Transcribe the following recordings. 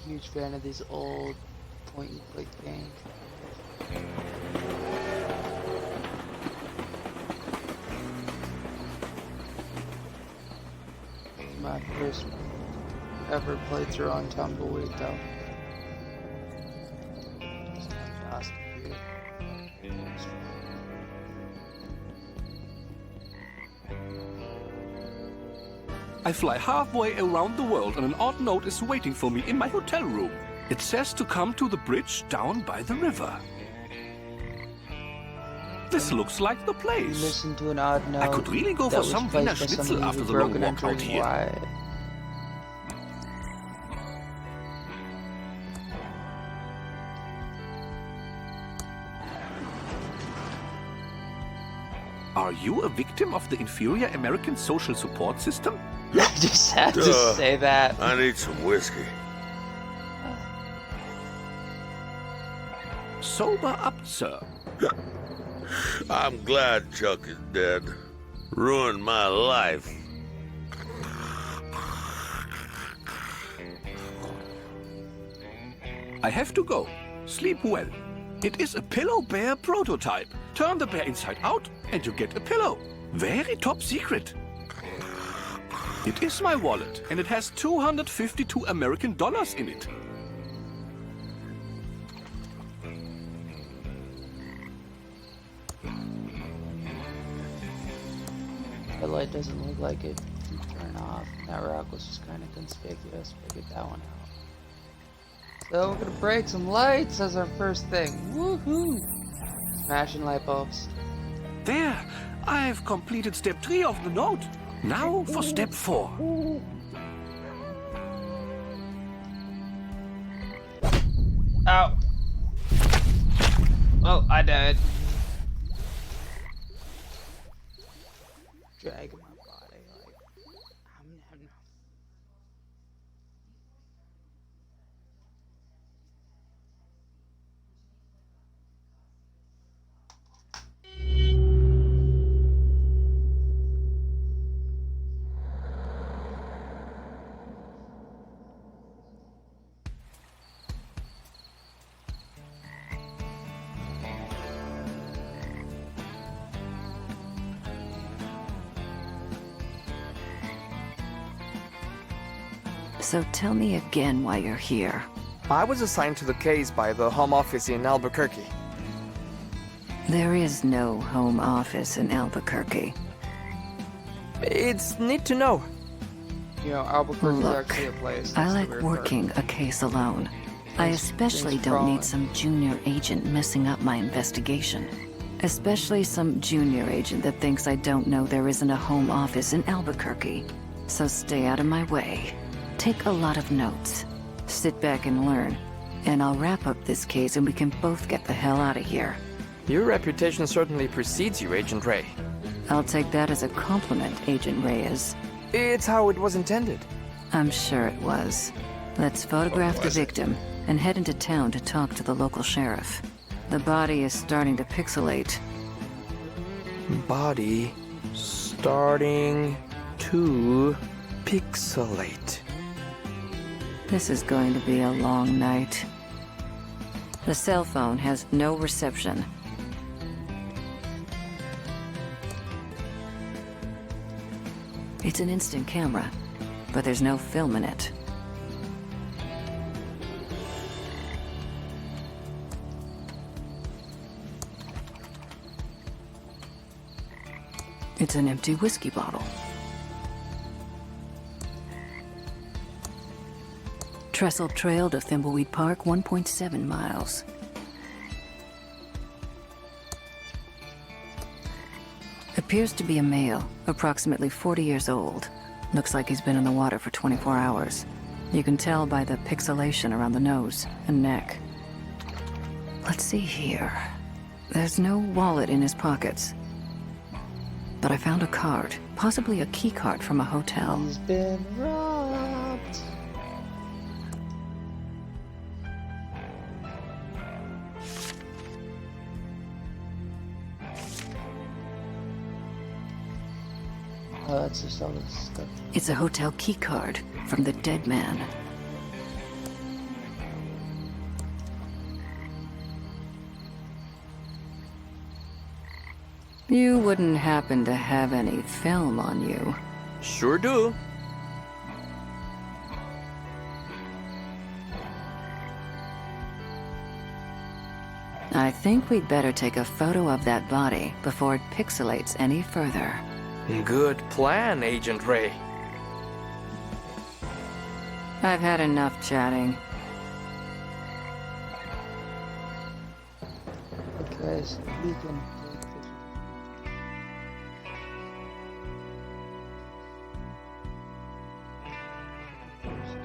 huge fan of these old point-and-click games. My first ever playthrough on Tumbleweed, though. It's fantastic, dude. I fly halfway around the world and an odd note is waiting for me in my hotel room. It says to come to the bridge down by the river. This looks like the place. Listen to an odd note. I could really go for some Wiener Schnitzel after the long walk out here. Wide. Are you a victim of the inferior American social support system? I just had to say that. I need some whiskey. Sober up, sir. I'm glad Chuck is dead. Ruined my life. I have to go. Sleep well. It is a pillow bear prototype. Turn the bear inside out and you get a pillow. Very top secret. It is my wallet and it has 252 American dollars in it. The light doesn't look like it turn off. That rock was just kind of conspicuous. Figured that one out. So we're gonna break some lights as our first thing. Woohoo! Smashing light bulbs. There, I've completed step 3 of the note. Now for step 4. Ow! Oh, I died. Dragging my body like So tell me again why you're here. I was assigned to the case by the Home Office in Albuquerque. There is no home office in Albuquerque. It's neat to know. you know, Albuquerque is Look, actually a place. I That's the like weird part. working a case alone. I especially don't need some junior agent messing up my investigation. Especially some junior agent that thinks I don't know there isn't a home office in Albuquerque. So stay out of my way. Take a lot of notes. Sit back and learn. And I'll wrap up this case and we can both get the hell out of here. Your reputation certainly precedes you, Agent Ray. I'll take that as a compliment, Agent Reyes. It's how it was intended. I'm sure it was. Let's photograph the victim and head into town to talk to the local sheriff. The body is starting to pixelate. Body starting to pixelate. This is going to be a long night. The cell phone has no reception. It's an instant camera, but there's no film in it. It's an empty whiskey bottle. Trestle Trail to Thimbleweed Park, 1.7 miles. Appears to be a male, approximately 40 years old. Looks like he's been in the water for 24 hours. You can tell by the pixelation around the nose and neck. Let's see here. There's no wallet in his pockets. But I found a card, possibly a key card from a hotel. He's been robbed. Oh, that's just all this stuff. It's a hotel key card from the dead man. You wouldn't happen to have any film on you. Sure do. I think we'd better take a photo of that body before it pixelates any further. Good plan, Agent Ray. I've had enough chatting. Okay, so we can take this.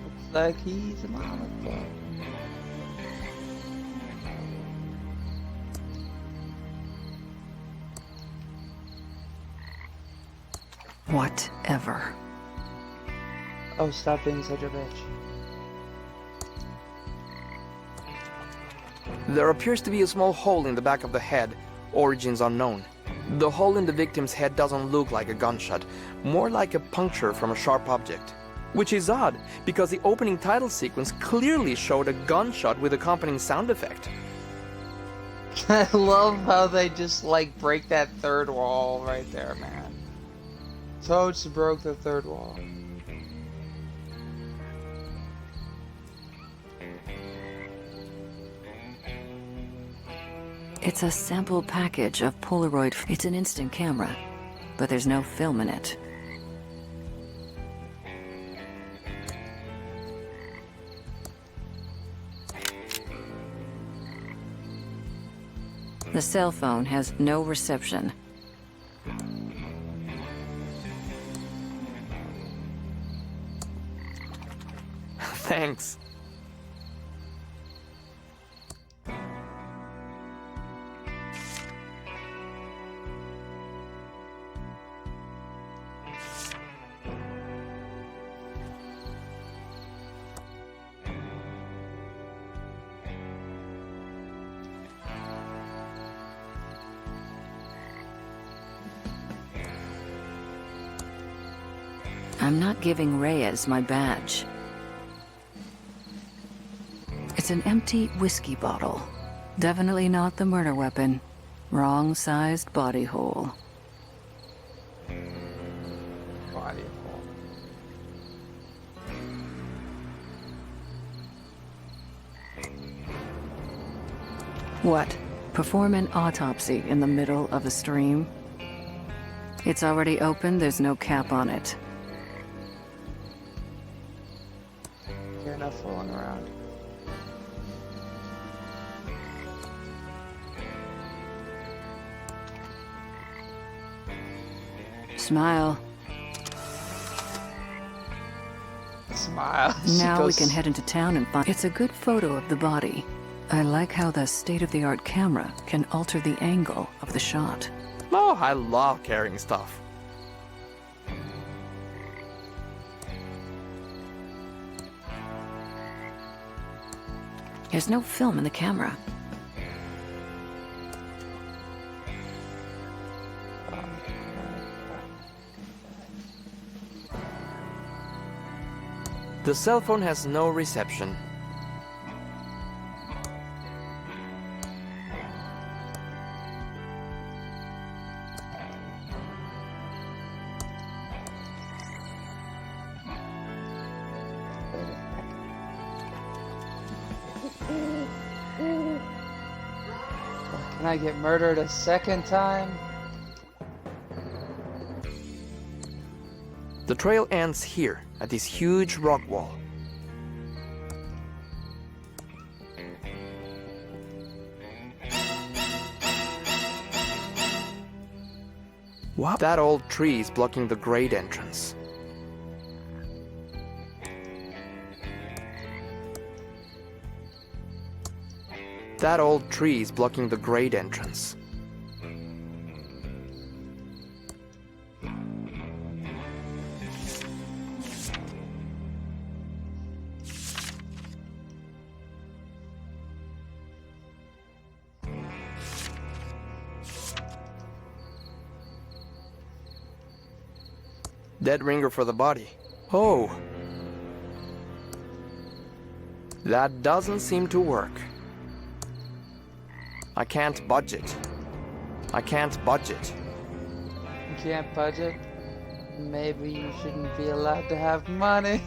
Looks like he's a motherfucker. Whatever. Oh, stop being such a bitch. There appears to be a small hole in the back of the head, origins unknown. The hole in the victim's head doesn't look like a gunshot, more like a puncture from a sharp object. Which is odd, because the opening title sequence clearly showed a gunshot with accompanying sound effect. I love how they just like break that third wall right there, man. Toads broke the third wall. It's a sample package of Polaroid. It's an instant camera, but there's no film in it. The cell phone has no reception. Thanks. I'm not giving Reyes my badge. It's an empty whiskey bottle. Definitely not the murder weapon. Wrong-sized body hole. Body hole. What? Perform an autopsy in the middle of a stream? It's already open, there's no cap on it. You're not fooling around. Smile. Smile. Now we goes- can head into town and find... It's a good photo of the body. I like how the state-of-the-art camera can alter the angle of the shot. Oh, I love carrying stuff. There's no film in the camera. The cell phone has no reception. Can I get murdered a second time? The trail ends here, at this huge rock wall. What? That old tree is blocking the grade entrance. That old tree is blocking the grade entrance. Dead ringer for the body. Oh. That doesn't seem to work. I can't budget. I can't budget. You can't budget? Maybe you shouldn't be allowed to have money.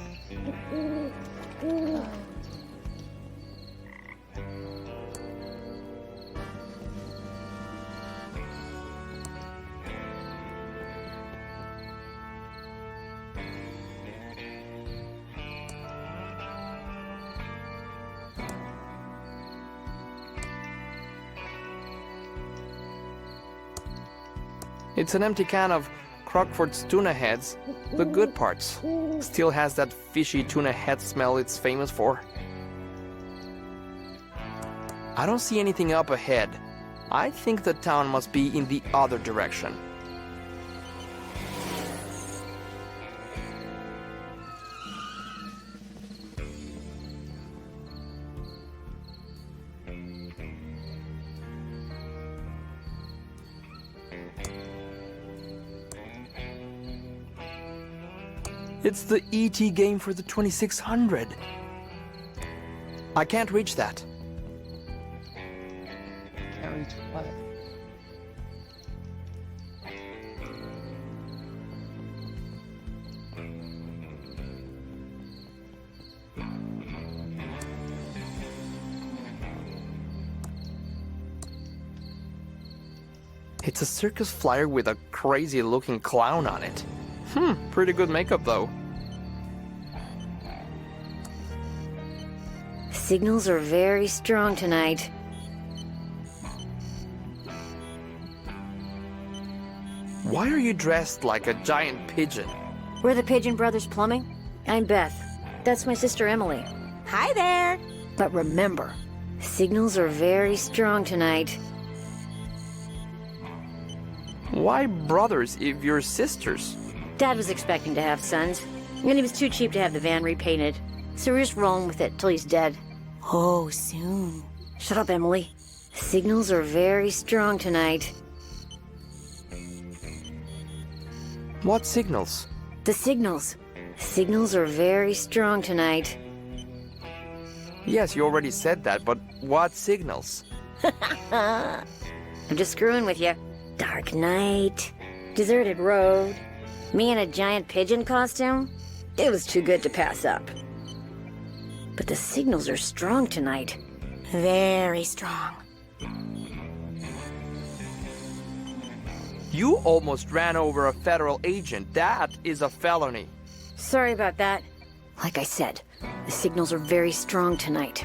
It's an empty can of Crockford's tuna heads, the good parts. Still has that fishy tuna head smell it's famous for. I don't see anything up ahead. I think the town must be in the other direction. It's the ET game for the 2600. I can't reach that. Can't reach what? It's a circus flyer with a crazy looking clown on it. Pretty good makeup though. Signals are very strong tonight. Why are you dressed like a giant pigeon? We're the Pigeon Brothers Plumbing. I'm Beth. That's my sister Emily. Hi there. But remember, signals are very strong tonight. Why brothers if you're sisters? Dad was expecting to have sons, and he was too cheap to have the van repainted. So we're just rolling with it till he's dead. Oh, soon. Shut up, Emily. Signals are very strong tonight. What signals? The signals. Signals are very strong tonight. Yes, you already said that, but what signals? I'm just screwing with you. Dark night. Deserted road. Me in a giant pigeon costume? It was too good to pass up. But the signals are strong tonight. Very strong. You almost ran over a federal agent. That is a felony. Sorry about that. Like I said, the signals are very strong tonight.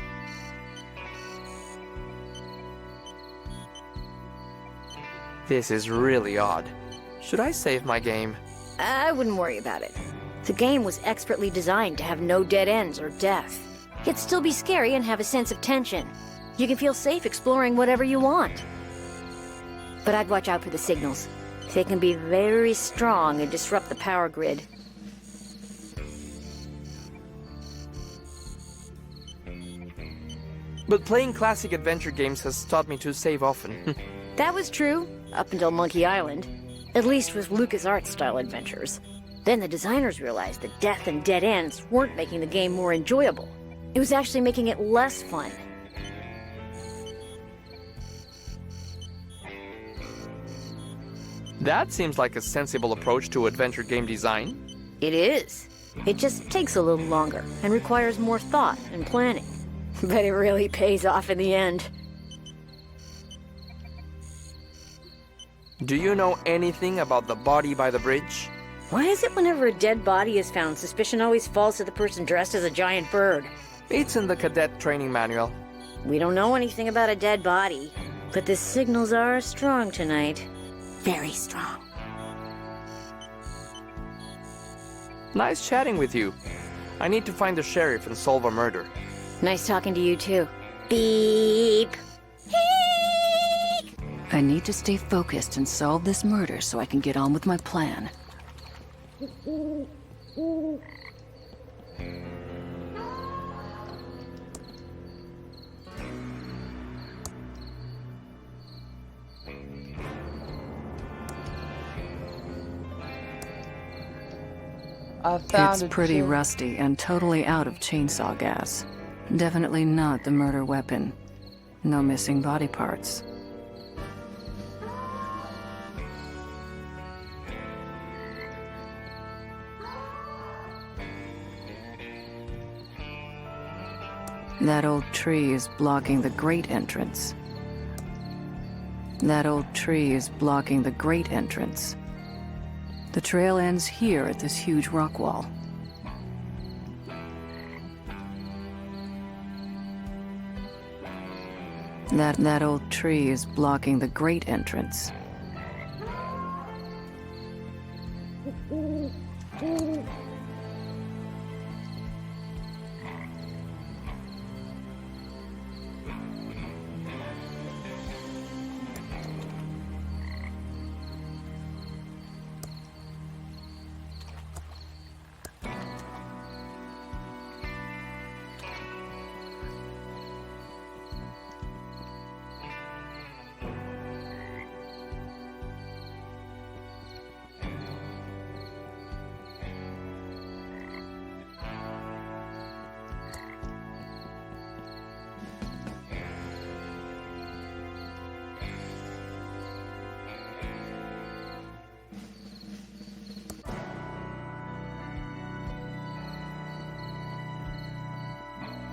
This is really odd. Should I save my game? I wouldn't worry about it. The game was expertly designed to have no dead ends or death. Yet still be scary and have a sense of tension. You can feel safe exploring whatever you want. But I'd watch out for the signals. They can be very strong and disrupt the power grid. But playing classic adventure games has taught me to save often. That was true, up until Monkey Island. At least with LucasArts-style adventures. Then the designers realized that death and dead ends weren't making the game more enjoyable. It was actually making it less fun. That seems like a sensible approach to adventure game design. It is. It just takes a little longer and requires more thought and planning. But it really pays off in the end. Do you know anything about the body by the bridge? Why is it whenever a dead body is found, suspicion always falls to the person dressed as a giant bird? It's in the cadet training manual. We don't know anything about a dead body, but the signals are strong tonight. Very strong. Nice chatting with you. I need to find the sheriff and solve a murder. Nice talking to you, too. Beep. I need to stay focused and solve this murder so I can get on with my plan. I found It's a pretty gem. rusty and totally out of chainsaw gas. Definitely not the murder weapon. No missing body parts. That old tree is blocking the great entrance. That old tree is blocking the great entrance. The trail ends here at this huge rock wall. That old tree is blocking the great entrance.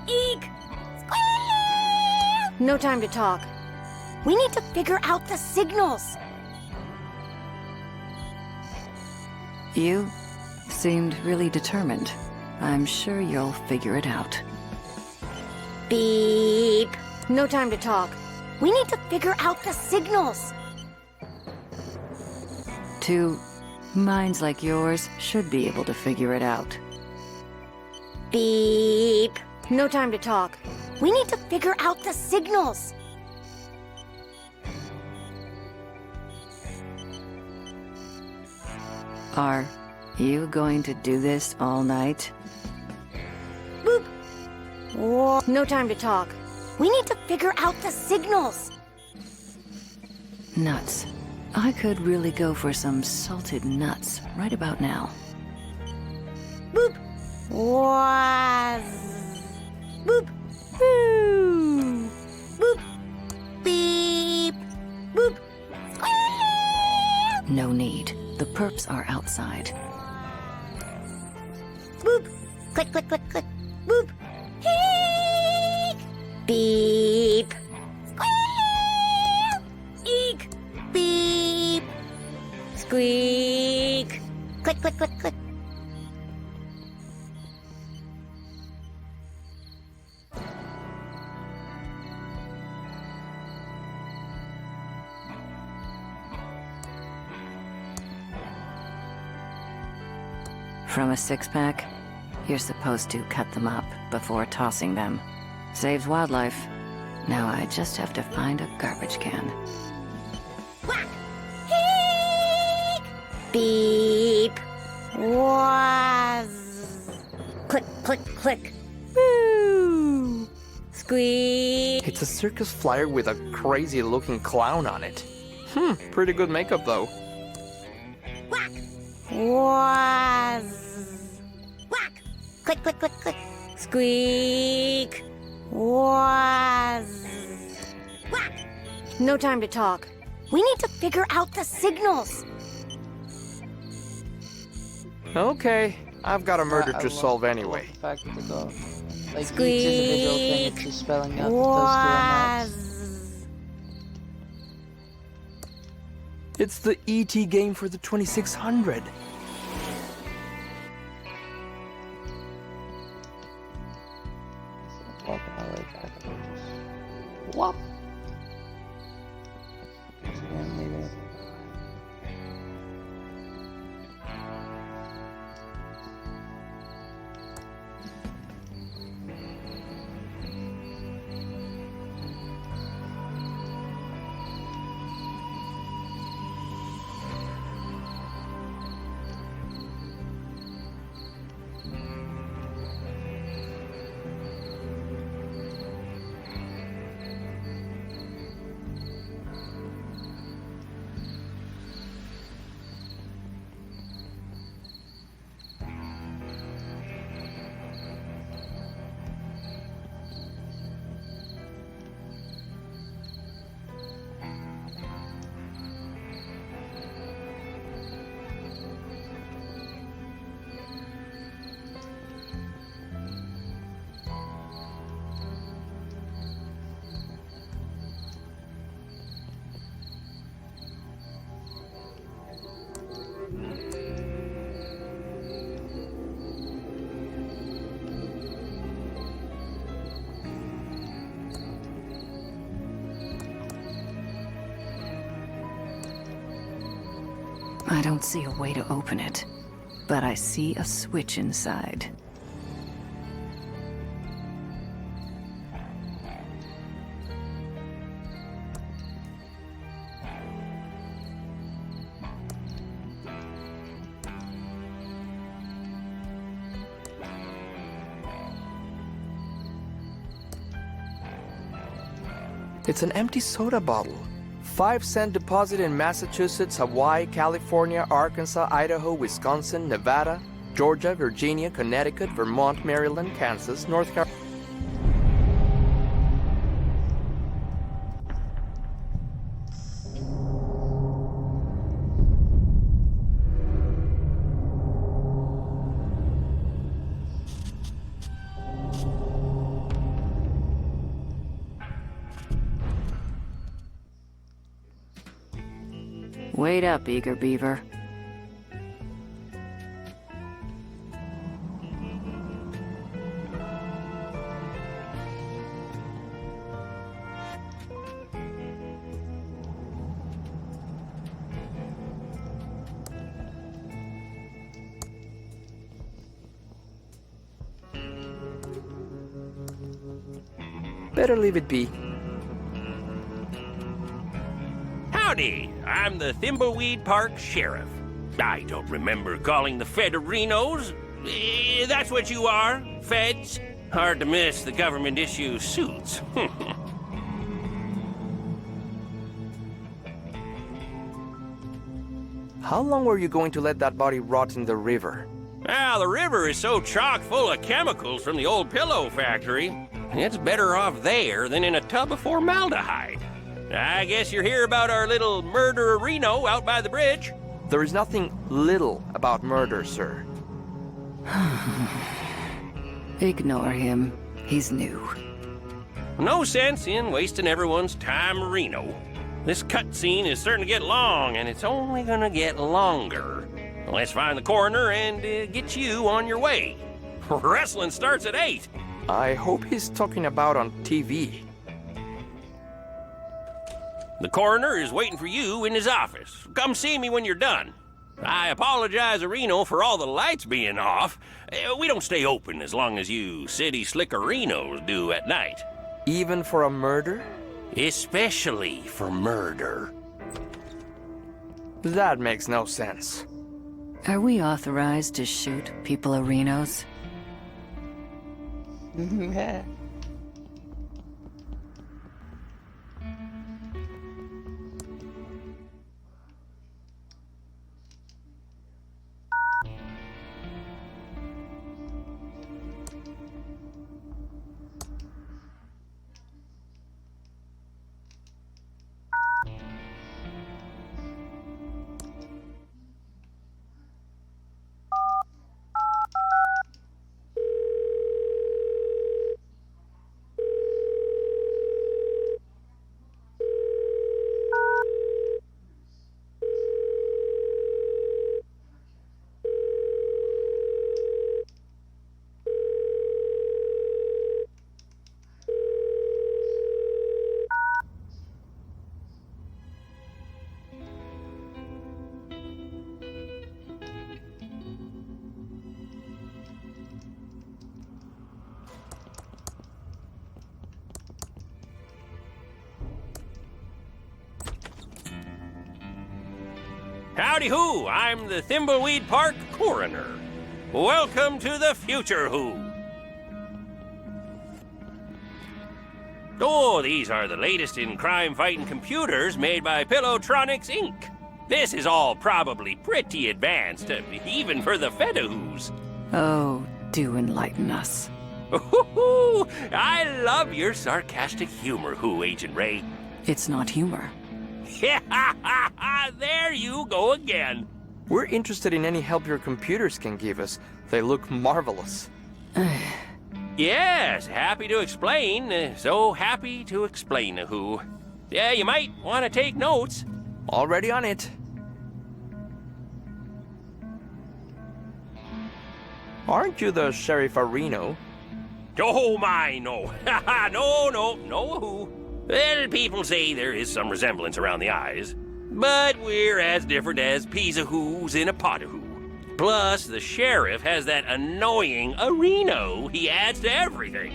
Eek! Squeal! No time to talk. We need to figure out the signals. You seemed really determined. I'm sure you'll figure it out. Beep. No time to talk. We need to figure out the signals. Two minds like yours should be able to figure it out. Beep. No time to talk. We need to figure out the signals. Are you going to do this all night? Boop. Whoa. No time to talk. We need to figure out the signals. Nuts. I could really go for some salted nuts right about now. Boop. Was. Boop. Boo. Boop. Beep. Boop. Squeal. No need. The perps are outside. Boop. Click, click, click, click. Boop. Eek. Beep. Squeal. Eek. Beep. Squeak. Click, click, click, click. From a six-pack, you're supposed to cut them up before tossing them. Saves wildlife. Now I just have to find a garbage can. Whack. Eek. Beep. Was. Click, click, click. Boo. Squeak. It's a circus flyer with a crazy-looking clown on it. Pretty good makeup though. Whack. Was. Whack. Click, click, click, click. Squeak. Was. Whack. No time to talk. We need to figure out the signals. Okay, I've got a murder I to love- solve I love anyway. the fact that they go, like each individual thing, it's just spelling out that those two are nuts. Was. It's the ET game for the 2600. So I'm walking all the way back and I just whop. Just gonna leave it. I don't see a way to open it, but I see a switch inside. It's an empty soda bottle. 5-cent deposit in Massachusetts, Hawaii, California, Arkansas, Idaho, Wisconsin, Nevada, Georgia, Virginia, Connecticut, Vermont, Maryland, Kansas, North Carolina. Wait up, eager beaver. Better leave it be. Howdy, I'm the Thimbleweed Park Sheriff. I don't remember calling the Federinos. That's what you are, feds. Hard to miss the government issue suits. How long were you going to let that body rot in the river? The river is so chock full of chemicals from the old pillow factory. It's better off there than in a tub of formaldehyde. I guess you're here about our little murder-reno out by the bridge. There is nothing little about murder, sir. Ignore him. He's new. No sense in wasting everyone's time, Reno. This cutscene is starting to get long, and it's only gonna get longer. Let's find the coroner and get you on your way. Wrestling starts at 8. I hope he's talking about on TV. The coroner is waiting for you in his office. Come see me when you're done. I apologize, Reno, for all the lights being off. We don't stay open as long as you city slickerinos do at night. Even for a murder? Especially for murder. That makes no sense. Are we authorized to shoot people arenos? Howdy who, I'm the Thimbleweed Park Coroner. Welcome to the future who. Oh, these are the latest in crime-fighting computers made by Pillowtronics, Inc. This is all probably pretty advanced, even for the Fedahoos. Oh, do enlighten us. Ooh, I love your sarcastic humor, Who, Agent Ray. It's not humor. There you go again. We're interested in any help your computers can give us. They look marvelous. Yes, happy to explain. So happy to explain, Who. Yeah, you might want to take notes. Already on it. Aren't you the Sheriff Reno? Oh my, no. no, Who. Well, people say there is some resemblance around the eyes. But we're as different as peas a who's in a pot a who. Plus, the sheriff has that annoying Reno he adds to everything.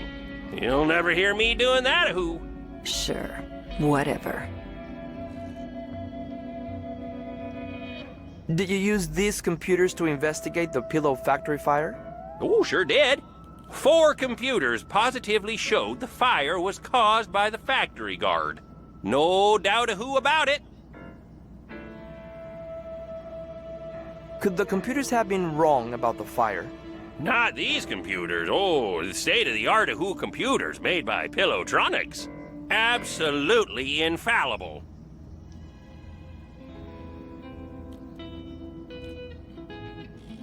You'll never hear me doing that a who. Sure, whatever. Did you use these computers to investigate the pillow factory fire? Oh, sure did. 4 computers positively showed the fire was caused by the factory guard. No doubt a who about it. Could the computers have been wrong about the fire? Not these computers. Oh, the state-of-the-art a who computers made by Pillowtronics. Absolutely infallible.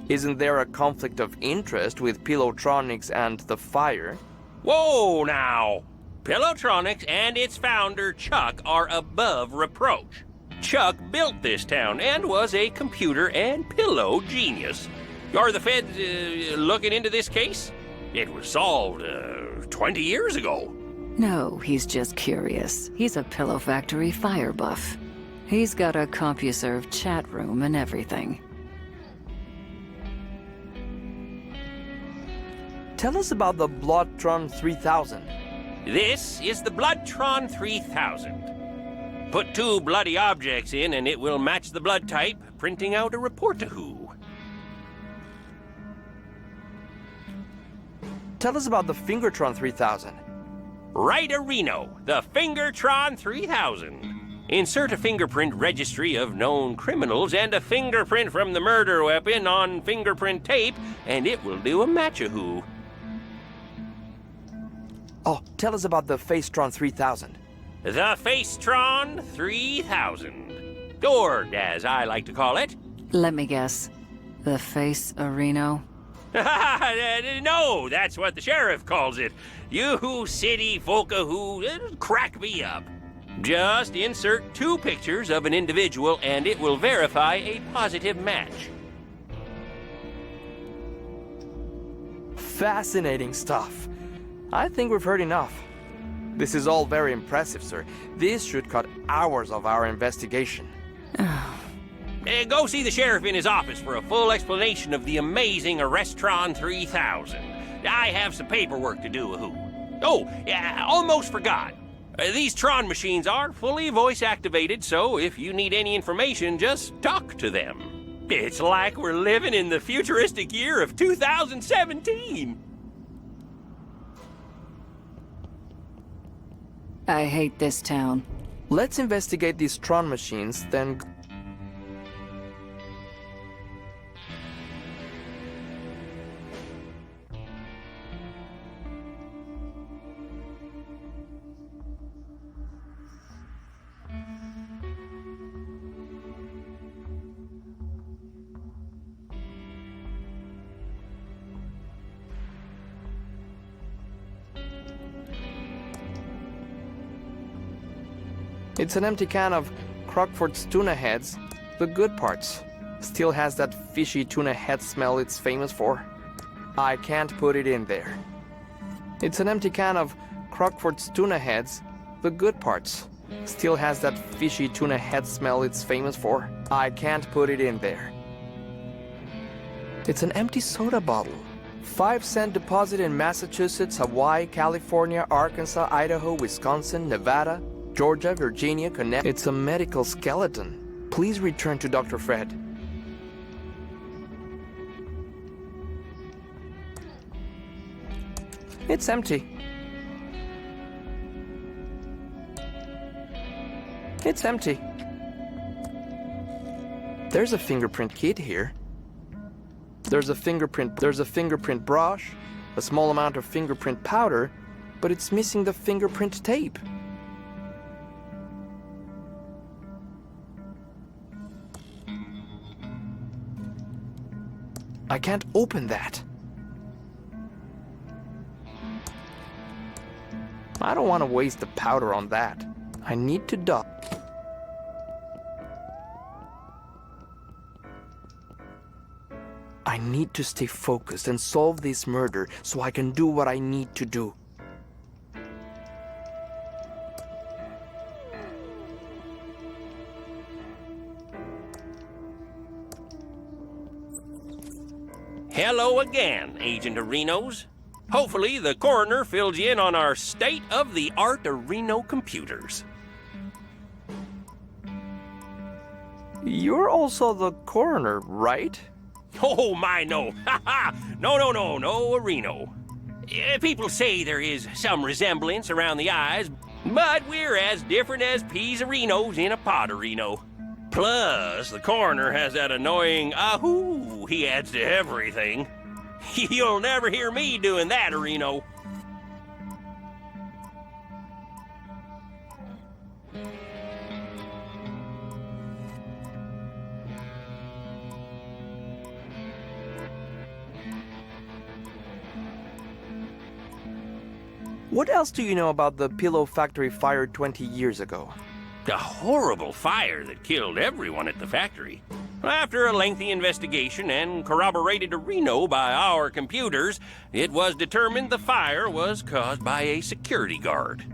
Isn't there a conflict of interest with Pillowtronics and the fire? Whoa, now! Pillowtronics and its founder, Chuck, are above reproach. Chuck built this town and was a computer and pillow genius. Are the feds looking into this case? It was solved 20 years ago. No, he's just curious. He's a Pillow Factory fire buff. He's got a CompuServe chat room and everything. Tell us about the Bloodtron 3000. This is the Bloodtron 3000. Put 2 bloody objects in and it will match the blood type, printing out a report to who. Tell us about the Fingertron 3000. Right, Reno, the Fingertron 3000. Insert a fingerprint registry of known criminals and a fingerprint from the murder weapon on fingerprint tape, and it will do a match-a-who. Oh, tell us about the Facetron 3000. The Facetron 3000. Or, as I like to call it. Let me guess. The Face Areno? No, that's what the sheriff calls it. You city folka who crack me up. Just insert 2 pictures of an individual and it will verify a positive match. Fascinating stuff. I think we've heard enough. This is all very impressive, sir. This should cut hours of our investigation. Go see the sheriff in his office for a full explanation of the amazing Arrestron 3000. I have some paperwork to do, who. Oh, yeah, almost forgot. These Tron machines are fully voice-activated, so if you need any information, just talk to them. It's like we're living in the futuristic year of 2017. I hate this town. Let's investigate these Tron machines, then... It's an empty can of Crockford's tuna heads, the good parts. Still has that fishy tuna head smell it's famous for. I can't put it in there. It's an empty can of Crockford's tuna heads, the good parts. Still has that fishy tuna head smell it's famous for. I can't put it in there. It's an empty soda bottle. 5-cent deposit in Massachusetts, Hawaii, California, Arkansas, Idaho, Wisconsin, Nevada, Georgia, Virginia, Connecticut. It's a medical skeleton. Please return to Dr. Fred. It's empty. It's empty. There's a fingerprint kit here. There's a fingerprint brush, a small amount of fingerprint powder, but it's missing the fingerprint tape. I can't open that. I don't want to waste the powder on that. I need to duck. I need to stay focused and solve this murder so I can do what I need to do. Hello again, Agent of Reno's. Hopefully, the coroner filled you in on our state-of-the-art Reno computers. You're also the coroner, right? Oh, my, no. Ha ha! No, Reno. People say there is some resemblance around the eyes, but we're as different as peas Renos in a pot of Reno. Plus, the coroner has that annoying ahoo he adds to everything. You'll never hear me doing that, Reno. What else do you know about the pillow factory fire 20 years ago? A horrible fire that killed everyone at the factory. After a lengthy investigation and corroborated to Reno by our computers, it was determined the fire was caused by a security guard.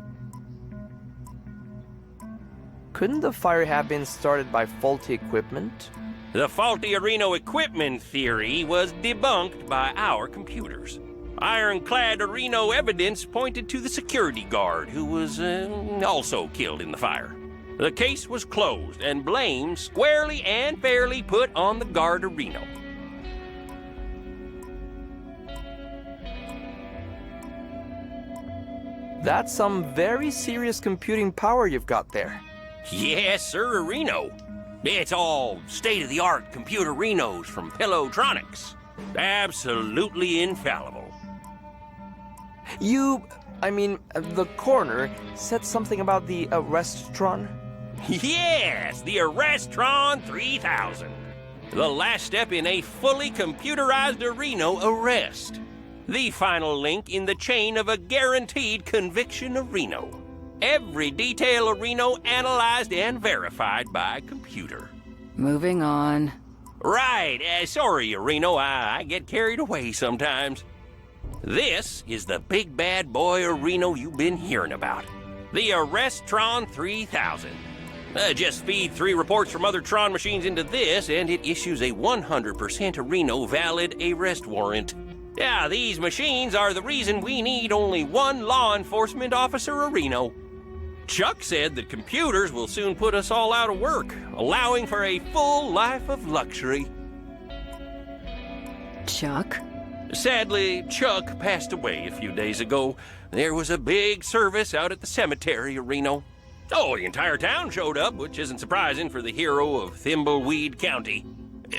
Couldn't the fire have been started by faulty equipment? The faulty Reno equipment theory was debunked by our computers. Ironclad Reno evidence pointed to the security guard, who was also killed in the fire. The case was closed and blame squarely and fairly put on the guard of Reno. That's some very serious computing power you've got there. Yes, sir, Reno. It's all state-of-the-art computer Renos from Pillowtronics. Absolutely infallible. The coroner said something about the Arrestron? Yes, the Arrestron 3000. The last step in a fully computerized Reno arrest. The final link in the chain of a guaranteed conviction of Reno. Every detail of Reno analyzed and verified by computer. Moving on. Right, sorry, Reno, I get carried away sometimes. This is the big bad boy Reno you've been hearing about. The Arrestron 3000. Just feed 3 reports from other Tron machines into this, and it issues a 100% Reno valid arrest warrant. Yeah, these machines are the reason we need only one law enforcement officer of Reno. Chuck said that computers will soon put us all out of work, allowing for a full life of luxury. Chuck? Sadly, Chuck passed away a few days ago. There was a big service out at the cemetery of Reno. Oh, the entire town showed up, which isn't surprising for the hero of Thimbleweed County.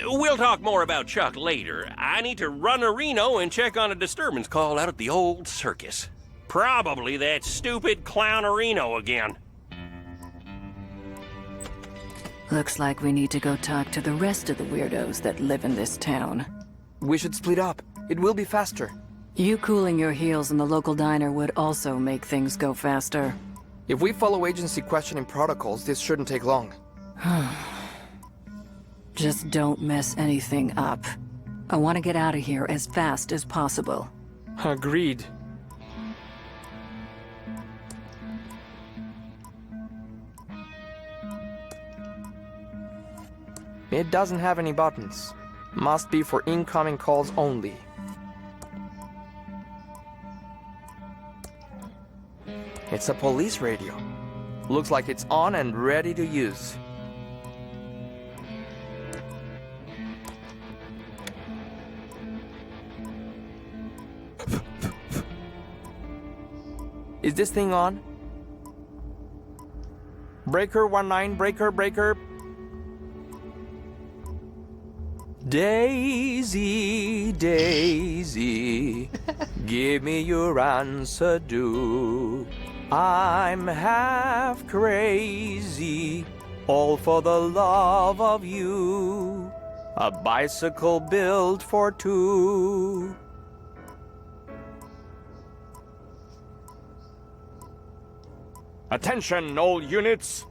We'll talk more about Chuck later. I need to run to Reno and check on a disturbance call out at the old circus. Probably that stupid clown Reno again. Looks like we need to go talk to the rest of the weirdos that live in this town. We should split up. It will be faster. You cooling your heels in the local diner would also make things go faster. If we follow agency questioning protocols, this shouldn't take long. Just don't mess anything up. I want to get out of here as fast as possible. Agreed. It doesn't have any buttons. Must be for incoming calls only. It's a police radio. Looks like it's on and ready to use. Is this thing on? Breaker 19, breaker. Daisy, Daisy, give me your answer, do. I'm half crazy, all for the love of you. A bicycle built for 2. Attention, all units!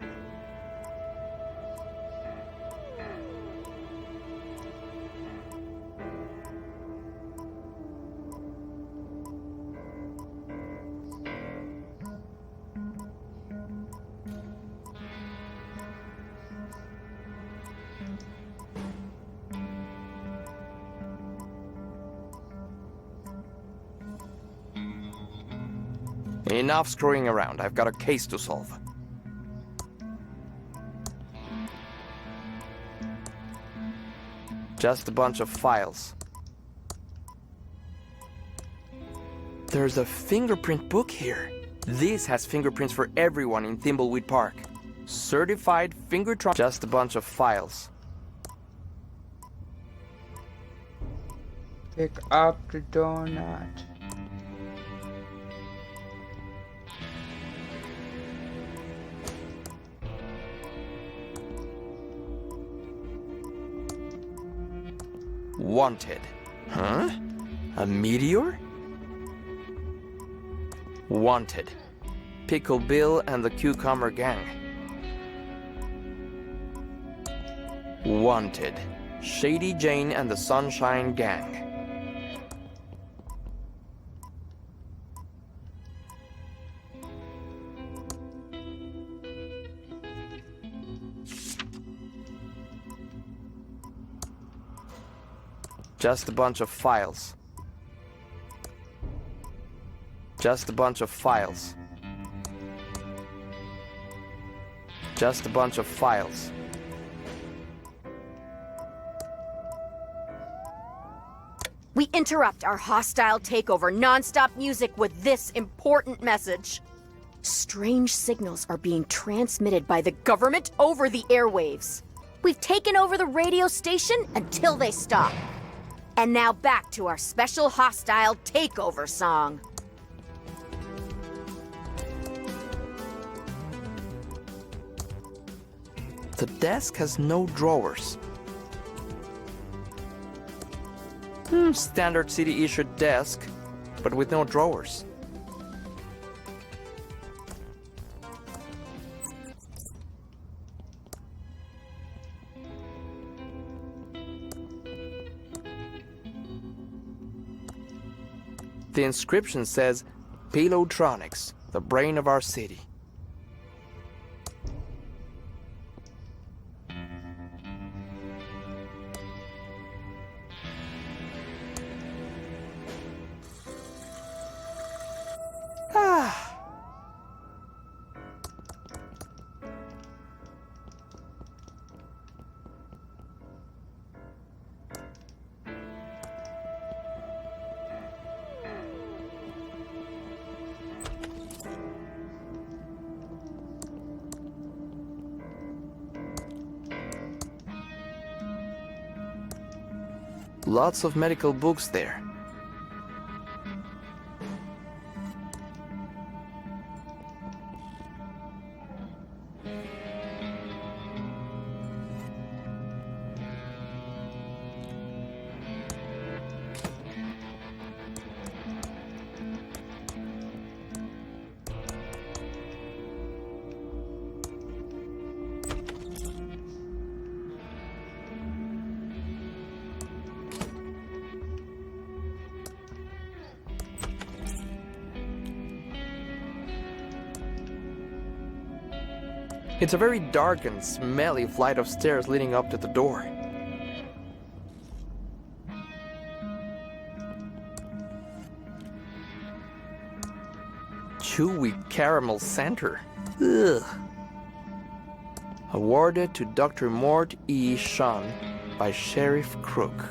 Enough screwing around. I've got a case to solve. Just a bunch of files. There's a fingerprint book here. This has fingerprints for everyone in Thimbleweed Park. Certified fingerprint. Just a bunch of files. Pick up the donut. Wanted. Huh? A meteor? Wanted. Pickle Bill and the Cucumber Gang. Wanted. Shady Jane and the Sunshine Gang. Just a bunch of files. Just a bunch of files. Just a bunch of files. We interrupt our hostile takeover non-stop music with this important message. Strange signals are being transmitted by the government over the airwaves. We've taken over the radio station until they stop. And now back to our special hostile takeover song. The desk has no drawers. Standard city-issued desk, but with no drawers. The inscription says, Payloadtronics, the brain of our city. Lots of medical books there. It's a very dark and smelly flight of stairs leading up to the door. Chewy caramel center. Ugh. Awarded to Dr. Mort E. Shun by Sheriff Crook.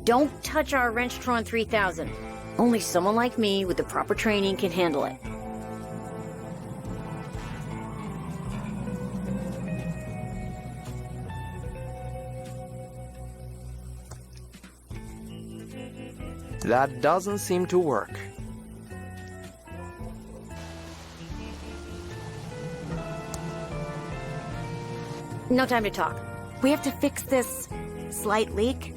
Don't touch our Wrenchtron 3000. Only someone like me with the proper training can handle it. That doesn't seem to work. No time to talk. We have to fix this slight leak.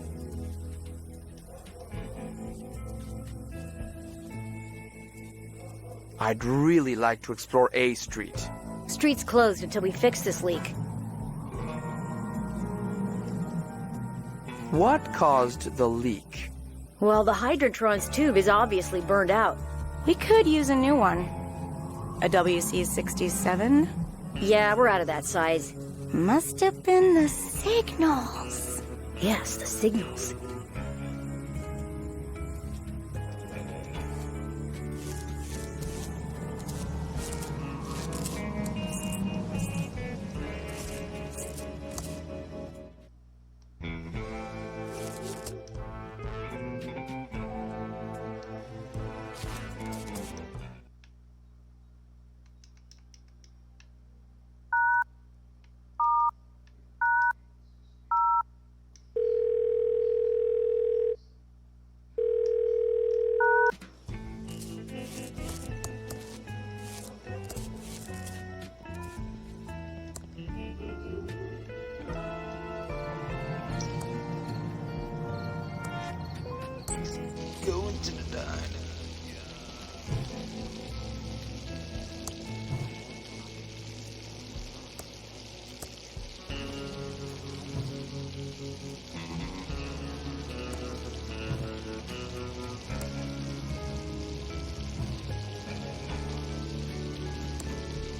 I'd really like to explore A Street. Street's closed until we fix this leak. What caused the leak? Well, the Hydrantron's tube is obviously burned out. We could use a new one. A WC-67? Yeah, we're out of that size. Must have been the signals. Yes, the signals. Going to the diner.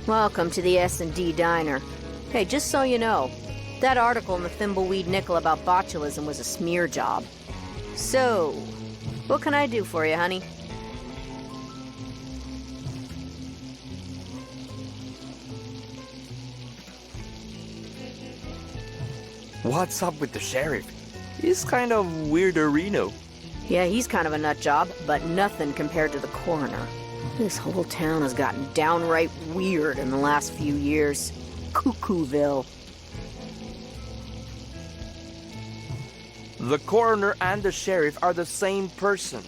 Welcome to the S&D Diner. Hey, just so you know, that article in the Thimbleweed Nickel about botulism was a smear job. So, what can I do for you, honey? What's up with the sheriff? He's kind of weirderino. Yeah, he's kind of a nut job, but nothing compared to the coroner. This whole town has gotten downright weird in the last few years. Cuckooville. The coroner and the sheriff are the same person.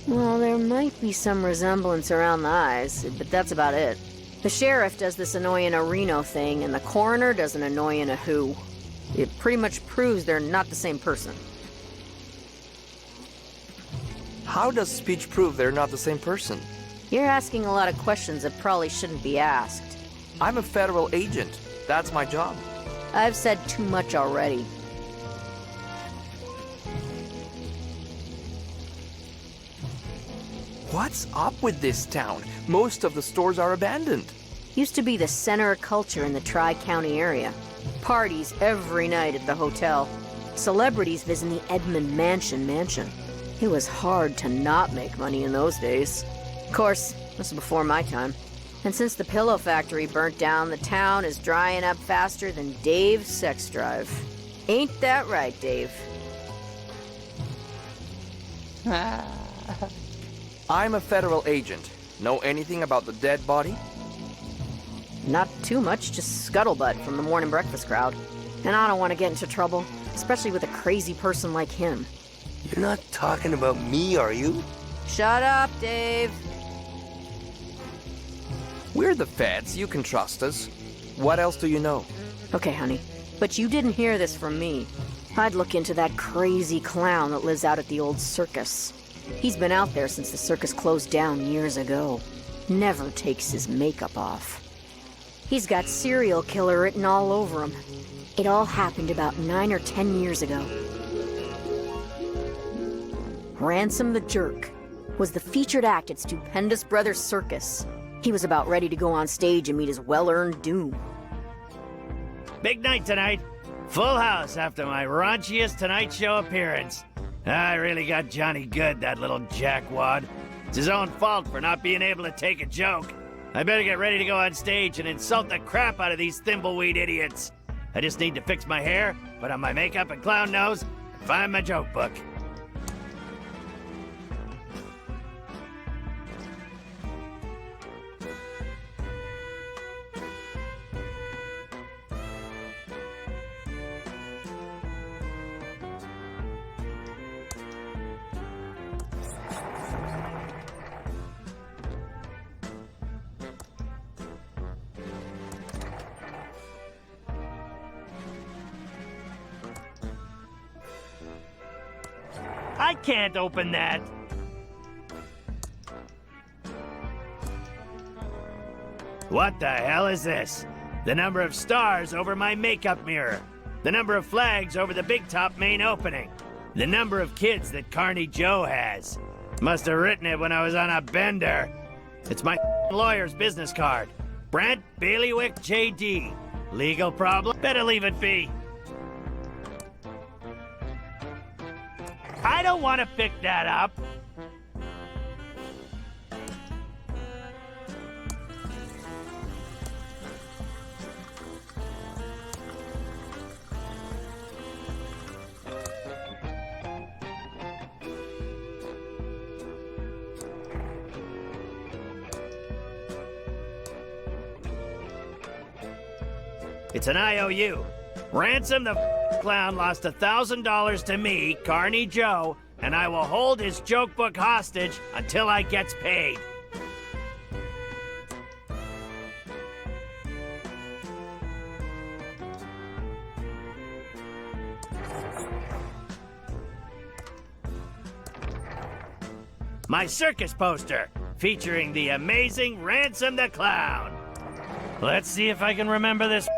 Well, there might be some resemblance around the eyes, but that's about it. The sheriff does this annoying a Reno thing, and the coroner does an annoying a who. It pretty much proves they're not the same person. How does speech prove they're not the same person? You're asking a lot of questions that probably shouldn't be asked. I'm a federal agent. That's my job. I've said too much already. What's up with this town? Most of the stores are abandoned. Used to be the center of culture in the Tri-County area. Parties every night at the hotel. Celebrities visiting the Edmond mansion. It was hard to not make money in those days. Of course, this was before my time. And since the pillow factory burnt down, the town is drying up faster than Dave's sex drive. Ain't that right, Dave? I'm a federal agent. Know anything about the dead body? Not too much, just scuttlebutt from the morning breakfast crowd. And I don't want to get into trouble, especially with a crazy person like him. You're not talking about me, are you? Shut up, Dave. We're the feds. You can trust us. What else do you know? Okay, honey. But you didn't hear this from me. I'd look into that crazy clown that lives out at the old circus. He's been out there since the circus closed down years ago. Never takes his makeup off. He's got serial killer written all over him. It all happened about 9 or 10 years ago. Ransom the Jerk was the featured act at Stupendous Brothers Circus. He was about ready to go on stage and meet his well-earned doom. Big night tonight. Full house after my raunchiest Tonight Show appearance. I really got Johnny good, that little jackwad. It's his own fault for not being able to take a joke. I better get ready to go on stage and insult the crap out of these thimbleweed idiots. I just need to fix my hair, put on my makeup and clown nose, and find my joke book. I can't open that. What the hell is this? The number of stars over my makeup mirror. The number of flags over the big top main opening. The number of kids that Carney Joe has. Must have written it when I was on a bender. It's my lawyer's business card. Brent Bailiwick JD. Legal problem? Better leave it be. I don't want to pick that up. It's an IOU. Ransom the clown lost $1,000 to me, Carney Joe, and I will hold his joke book hostage until I gets paid. My circus poster, featuring the amazing Ransom the Clown. Let's see if I can remember this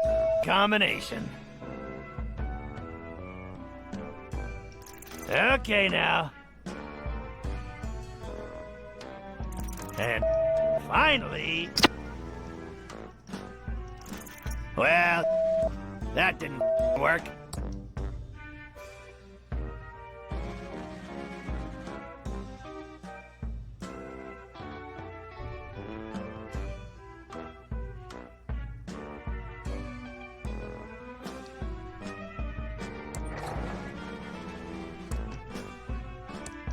combination. Okay now. And finally... Well, that didn't work.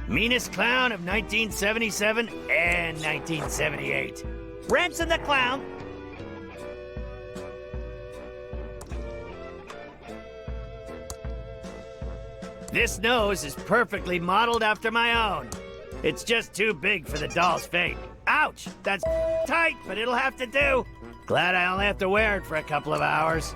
Meanest clown of 1977 and 1978. Ransom the Clown. This nose is perfectly modeled after my own. It's just too big for the doll's fate. Ouch! That's tight, but it'll have to do. Glad I only have to wear it for a couple of hours.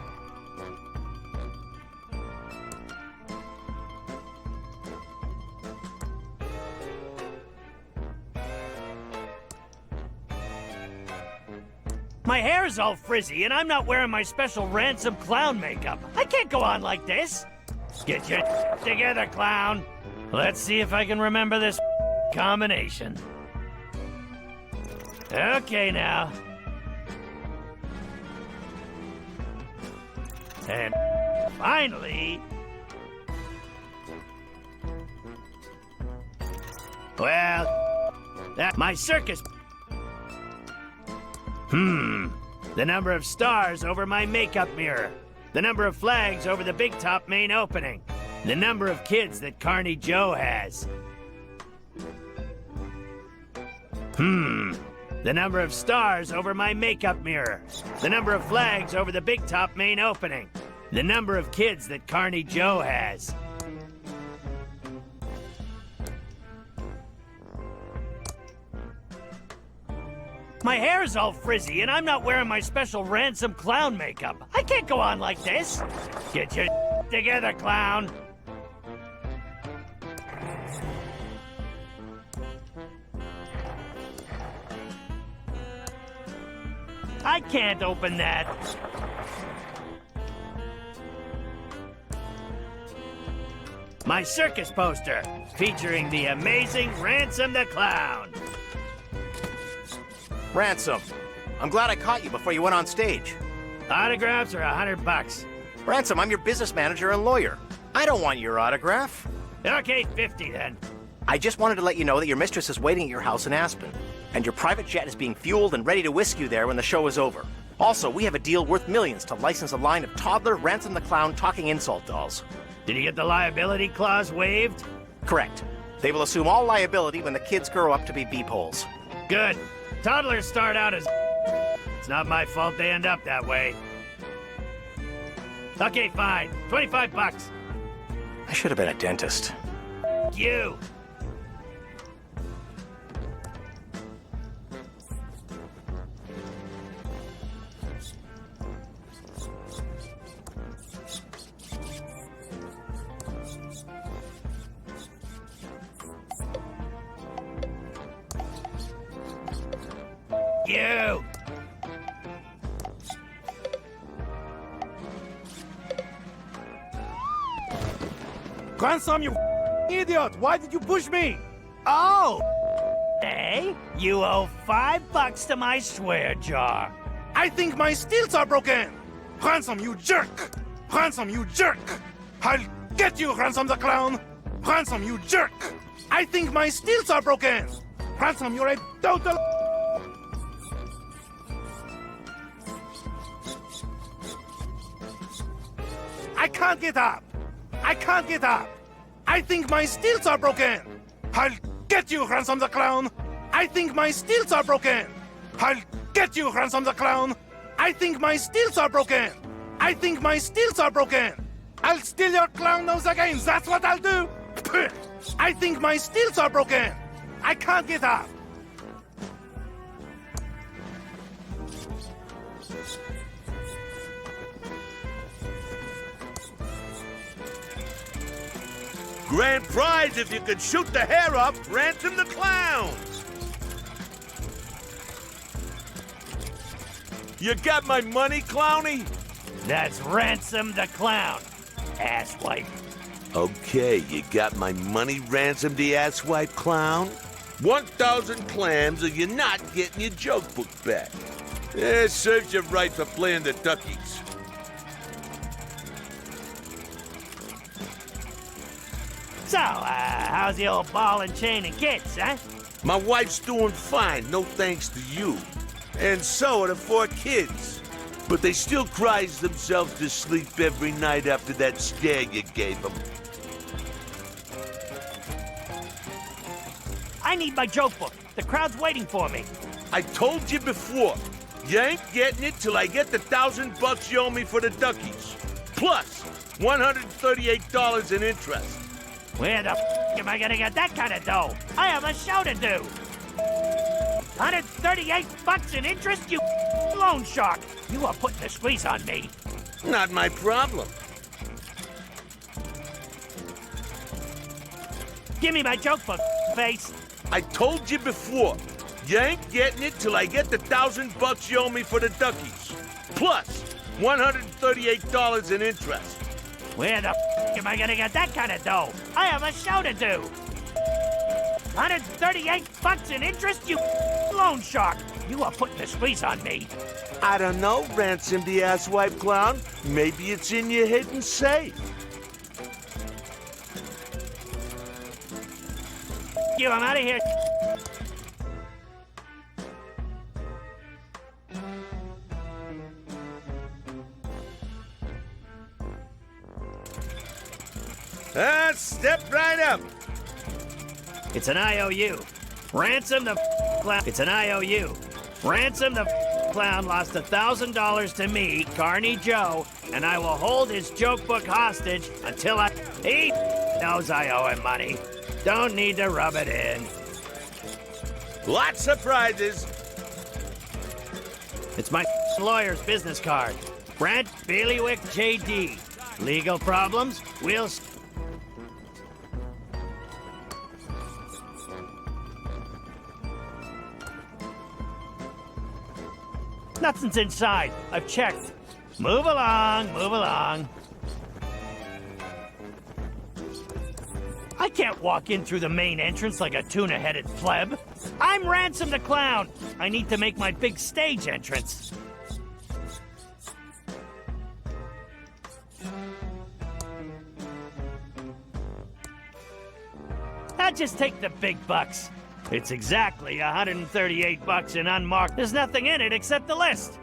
My hair's all frizzy, and I'm not wearing my special Ransom clown makeup. I can't go on like this. Get your together, clown. Let's see if I can remember this combination. Okay, now. And finally... Well, that my circus... The number of stars over my makeup mirror. The number of flags over the big top main opening. The number of kids that Carney Joe has. The number of stars over my makeup mirror. The number of flags over the big top main opening. The number of kids that Carney Joe has. My hair's all frizzy, and I'm not wearing my special Ransom clown makeup. I can't go on like this. Get your together, clown. I can't open that. My circus poster, featuring the amazing Ransom the Clown. Ransom, I'm glad I caught you before you went on stage. Autographs are $100. Ransom, I'm your business manager and lawyer. I don't want your autograph. Okay, 50 then. I just wanted to let you know that your mistress is waiting at your house in Aspen, and your private jet is being fueled and ready to whisk you there when the show is over. Also, we have a deal worth millions to license a line of toddler Ransom the Clown talking insult dolls. Did you get the liability clause waived? Correct. They will assume all liability when the kids grow up to be beep-holes. Good. Toddlers start out as... It's not my fault they end up that way. Okay, fine. $25. I should have been a dentist. You. You! Ransom, you idiot! Why did you push me? Oh! Hey, you owe $5 to my swear jar. I think my steels are broken! Ransom, you jerk! Ransom, you jerk! I'll get you, Ransom the Clown! Ransom, you jerk! I think my steels are broken! Ransom, you're a total... I can't get up! I can't get up! I think my steels are broken! I'll get you, Ransom the Clown! I think my steels are broken! I'll get you, Ransom the Clown! I think my steels are broken! I think my steels are broken! I'll steal your clown nose again, that's what I'll do! I think my steels are broken! I can't get up! Grand prize if you could shoot the hair off Ransom the Clowns! You got my money, Clowny? That's Ransom the Clown, asswipe. Okay, you got my money, Ransom the asswipe clown? 1,000 clams or you're not getting your joke book back. It serves you right for playing the duckies. So, how's the old ball and chain and kids, huh? My wife's doing fine, no thanks to you. And so are the 4 kids. But they still cries themselves to sleep every night after that scare you gave them. I need my joke book. The crowd's waiting for me. I told you before, you ain't getting it till I get the $1,000 you owe me for the duckies. Plus, $138 in interest. Where the am I gonna get that kind of dough? I have a show to do. $138 in interest, you loan shark. You are putting the squeeze on me. Not my problem. Give me my joke book, face. I told you before, you ain't getting it till I get the $1,000 you owe me for the duckies. Plus, $138 in interest. Where the am I gonna get that kind of dough? I have a show to do. $138 in interest, you loan shark. You are putting the squeeze on me. I don't know, Ransom the asswipe clown. Maybe it's in your hidden safe. You, I'm out of here. Step right up. It's an IOU. Ransom the clown. It's an IOU. Ransom the clown lost $1,000 to me, Carney Joe, and I will hold his joke book hostage until he knows I owe him money. Don't need to rub it in. Lots of prizes. It's my lawyer's business card. Brent Bailiwick, J.D. Legal problems? We'll... Nothing's inside. I've checked. Move along, move along. I can't walk in through the main entrance like a tuna-headed pleb. I'm Ransom the Clown. I need to make my big stage entrance. I'll just take the big bucks. It's exactly $138 in unmarked. There's nothing in it except the list.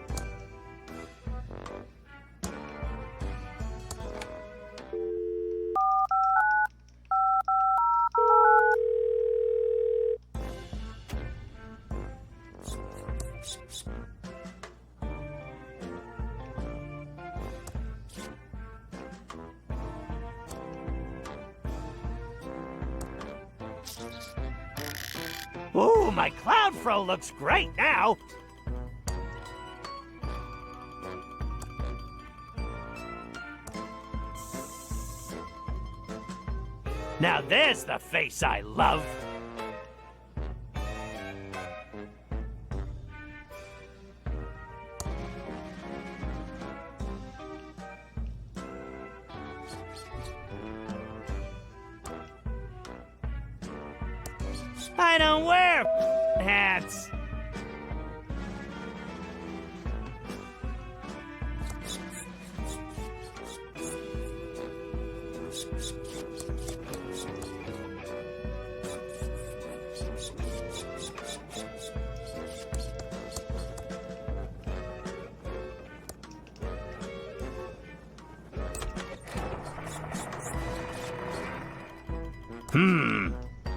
Ooh, my cloud fro looks great now. Now there's the face I love. I don't wear hats.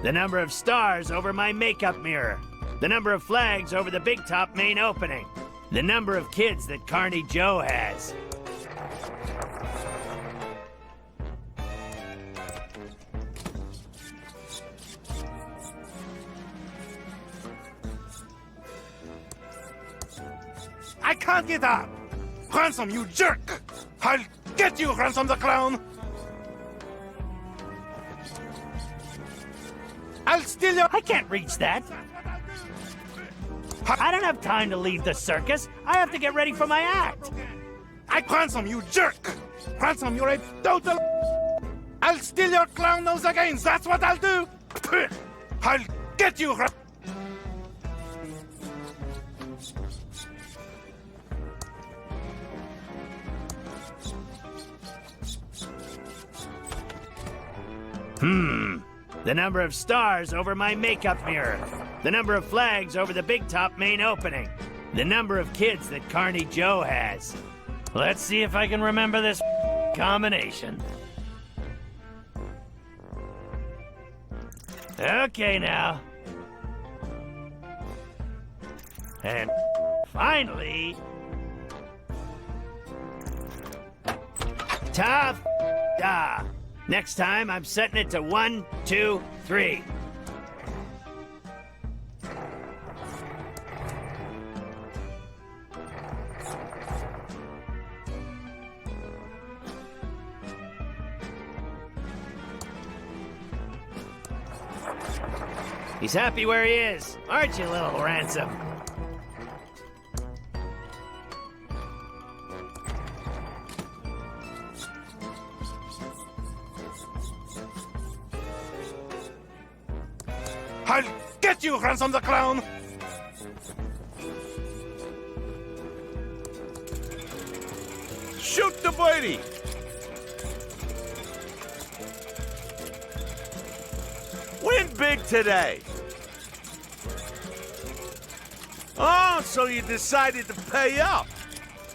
The number of stars over my makeup mirror. The number of flags over the big top main opening. The number of kids that Carney Joe has. I can't get up! Ransom, you jerk! I'll get you, Ransom the Clown! I'll steal your... I can't reach that. I don't have time to leave the circus. I have to get ready for my act. Ransom, you jerk! Ransom, you're a total... I'll steal your clown nose again, that's what I'll do! I'll get you, The number of stars over my makeup mirror. The number of flags over the big top main opening. The number of kids that Carney Joe has. Let's see if I can remember this combination. Okay now. And finally... Tough da. Next time, I'm setting it to 1, 2, 3. He's happy where he is, aren't you, little Ransom? I'll get you, Ransom the Clown! Shoot the birdie! Win big today! Oh, so you decided to pay up!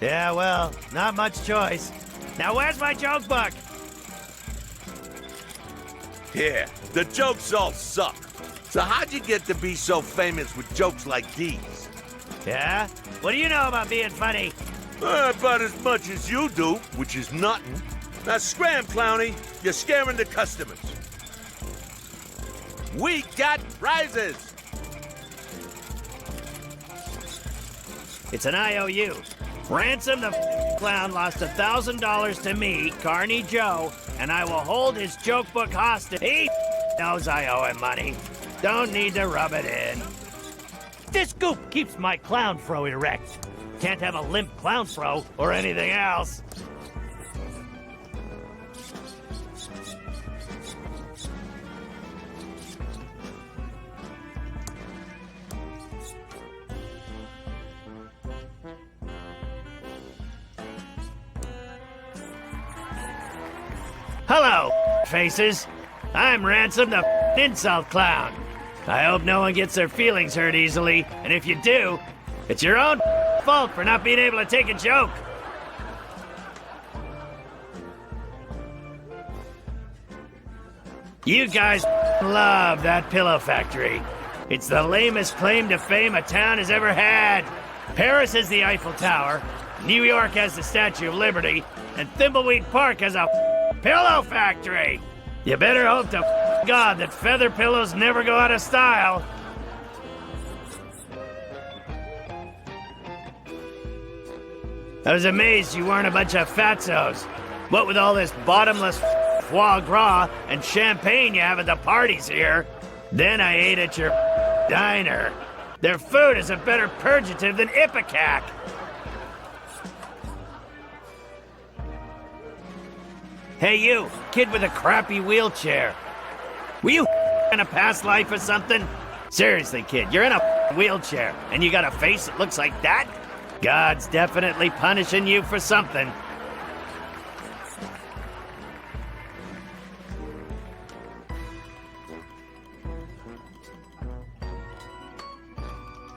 Yeah, well, not much choice. Now where's my joke book? Here, the jokes all suck. So how'd you get to be so famous with jokes like these? Yeah? What do you know about being funny? About as much as you do, which is nothing. Now scram, Clowny. You're scaring the customers. We got prizes! It's an IOU. Ransom the Clown lost $1,000 to me, Carney Joe, and I will hold his joke book hostage. He knows I owe him money. Don't need to rub it in. This goop keeps my clown fro erect. Can't have a limp clown fro or anything else. Hello, faces. I'm Ransom the insult clown. I hope no one gets their feelings hurt easily, and if you do, it's your own fault for not being able to take a joke. You guys love that pillow factory. It's the lamest claim to fame a town has ever had. Paris has the Eiffel Tower, New York has the Statue of Liberty, and Thimbleweed Park has a pillow factory. You better hope to God that feather pillows never go out of style. I was amazed you weren't a bunch of fatzos. What with all this bottomless foie gras and champagne you have at the parties here. Then I ate at your diner. Their food is a better purgative than Ipecac. Hey you, kid with a crappy wheelchair. Will you in a past life or something? Seriously, kid, you're in a wheelchair, and you got a face that looks like that? God's definitely punishing you for something.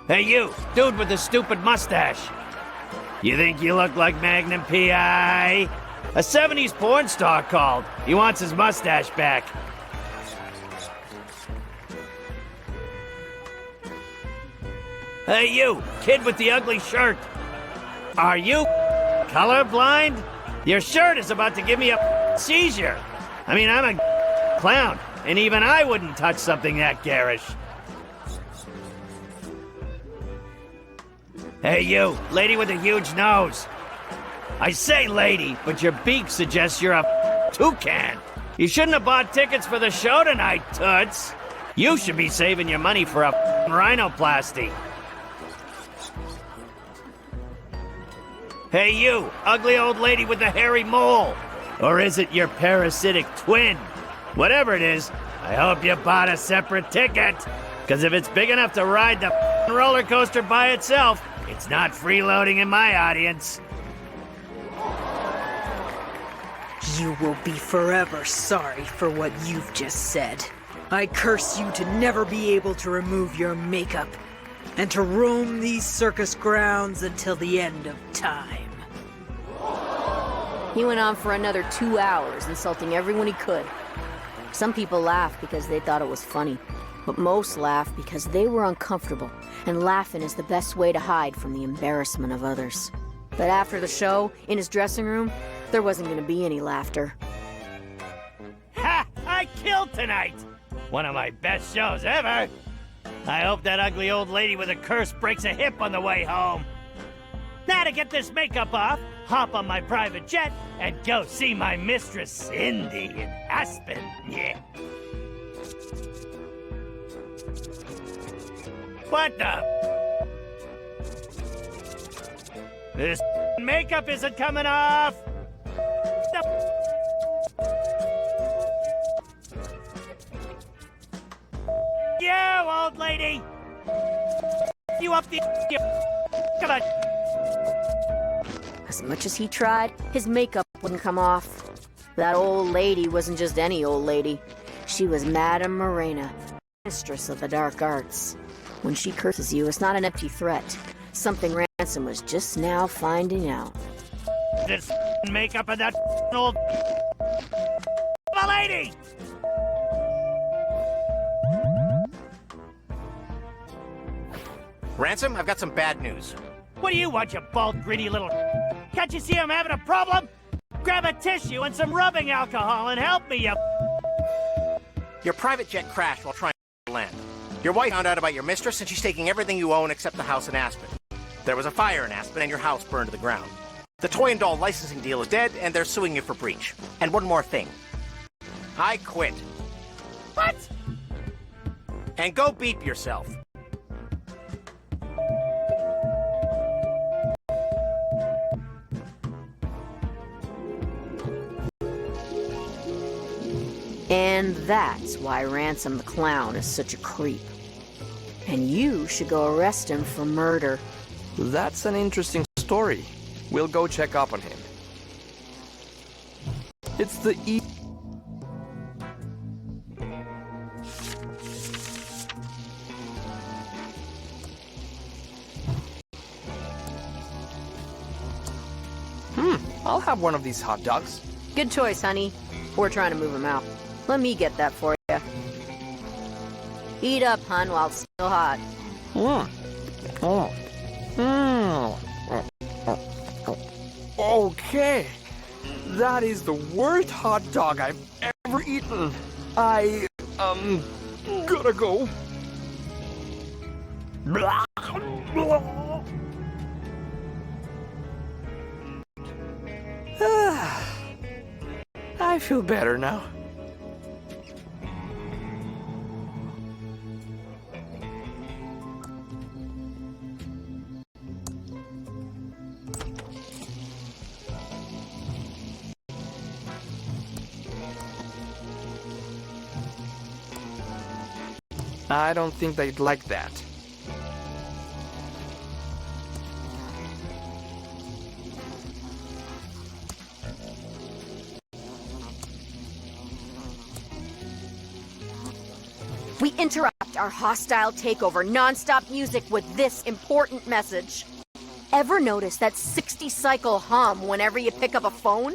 Hey, you, dude with the stupid mustache. You think you look like Magnum P.I.? A 70s porn star called. He wants his mustache back. Hey, you, kid with the ugly shirt. Are you colorblind? Your shirt is about to give me a seizure. I mean, I'm a clown, and even I wouldn't touch something that garish. Hey, you, lady with a huge nose. I say lady, but your beak suggests you're a toucan. You shouldn't have bought tickets for the show tonight, Toots. You should be saving your money for a rhinoplasty. Hey, you, ugly old lady with the hairy mole. Or is it your parasitic twin? Whatever it is, I hope you bought a separate ticket. Because if it's big enough to ride the roller coaster by itself, it's not freeloading in my audience. You will be forever sorry for what you've just said. I curse you to never be able to remove your makeup and to roam these circus grounds until the end of time. He went on for another 2 hours, insulting everyone he could. Some people laughed because they thought it was funny, but most laughed because they were uncomfortable, and laughing is the best way to hide from the embarrassment of others. But after the show, in his dressing room, there wasn't going to be any laughter. Ha! I killed tonight! One of my best shows ever! I hope that ugly old lady with a curse breaks a hip on the way home. Now to get this makeup off, hop on my private jet and go see my mistress Cindy in Aspen. Yeah. What the? This makeup isn't coming off! You, old lady! You up the... Come on! As much as he tried, his makeup wouldn't come off. That old lady wasn't just any old lady. She was Madame Morena, mistress of the dark arts. When she curses you, it's not an empty threat. Something Ransom was just now finding out. This makeup of that old... lady! Ransom, I've got some bad news. What do you want, you bald, greedy little... Can't you see I'm having a problem? Grab a tissue and some rubbing alcohol and help me, you... Your private jet crashed while trying to land. Your wife found out about your mistress and she's taking everything you own except the house in Aspen. There was a fire in Aspen and your house burned to the ground. The toy and doll licensing deal is dead and they're suing you for breach. And one more thing. I quit. What? And go beep yourself. And that's why Ransom the Clown is such a creep. And you should go arrest him for murder. That's an interesting story. We'll go check up on him. It's the I'll have one of these hot dogs. Good choice, honey. We're trying to move him out. Let me get that for you. Eat up, hun, while it's still hot. Okay. That is the worst hot dog I've ever eaten. I, gotta go. I feel better now. I don't think they'd like that. We interrupt our hostile takeover non-stop music with this important message. Ever notice that 60-cycle hum whenever you pick up a phone?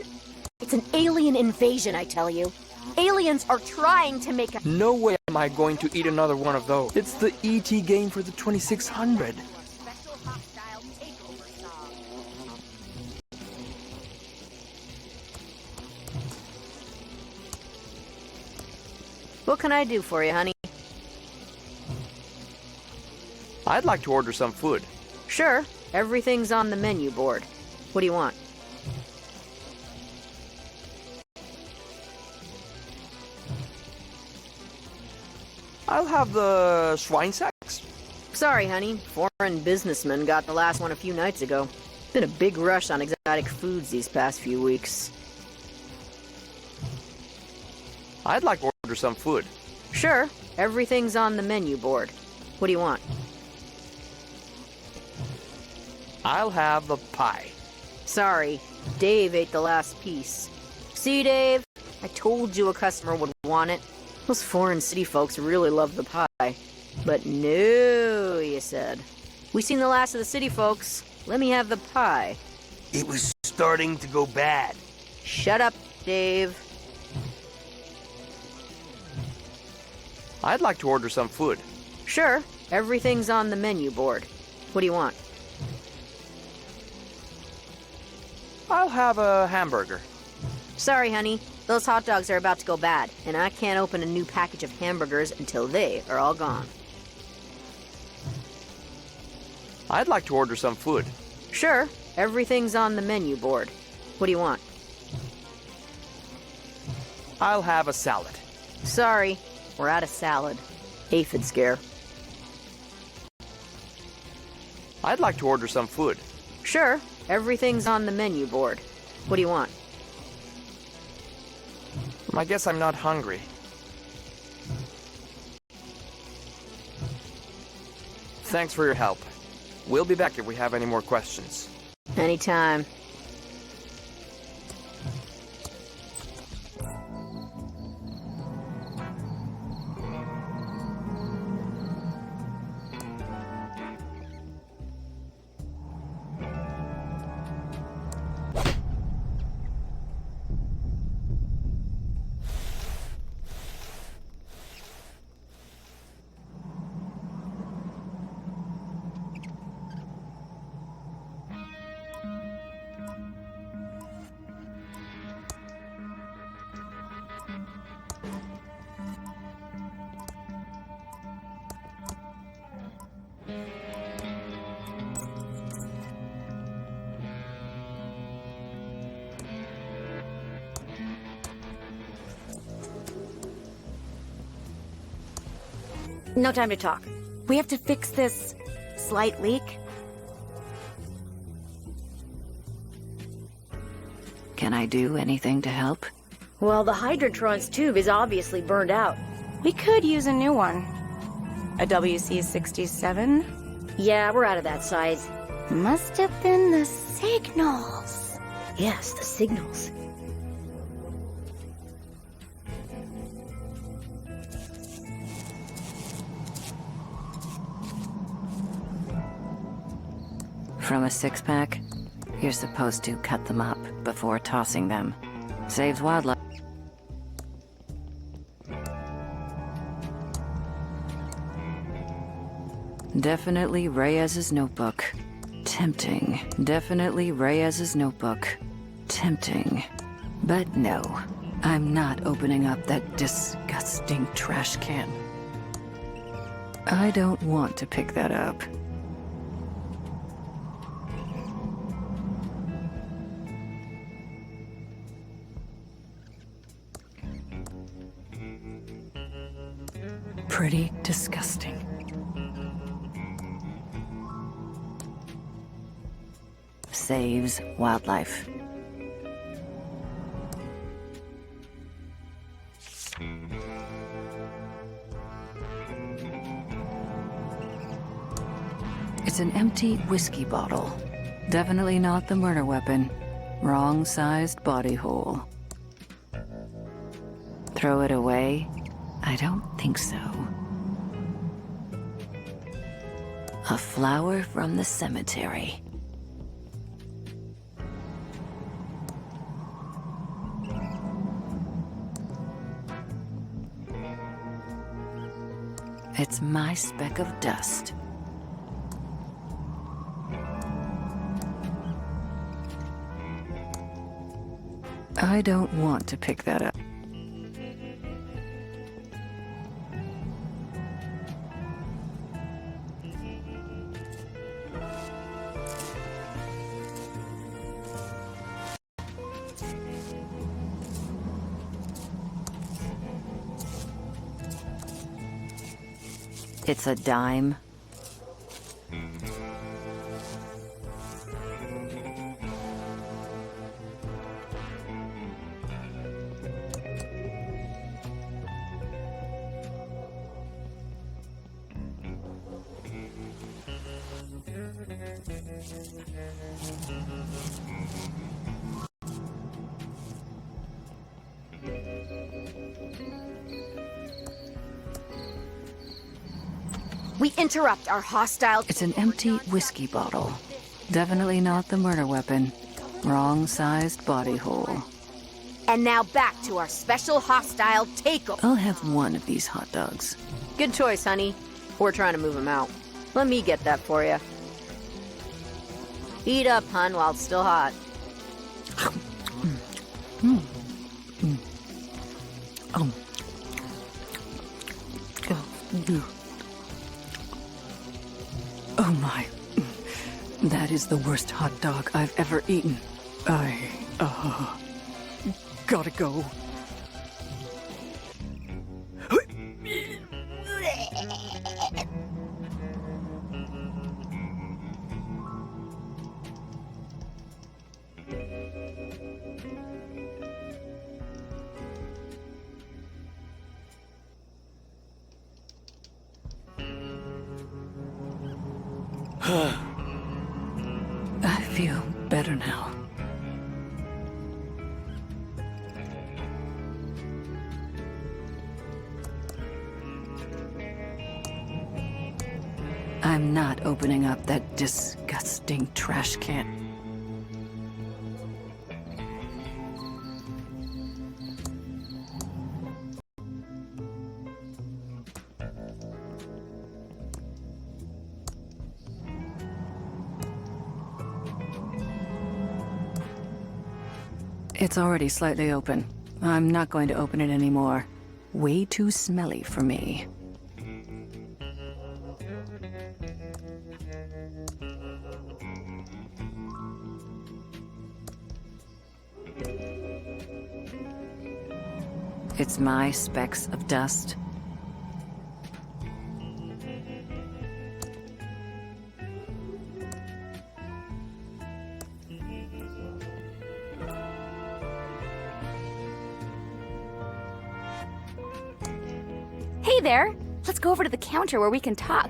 It's an alien invasion, I tell you. Aliens are trying to make a— No way am I going to eat another one of those. It's the ET game for the 2600. special hostile takeover song. What can I do for you, honey? I'd like to order some food. Sure, everything's on the menu board. What do you want? I'll have the Schweinsacks. Sorry, honey. Foreign businessman got the last one a few nights ago. Been a big rush on exotic foods these past few weeks. I'd like to order some food. Sure, everything's on the menu board. What do you want? I'll have the pie. Sorry, Dave ate the last piece. See, Dave? I told you a customer would want it. Those foreign city folks really love the pie. But no, you said. We seen the last of the city folks. Let me have the pie. It was starting to go bad. Shut up, Dave. I'd like to order some food. Sure, everything's on the menu board. What do you want? I'll have a hamburger. Sorry, honey. Those hot dogs are about to go bad, and I can't open a new package of hamburgers until they are all gone. I'd like to order some food. Sure, everything's on the menu board. What do you want? I'll have a salad. Sorry, we're out of salad. Aphid scare. I'd like to order some food. Sure, everything's on the menu board. What do you want? I guess I'm not hungry. Thanks for your help. We'll be back if we have any more questions. Anytime. No time to talk. We have to fix this slight leak. Can I do anything to help? Well, the Hydrantron's tube is obviously burned out. We could use a new one. A WC-67? Yeah, we're out of that size. Must have been the signals. Yes, the signals. From a six-pack? You're supposed to cut them up before tossing them. Saves wildlife. Definitely Reyes's notebook. Tempting. Definitely Reyes's notebook. Tempting. But no, I'm not opening up that disgusting trash can. I don't want to pick that up. Pretty disgusting. Saves wildlife. It's an empty whiskey bottle. Definitely not the murder weapon. Wrong-sized body hole. Throw it away? I don't think so. A flower from the cemetery. It's my speck of dust. I don't want to pick that up. It's a dime. We interrupt our hostile... It's an empty whiskey bottle. Definitely not the murder weapon. Wrong-sized body hole. And now back to our special hostile takeover. I'll have one of these hot dogs. Good choice, honey. We're trying to move him out. Let me get that for you. Eat up, hun, while it's still hot. Oh my. That is the worst hot dog I've ever eaten. Gotta go. I feel better now. I'm not opening up that disgusting trash can. It's already slightly open. I'm not going to open it anymore. Way too smelly for me. It's my specks of dust. Hey there! Let's go over to the counter where we can talk.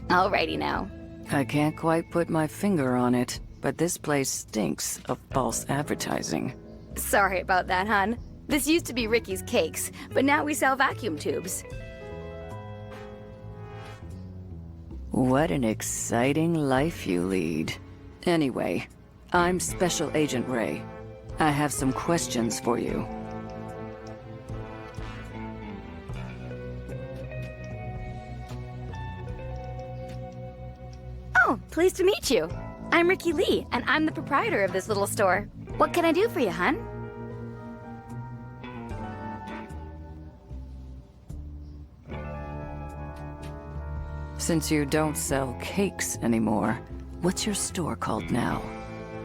Alrighty now. I can't quite put my finger on it, but this place stinks of false advertising. Sorry about that, hon. This used to be Ricky's Cakes, but now we sell vacuum tubes. What an exciting life you lead. Anyway, I'm Special Agent Ray. I have some questions for you. Oh, pleased to meet you. I'm Ricky Lee, and I'm the proprietor of this little store. What can I do for you, hon? Since you don't sell cakes anymore, what's your store called now?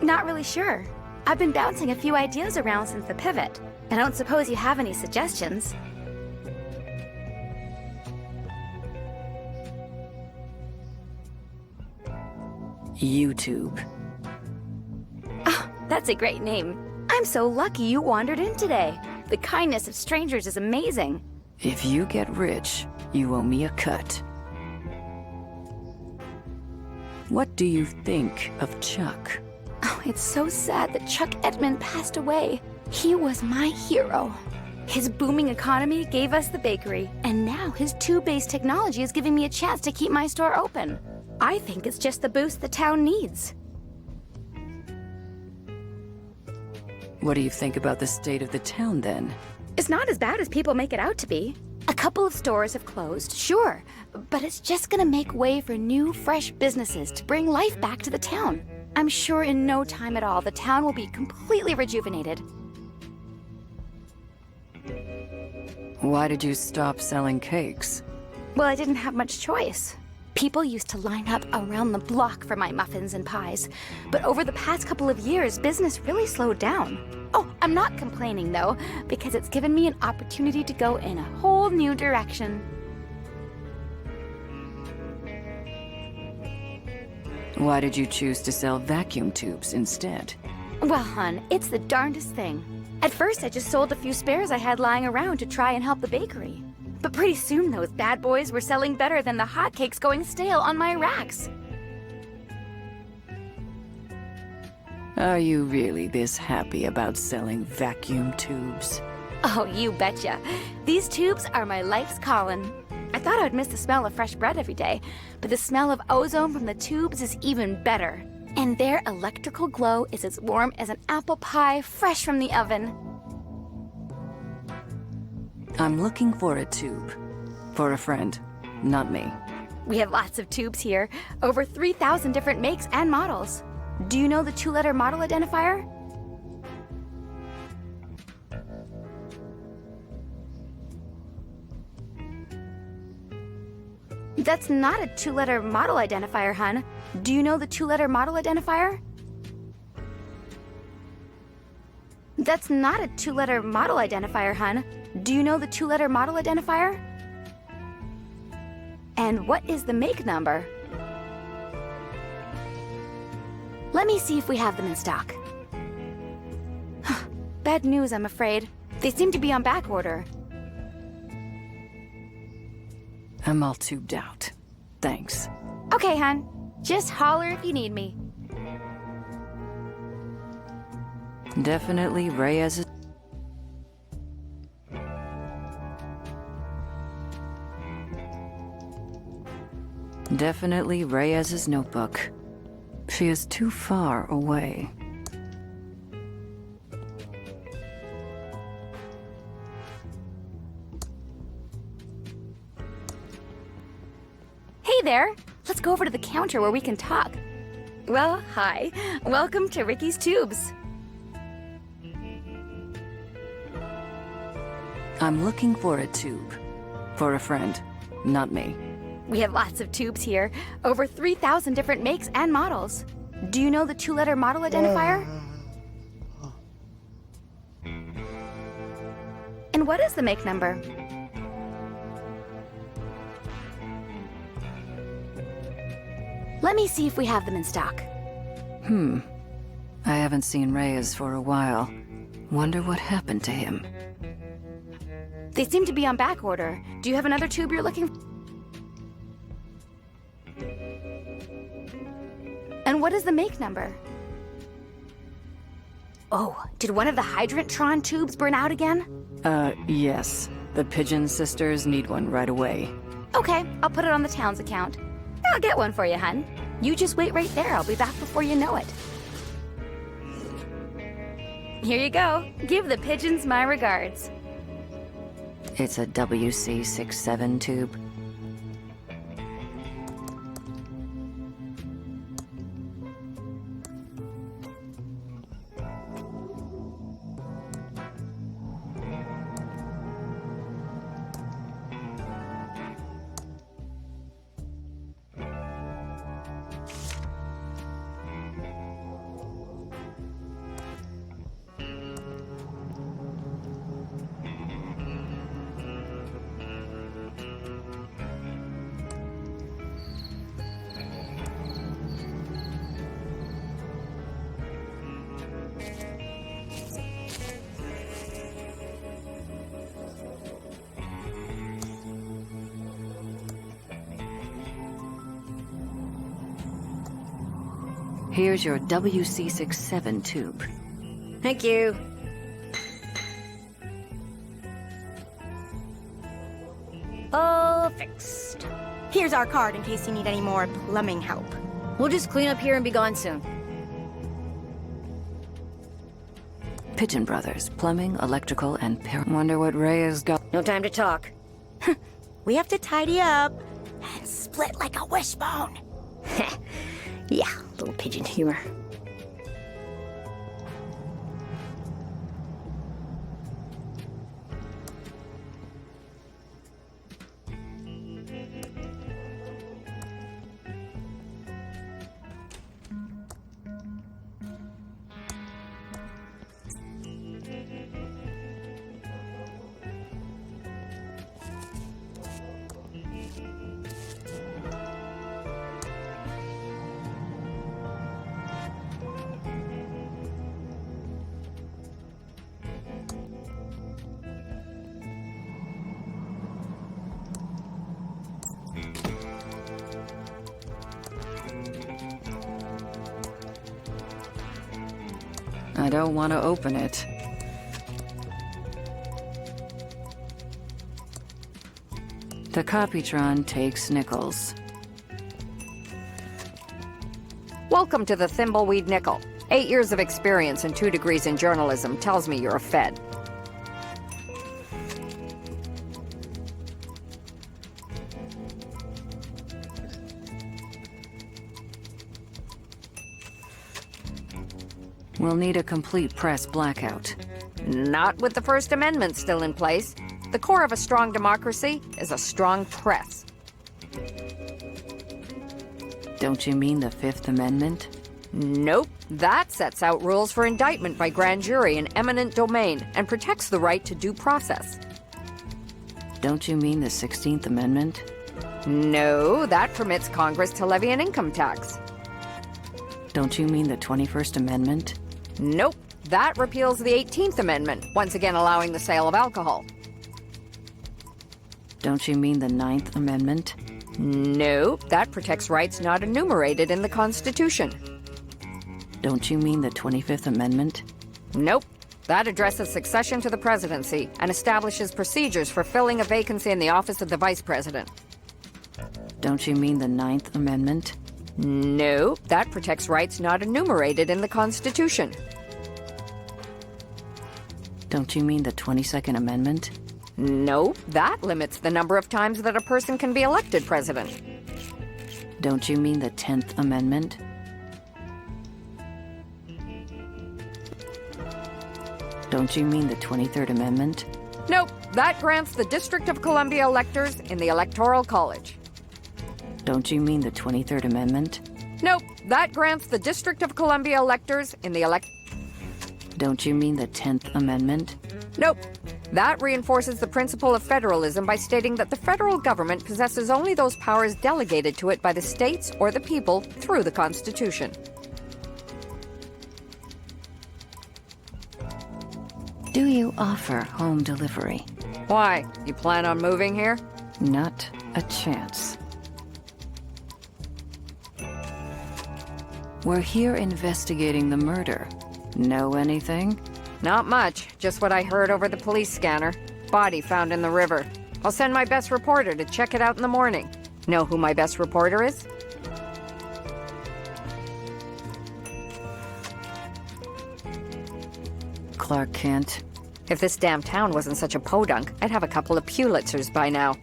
Not really sure. I've been bouncing a few ideas around since the pivot. I don't suppose you have any suggestions. YouTube. Oh, that's a great name. I'm so lucky you wandered in today. The kindness of strangers is amazing. If you get rich, you owe me a cut. What do you think of Chuck? Oh, it's so sad that Chuck Edmund passed away. He was my hero. His booming economy gave us the bakery, and now his tube-based technology is giving me a chance to keep my store open. I think it's just the boost the town needs. What do you think about the state of the town, then? It's not as bad as people make it out to be. A couple of stores have closed, sure, but it's just gonna make way for new, fresh businesses to bring life back to the town. I'm sure in no time at all, the town will be completely rejuvenated. Why did you stop selling cakes? Well, I didn't have much choice. People used to line up around the block for my muffins and pies, but over the past couple of years, business really slowed down. Oh, I'm not complaining though, because it's given me an opportunity to go in a whole new direction. Why did you choose to sell vacuum tubes instead? Well, hon, it's the darndest thing. At first, I just sold a few spares I had lying around to try and help the bakery. But pretty soon, those bad boys were selling better than the hotcakes going stale on my racks. Are you really this happy about selling vacuum tubes? Oh, you betcha. These tubes are my life's calling. I thought I would miss the smell of fresh bread every day, but the smell of ozone from the tubes is even better. And their electrical glow is as warm as an apple pie fresh from the oven. I'm looking for a tube. For a friend, not me. We have lots of tubes here, over 3,000 different makes and models. Do you know the two-letter model identifier? That's not a two-letter model identifier, hun. Do you know the two-letter model identifier? That's not a two-letter model identifier, hun. Do you know the two-letter model identifier? And what is the make number? Let me see if we have them in stock. Bad news, I'm afraid. They seem to be on back order. I'm all tubed out. Thanks. Okay, hun. Just holler if you need me. Definitely Reyes. Definitely Reyes's notebook. She is too far away. Hey there! Let's go over to the counter where we can talk. Well, hi. Welcome to Ricky's Tubes. I'm looking for a tube. For a friend, not me. We have lots of tubes here, over 3,000 different makes and models. Do you know the two-letter model identifier? And what is the make number? Let me see if we have them in stock. I haven't seen Reyes for a while. Wonder what happened to him. They seem to be on back order. Do you have another tube you're looking for? And what is the make number? Oh, did one of the Hydrant-Tron tubes burn out again? Yes. The Pigeon sisters need one right away. Okay, I'll put it on the town's account. I'll get one for you, hun. You just wait right there. I'll be back before you know it. Here you go. Give the pigeons my regards. It's a WC67 tube. Here's your WC67 tube. Thank you. All fixed. Here's our card in case you need any more plumbing help. We'll just clean up here and be gone soon. Pigeon Brothers, plumbing, electrical, and Wonder what Ray has got. No time to talk. We have to tidy up and split like a wishbone. Yeah, little pigeon humor. I don't want to open it. The Copytron takes nickels. Welcome to the Thimbleweed Nickel. 8 years of experience and 2 degrees in journalism tells me you're a Fed. We'll need a complete press blackout. Not with the First Amendment still in place. The core of a strong democracy is a strong press. Don't you mean the Fifth Amendment? Nope. That sets out rules for indictment by grand jury in eminent domain and protects the right to due process. Don't you mean the 16th Amendment? No, that permits Congress to levy an income tax. Don't you mean the 21st Amendment? Nope. That repeals the 18th Amendment, once again allowing the sale of alcohol. Don't you mean the 9th Amendment? Nope. That protects rights not enumerated in the Constitution. Don't you mean the 25th Amendment? Nope. That addresses succession to the presidency and establishes procedures for filling a vacancy in the office of the vice president. Don't you mean the 9th Amendment? No, that protects rights not enumerated in the Constitution. Don't you mean the 22nd Amendment? No, that limits the number of times that a person can be elected president. Don't you mean the 10th Amendment? Don't you mean the 23rd Amendment? Nope, that grants the District of Columbia electors in the Electoral College. Don't you mean the 23rd Amendment? Nope, that grants the District of Columbia electors in the Don't you mean the 10th Amendment? Nope. That reinforces the principle of federalism by stating that the federal government possesses only those powers delegated to it by the states or the people through the Constitution. Do you offer home delivery? Why? You plan on moving here? Not a chance. We're here investigating the murder. Know anything? Not much. Just what I heard over the police scanner. Body found in the river. I'll send my best reporter to check it out in the morning. Know who my best reporter is? Clark Kent. If this damn town wasn't such a podunk, I'd have a couple of Pulitzers by now.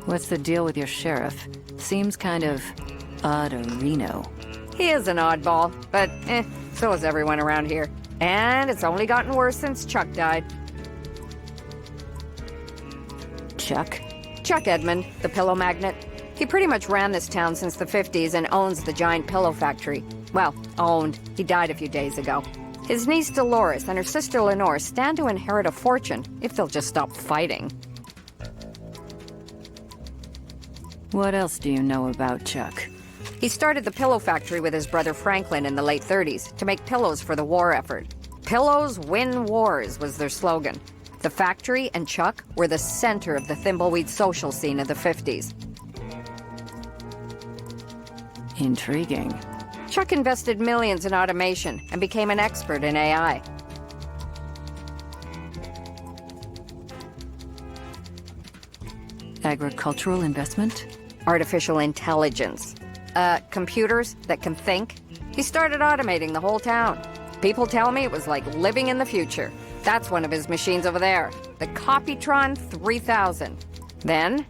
What's the deal with your sheriff? Seems kind of odd-a-reno. He is an oddball, but so is everyone around here. And it's only gotten worse since Chuck died. Chuck? Chuck Edmund, the pillow magnate. He pretty much ran this town since the 50s and owns the giant pillow factory. Well, owned. He died a few days ago. His niece Dolores and her sister Lenore stand to inherit a fortune if they'll just stop fighting. What else do you know about Chuck? He started the pillow factory with his brother Franklin in the late 30s to make pillows for the war effort. Pillows win wars was their slogan. The factory and Chuck were the center of the thimbleweed social scene of the 50s. Intriguing. Chuck invested millions in automation and became an expert in AI. Agricultural investment? Artificial intelligence. Computers that can think. He started automating the whole town. People tell me it was like living in the future. That's one of his machines over there. The Copytron 3000. Then...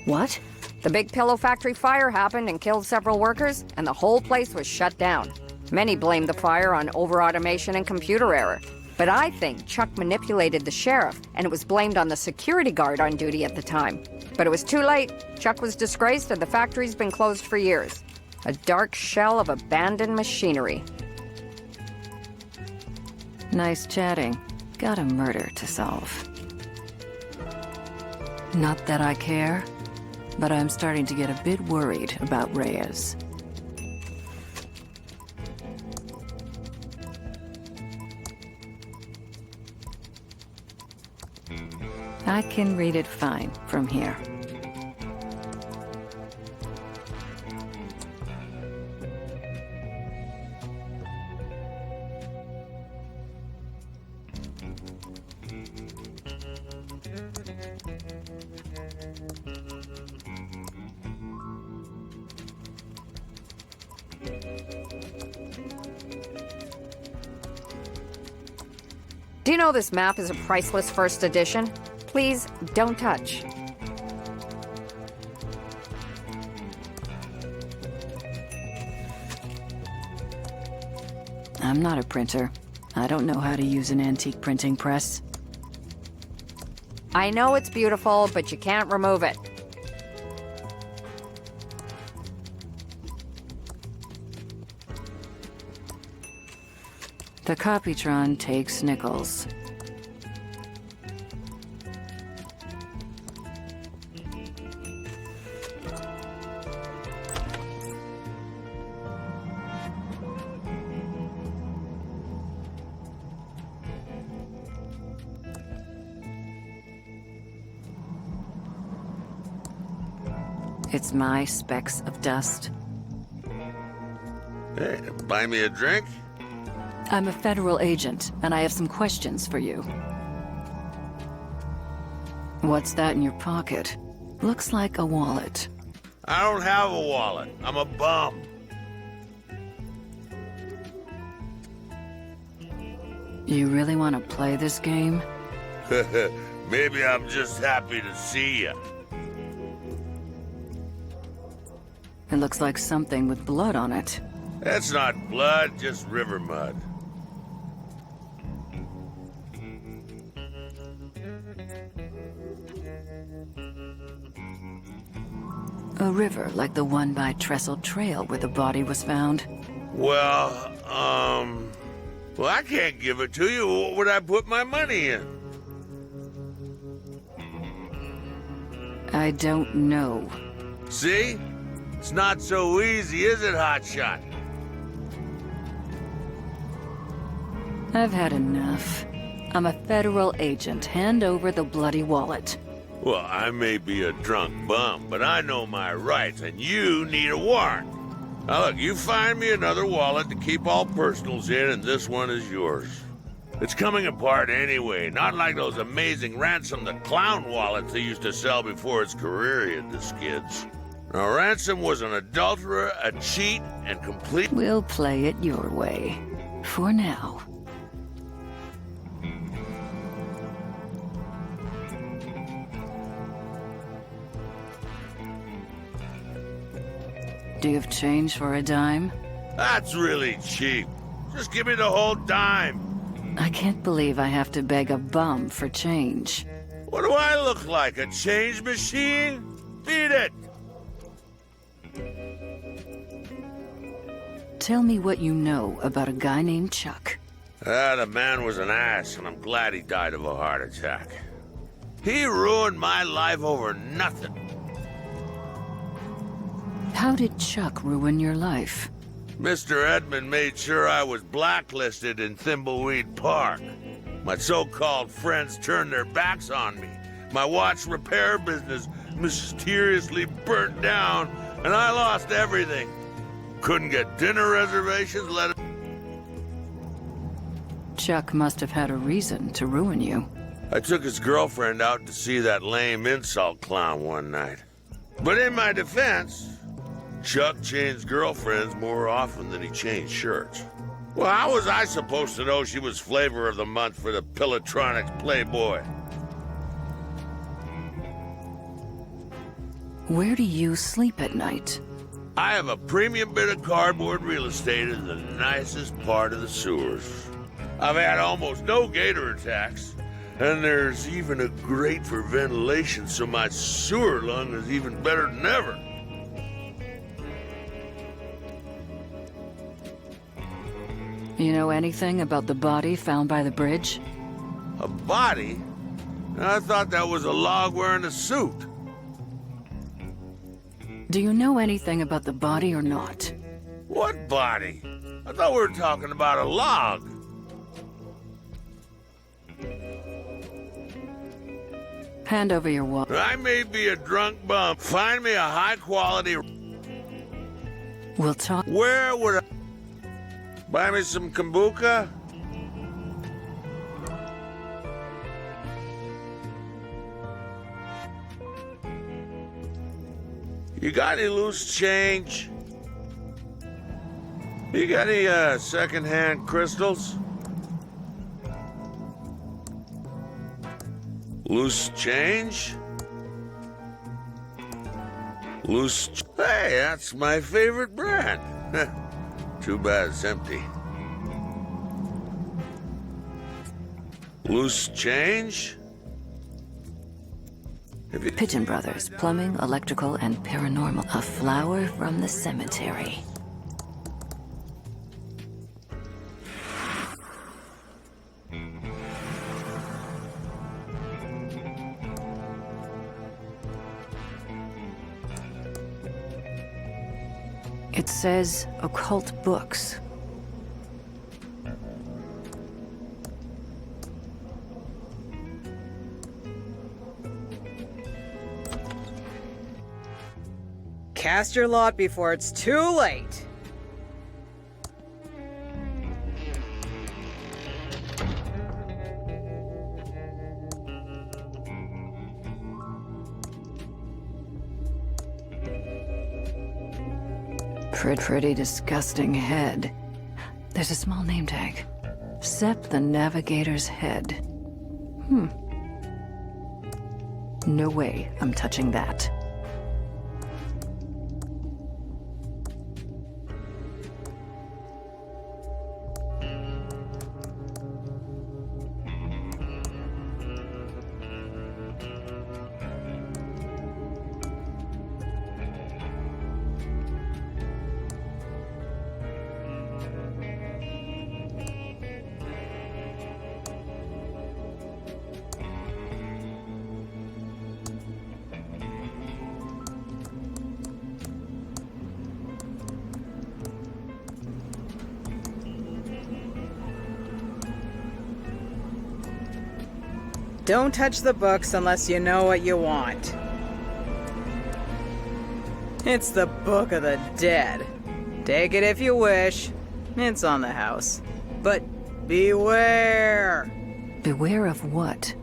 What? The big pillow factory fire happened and killed several workers, and the whole place was shut down. Many blamed the fire on over-automation and computer error. But I think Chuck manipulated the sheriff, and it was blamed on the security guard on duty at the time. But it was too late. Chuck was disgraced, and the factory's been closed for years. A dark shell of abandoned machinery. Nice chatting. Got a murder to solve. Not that I care, but I'm starting to get a bit worried about Reyes. I can read it fine from here. Do you know this map is a priceless first edition? Please, don't touch. I'm not a printer. I don't know how to use an antique printing press. I know it's beautiful, but you can't remove it. The Copytron takes nickels. It's my specks of dust. Hey, buy me a drink? I'm a federal agent, and I have some questions for you. What's that in your pocket? Looks like a wallet. I don't have a wallet. I'm a bum. You really want to play this game? Maybe I'm just happy to see you. It looks like something with blood on it. That's not blood, just river mud. A river like the one by Trestle Trail where the body was found. Well, I can't give it to you. What would I put my money in? I don't know. See? It's not so easy, is it, Hotshot? I've had enough. I'm a federal agent. Hand over the bloody wallet. Well, I may be a drunk bum, but I know my rights, and you need a warrant. Now look, you find me another wallet to keep all personals in, and this one is yours. It's coming apart anyway, not like those amazing Ransom the Clown wallets they used to sell before his career hit the skids. Now, Ransom was an adulterer, a cheat, and complete... We'll play it your way. For now. Do you have change for a dime? That's really cheap. Just give me the whole dime. I can't believe I have to beg a bum for change. What do I look like, a change machine? Beat it! Tell me what you know about a guy named Chuck. The man was an ass, and I'm glad he died of a heart attack. He ruined my life over nothing. How did Chuck ruin your life? Mr. Edmund made sure I was blacklisted in Thimbleweed Park. My so-called friends turned their backs on me. My watch repair business mysteriously burnt down, and I lost everything. Couldn't get dinner reservations, Chuck must have had a reason to ruin you. I took his girlfriend out to see that lame insult clown one night. But in my defense, Chuck changed girlfriends more often than he changed shirts. Well, how was I supposed to know she was flavor of the month for the Pillatronics Playboy? Where do you sleep at night? I have a premium bit of cardboard real estate in the nicest part of the sewers. I've had almost no gator attacks, and there's even a grate for ventilation, so my sewer lung is even better than ever. You know anything about the body found by the bridge? A body? I thought that was a log wearing a suit. Do you know anything about the body or not? What body? I thought we were talking about a log. Hand over your wallet. I may be a drunk bum. Find me a high-quality... We'll talk... Where would I... Buy me some kombucha? You got any loose change? You got any, second-hand crystals? Loose change? Hey, that's my favorite brand. Too bad it's empty. Loose change? Pigeon Brothers, plumbing, electrical, and paranormal. A flower from the cemetery. It says occult books. Cast your lot before it's too late. Pretty disgusting head. There's a small name tag. Sep the Navigator's head. No way I'm touching that. Don't touch the books unless you know what you want. It's the Book of the Dead. Take it if you wish. It's on the house. But beware! Beware of what?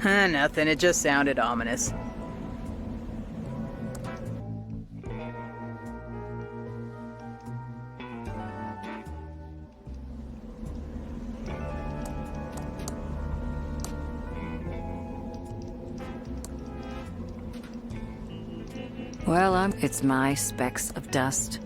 Nothing, it just sounded ominous. Well, it's my specks of dust.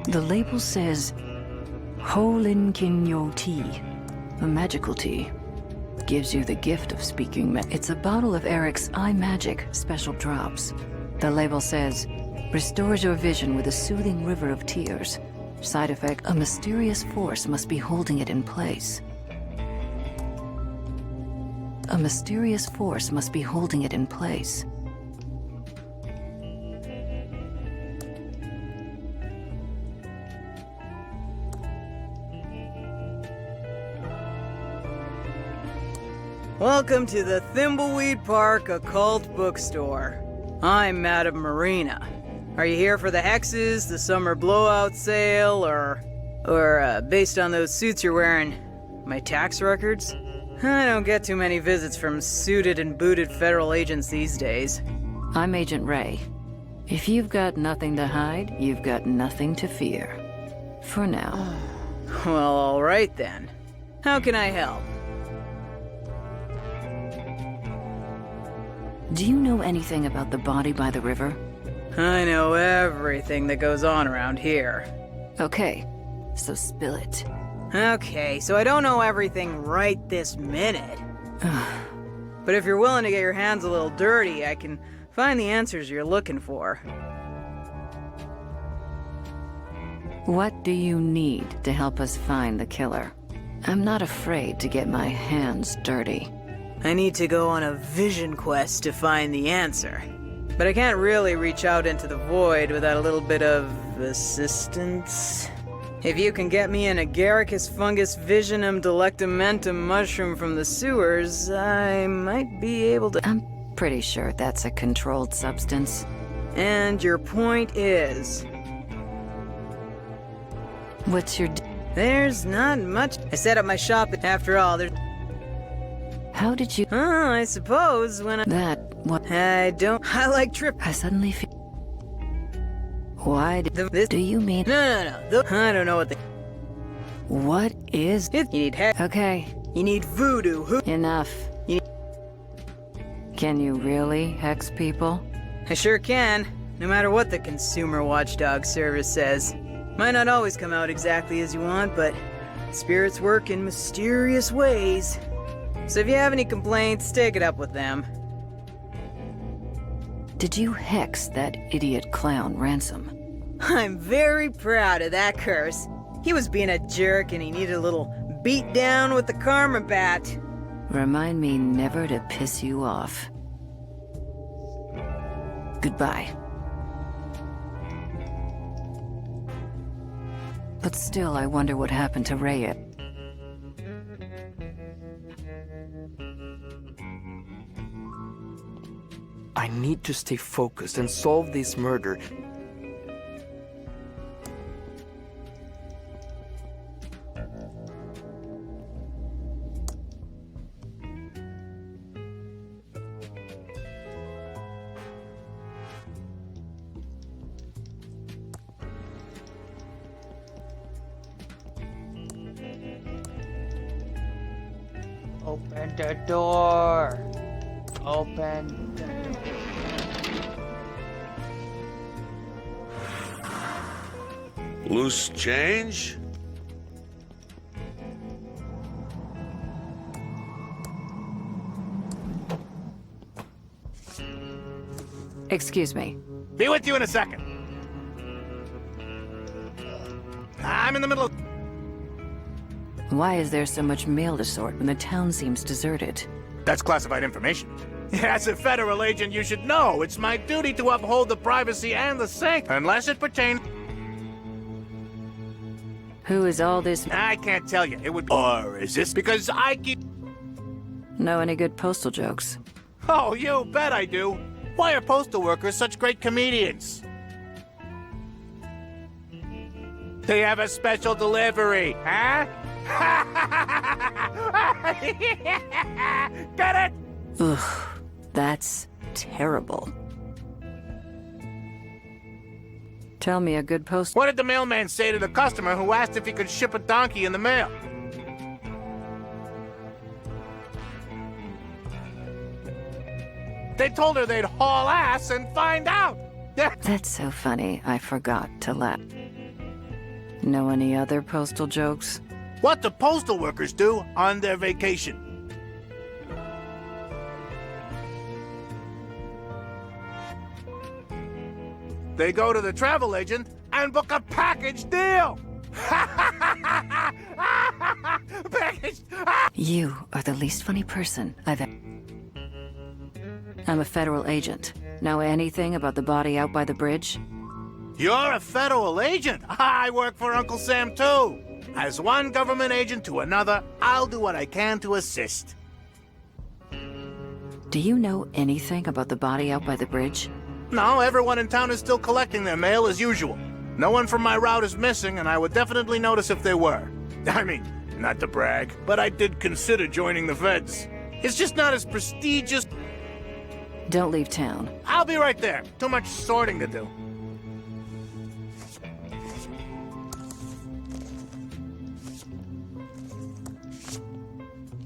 The label says Holin Kinyo Tea. A magical tea. Gives you the gift of speaking It's a bottle of Eric's Eye Magic special drops. The label says, restores your vision with a soothing river of tears. Side effect, a mysterious force must be holding it in place. A mysterious force must be holding it in place. Welcome to the Thimbleweed Park Occult Bookstore. I'm Madame Marina. Are you here for the hexes, the summer blowout sale, or based on those suits you're wearing, my tax records? I don't get too many visits from suited and booted federal agents these days. I'm Agent Ray. If you've got nothing to hide, you've got nothing to fear. For now. Well, all right then. How can I help? Do you know anything about the body by the river? I know everything that goes on around here. Okay, so spill it. Okay, so I don't know everything right this minute. But if you're willing to get your hands a little dirty, I can find the answers you're looking for. What do you need to help us find the killer? I'm not afraid to get my hands dirty. I need to go on a vision quest to find the answer. But I can't really reach out into the void without a little bit of assistance. If you can get me an agaricus fungus visionum delectamentum mushroom from the sewers, I might be able to... I'm pretty sure that's a controlled substance. And your point is... What's your... There's not much. I set up my shop. After all, there's... How did you... I suppose when I... What? I like trip... I suddenly feel... Why do you mean... No. I don't know what the... What is... You need heck. Okay. You need voodoo. Enough. Can you really hex people? I sure can. No matter what the Consumer Watchdog Service says. Might not always come out exactly as you want, but spirits work in mysterious ways. So if you have any complaints, take it up with them. Did you hex that idiot clown Ransom? I'm very proud of that curse. He was being a jerk and he needed a little beat down with the karma bat. Remind me never to piss you off. Goodbye. But still, I wonder what happened to Raya. I need to stay focused and solve this murder. Open the door. Open the door. Loose change? Excuse me. Be with you in a second. I'm in the middle of... Why is there so much mail to sort when the town seems deserted? That's classified information. As a federal agent, you should know. It's my duty to uphold the privacy and the sanctity, unless it pertains... Who is all this? I can't tell you. It would... Or is this because I keep... Know any good postal jokes? Oh, you bet I do. Why are postal workers such great comedians? They have a special delivery, huh? Get it? Ugh, that's terrible. Tell me a good post... What did the mailman say to the customer who asked if he could ship a donkey in the mail? They told her they'd haul ass and find out. That's so funny, I forgot to laugh. Know any other postal jokes? What do postal workers do on their vacation? They go to the travel agent and book a package deal! Package! You are the least funny person I've ever... I'm a federal agent. Know anything about the body out by the bridge? You're a federal agent. I work for Uncle Sam, too. As one government agent to another, I'll do what I can to assist. Do you know anything about the body out by the bridge? No, everyone in town is still collecting their mail as usual. No one from my route is missing, and I would definitely notice if they were. I mean, not to brag, but I did consider joining the feds. It's just not as prestigious. Don't leave town. I'll be right there. Too much sorting to do.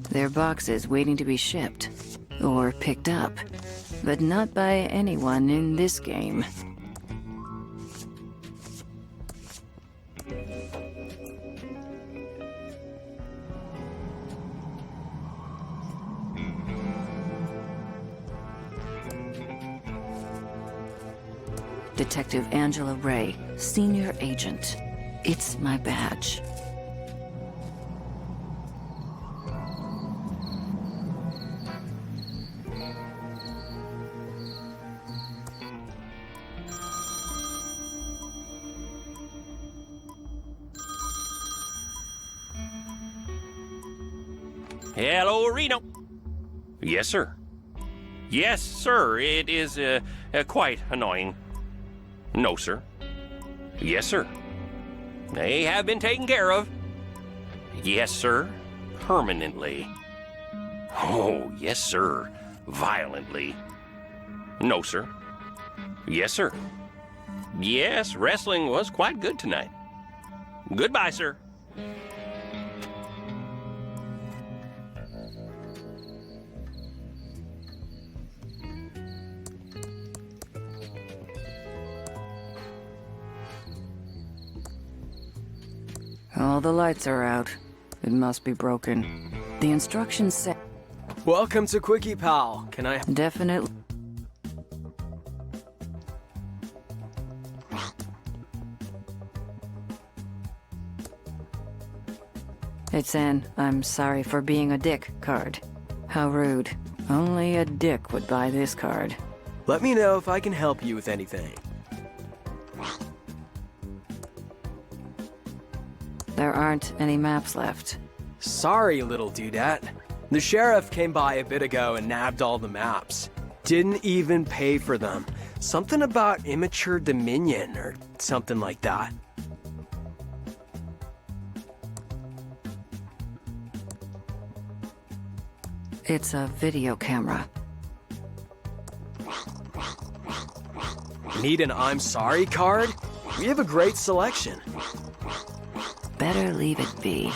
There are boxes waiting to be shipped. Or picked up. But not by anyone in this game. Detective Angela Ray, Senior Agent. It's my badge. Hello, Reno. Yes, sir. Yes, sir. It is quite annoying. No, sir. Yes, sir. They have been taken care of. Yes, sir. Permanently. Oh, yes, sir. Violently. No, sir. Yes, sir. Yes, wrestling was quite good tonight. Goodbye, sir. All the lights are out. It must be broken. The instructions say... Welcome to Quickie Pal. Can I... Definitely... It's an "I'm sorry for being a dick" card. How rude. Only a dick would buy this card. Let me know if I can help you with anything. There aren't any maps left. Sorry, little dudette. The sheriff came by a bit ago and nabbed all the maps. Didn't even pay for them. Something about immature dominion or something like that. It's a video camera. Need an I'm sorry card? We have a great selection. Better leave it be.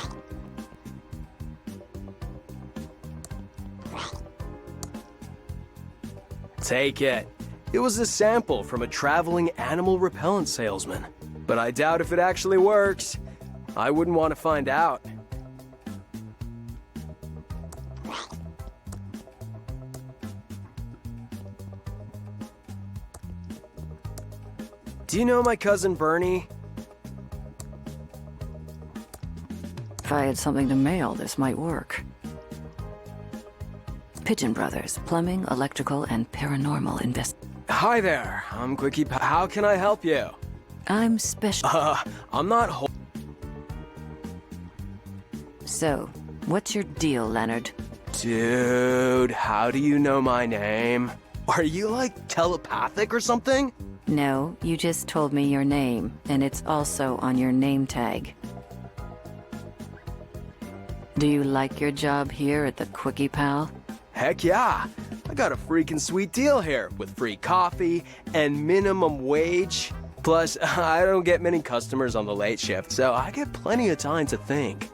Take it. It was a sample from a traveling animal repellent salesman. But I doubt if it actually works. I wouldn't want to find out. Do you know my cousin Bernie? If I had something to mail, this might work. Pigeon Brothers, plumbing, electrical, and paranormal invest. Hi there, I'm Quickie. How can I help you? I'm special. I'm not So, what's your deal, Leonard? Dude, how do you know my name? Are you like telepathic or something? No, you just told me your name, and it's also on your name tag. Do you like your job here at the Quickie Pal? Heck yeah! I got a freaking sweet deal here with free coffee and minimum wage. Plus, I don't get many customers on the late shift, so I get plenty of time to think.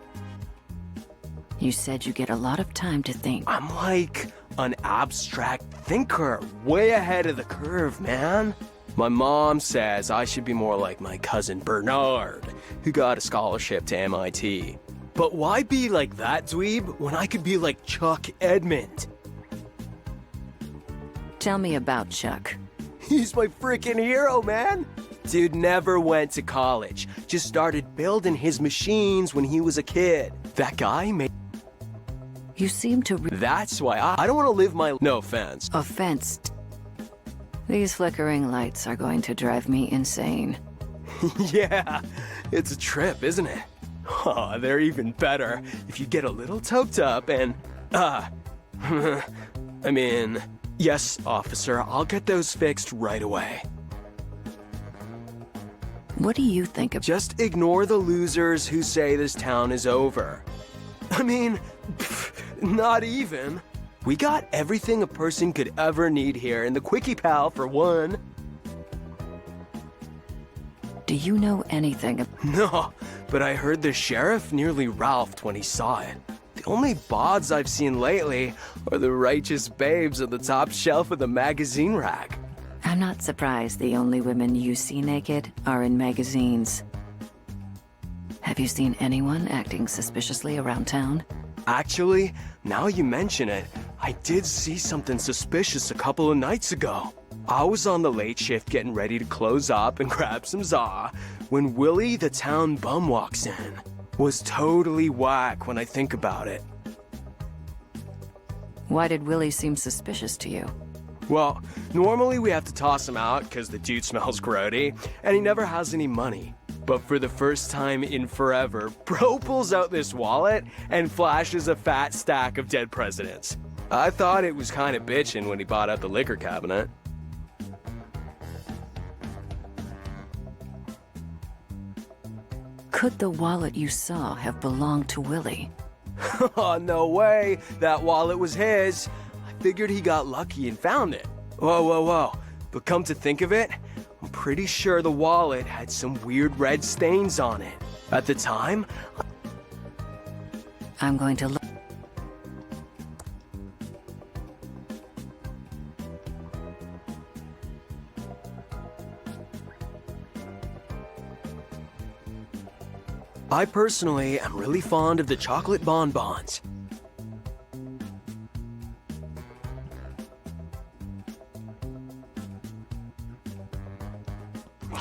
You said you get a lot of time to think. I'm like an abstract thinker, way ahead of the curve, man. My mom says I should be more like my cousin Bernard, who got a scholarship to MIT. But why be like that, dweeb, when I could be like Chuck Edmund? Tell me about Chuck. He's my freaking hero, man! Dude never went to college. Just started building his machines when he was a kid. That guy made... You seem to... That's why I don't want to live my... No offense. Offense. These flickering lights are going to drive me insane. Yeah, it's a trip, isn't it? Oh, they're even better if you get a little toked up and... I mean... Yes, officer, I'll get those fixed right away. What do you think of... Just ignore the losers who say this town is over. I mean, not even. We got everything a person could ever need here in the Quickie Pal for one. Do you know anything of... No, but I heard the sheriff nearly ralphed when he saw it. The only bods I've seen lately are the righteous babes on the top shelf of the magazine rack. I'm not surprised the only women you see naked are in magazines. Have you seen anyone acting suspiciously around town? Actually, now you mention it, I did see something suspicious a couple of nights ago. I was on the late shift getting ready to close up and grab some za when Willie the town bum walks in. Was totally whack when I think about it. Why did Willie seem suspicious to you? Well, normally we have to toss him out because the dude smells grody, and he never has any money. But for the first time in forever, bro pulls out this wallet and flashes a fat stack of dead presidents. I thought it was kind of bitchin' when he bought out the liquor cabinet. Could the wallet you saw have belonged to Willie? Oh, no way. That wallet was his. I figured he got lucky and found it. Whoa, whoa, whoa. But come to think of it, I'm pretty sure the wallet had some weird red stains on it. At the time, I'm going to look. I personally am really fond of the chocolate bonbons.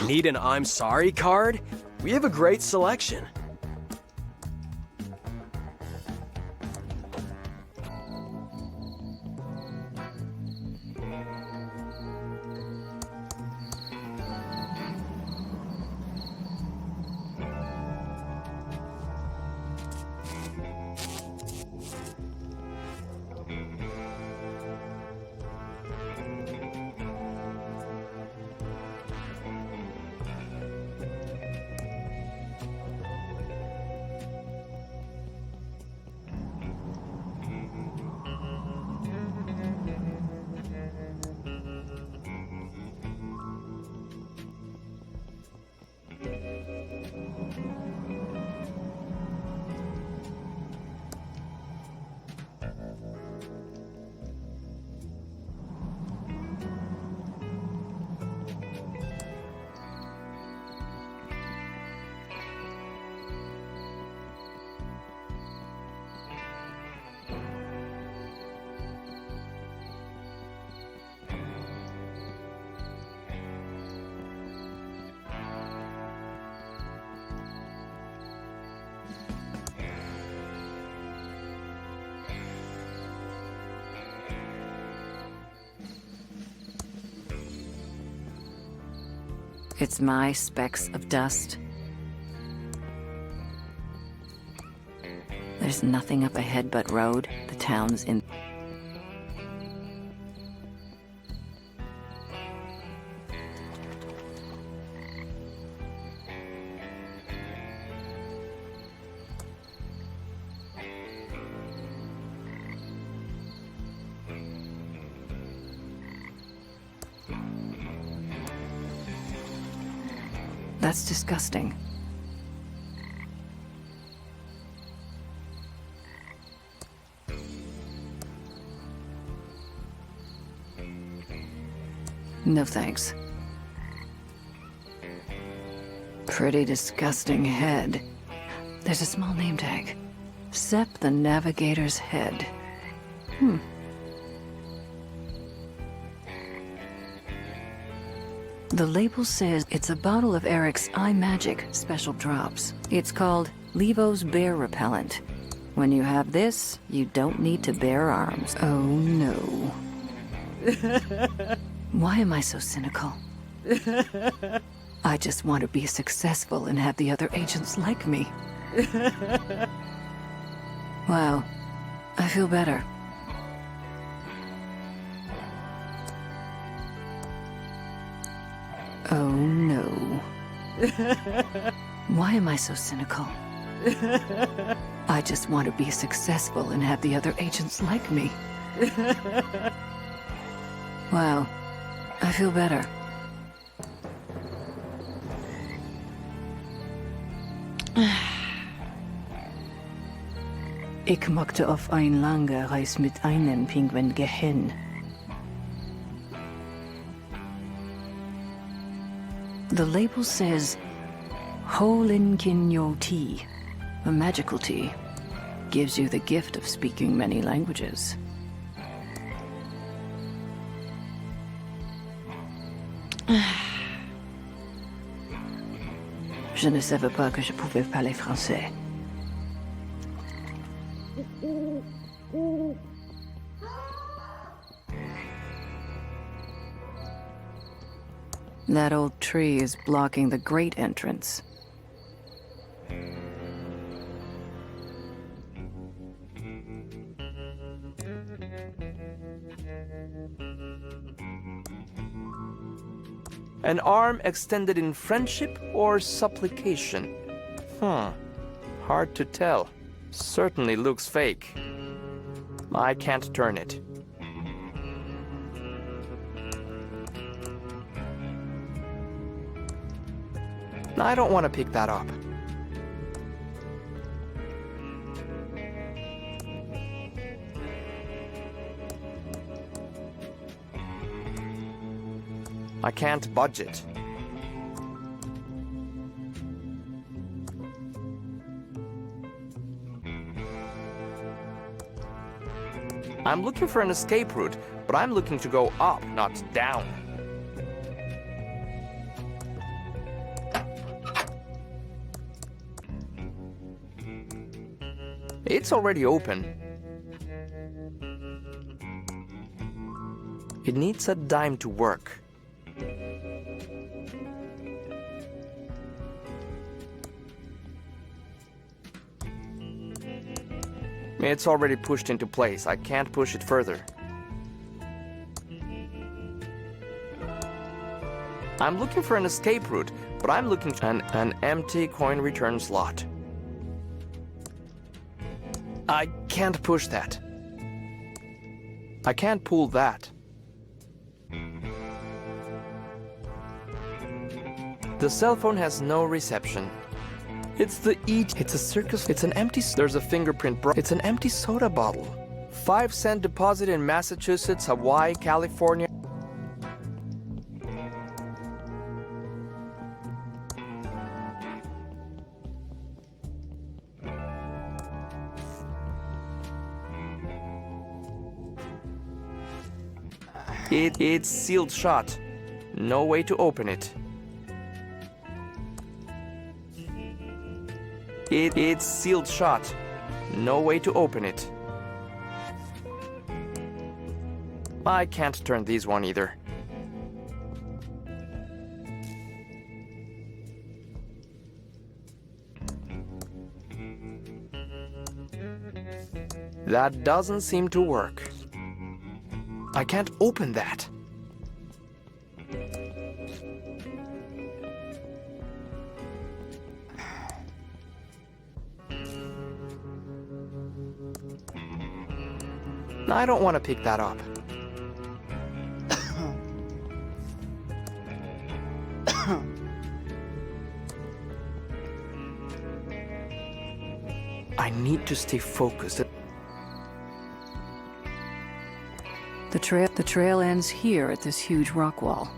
Need an I'm sorry card? We have a great selection. It's my specks of dust. There's nothing up ahead but road. The town's in... That's disgusting. No thanks. Pretty disgusting head. There's a small name tag. Sep the Navigator's Head. The label says it's a bottle of Eric's Eye Magic special drops. It's called Levo's Bear Repellent. When you have this, you don't need to bear arms. Oh no. Why am I so cynical? I just want to be successful and have the other agents like me. Wow, I feel better. Oh no. Why am I so cynical? I just want to be successful and have the other agents like me. Wow, I feel better. Ik maakte auf een lange reis mit einem Pinguin gehen. The label says Holinkinyo tea, a magical tea. Gives you the gift of speaking many languages. Je ne savais pas que je pouvais parler français. That old tree is blocking the great entrance. An arm extended in friendship or supplication? Hard to tell. Certainly looks fake. I can't turn it. I don't want to pick that up. I can't budge it. I'm looking for an escape route, but I'm looking to go up, not down. It's already open. It needs a dime to work. It's already pushed into place. I can't push it further. I'm looking for an escape route, but I'm looking for an empty coin return slot. I can't push that. I can't pull that. The cell phone has no reception. It's a circus. It's an empty. There's a fingerprint. It's an empty soda bottle. 5-cent deposit in Massachusetts, Hawaii, California. It's sealed shut. No way to open it. It's sealed shut. No way to open it. I can't turn these one either. That doesn't seem to work. I can't open that. I don't want to pick that up. I need to stay focused. The trail ends here at this huge rock wall.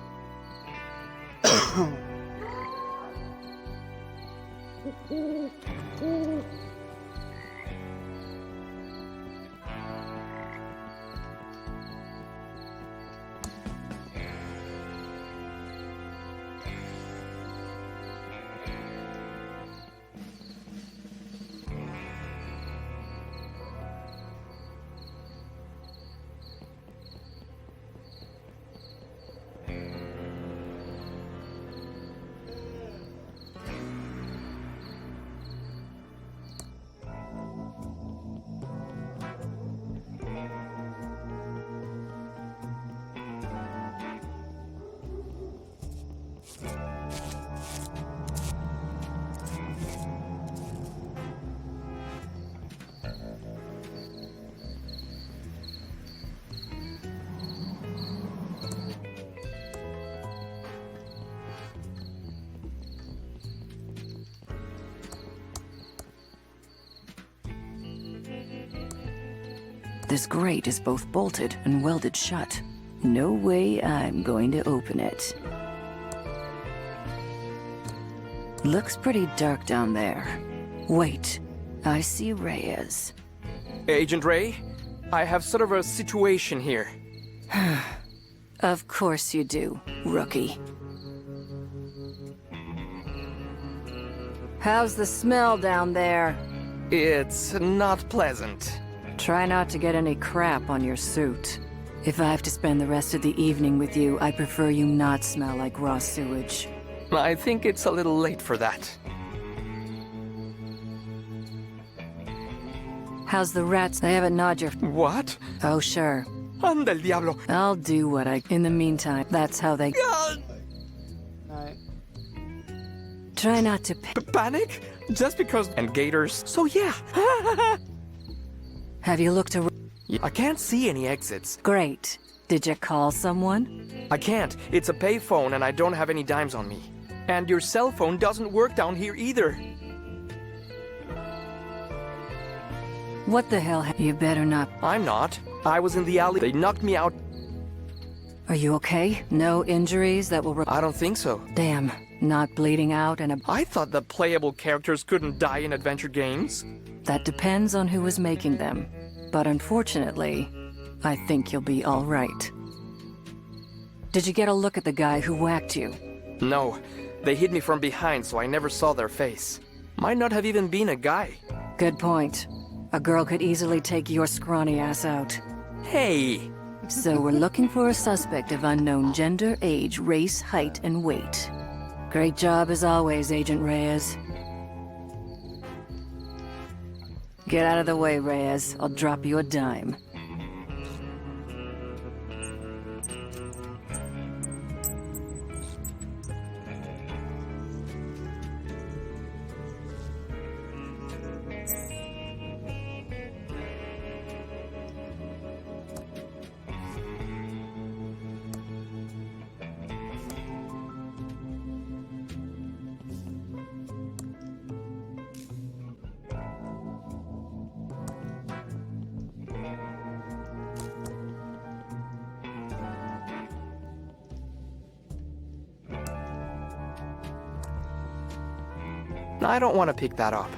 This grate is both bolted and welded shut. No way I'm going to open it. Looks pretty dark down there. Wait, I see Reyes. Agent Ray, I have sort of a situation here. Of course you do, rookie. How's the smell down there? It's not pleasant. Try not to get any crap on your suit. If I have to spend the rest of the evening with you, I prefer you not smell like raw sewage. I think it's a little late for that. How's the rats? They haven't gnawed your... What? Oh, sure. Anda el diablo. I'll do what I... In the meantime, that's how they... Night. Try not to... Panic? Just because... And gators. So yeah. Have you looked around? I can't see any exits. Great. Did you call someone? I can't. It's a payphone and I don't have any dimes on me. And your cell phone doesn't work down here either. What the hell? You better not... I'm not. I was in the alley. They knocked me out. Are you okay? No injuries that will... I don't think so. Damn. Not bleeding out and a... I thought the playable characters couldn't die in adventure games. That depends on who was making them. But unfortunately, I think you'll be all right. Did you get a look at the guy who whacked you? No. They hid me from behind, so I never saw their face. Might not have even been a guy. Good point. A girl could easily take your scrawny ass out. Hey! So we're looking for a suspect of unknown gender, age, race, height, and weight. Great job as always, Agent Reyes. Get out of the way, Reyes. I'll drop you a dime. I don't want to pick that up.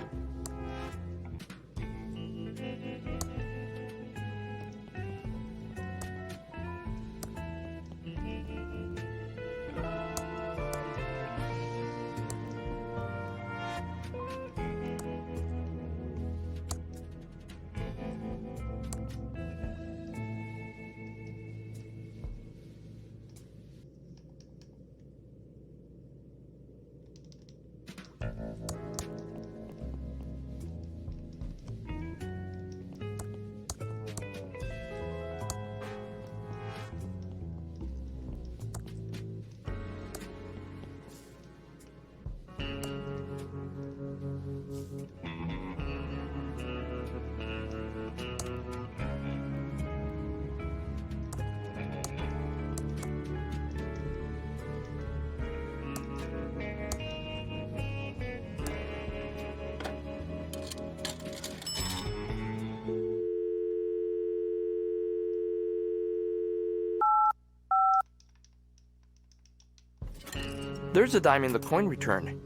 There's a dime in the coin return.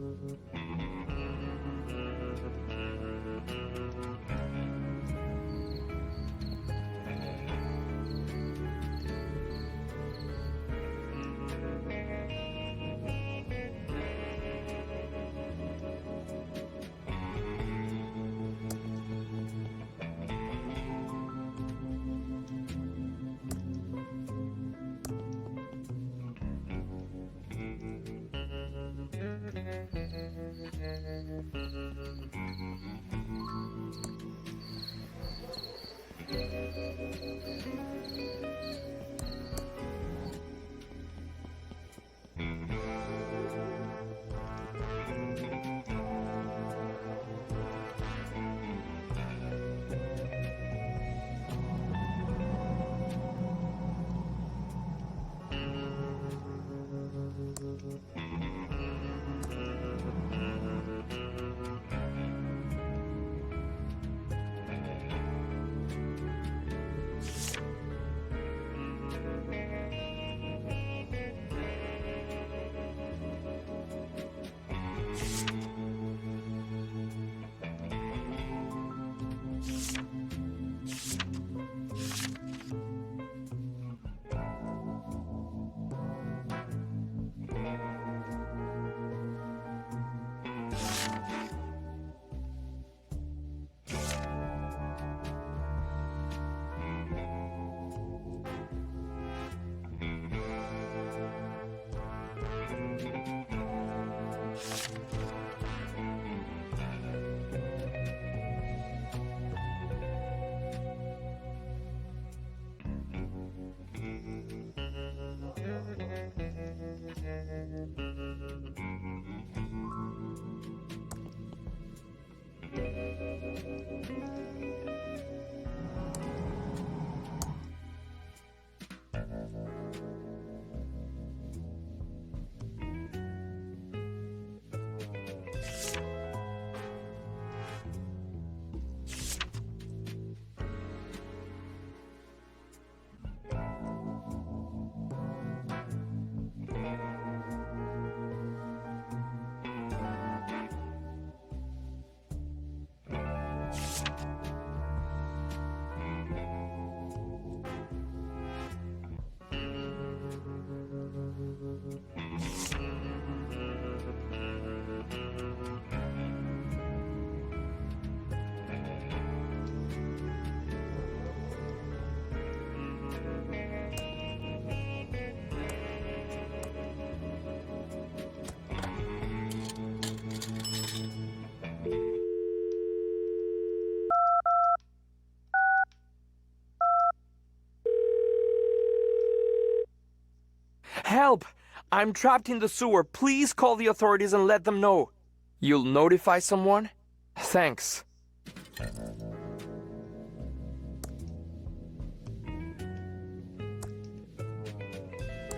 Help! I'm trapped in the sewer. Please call the authorities and let them know. You'll notify someone? Thanks.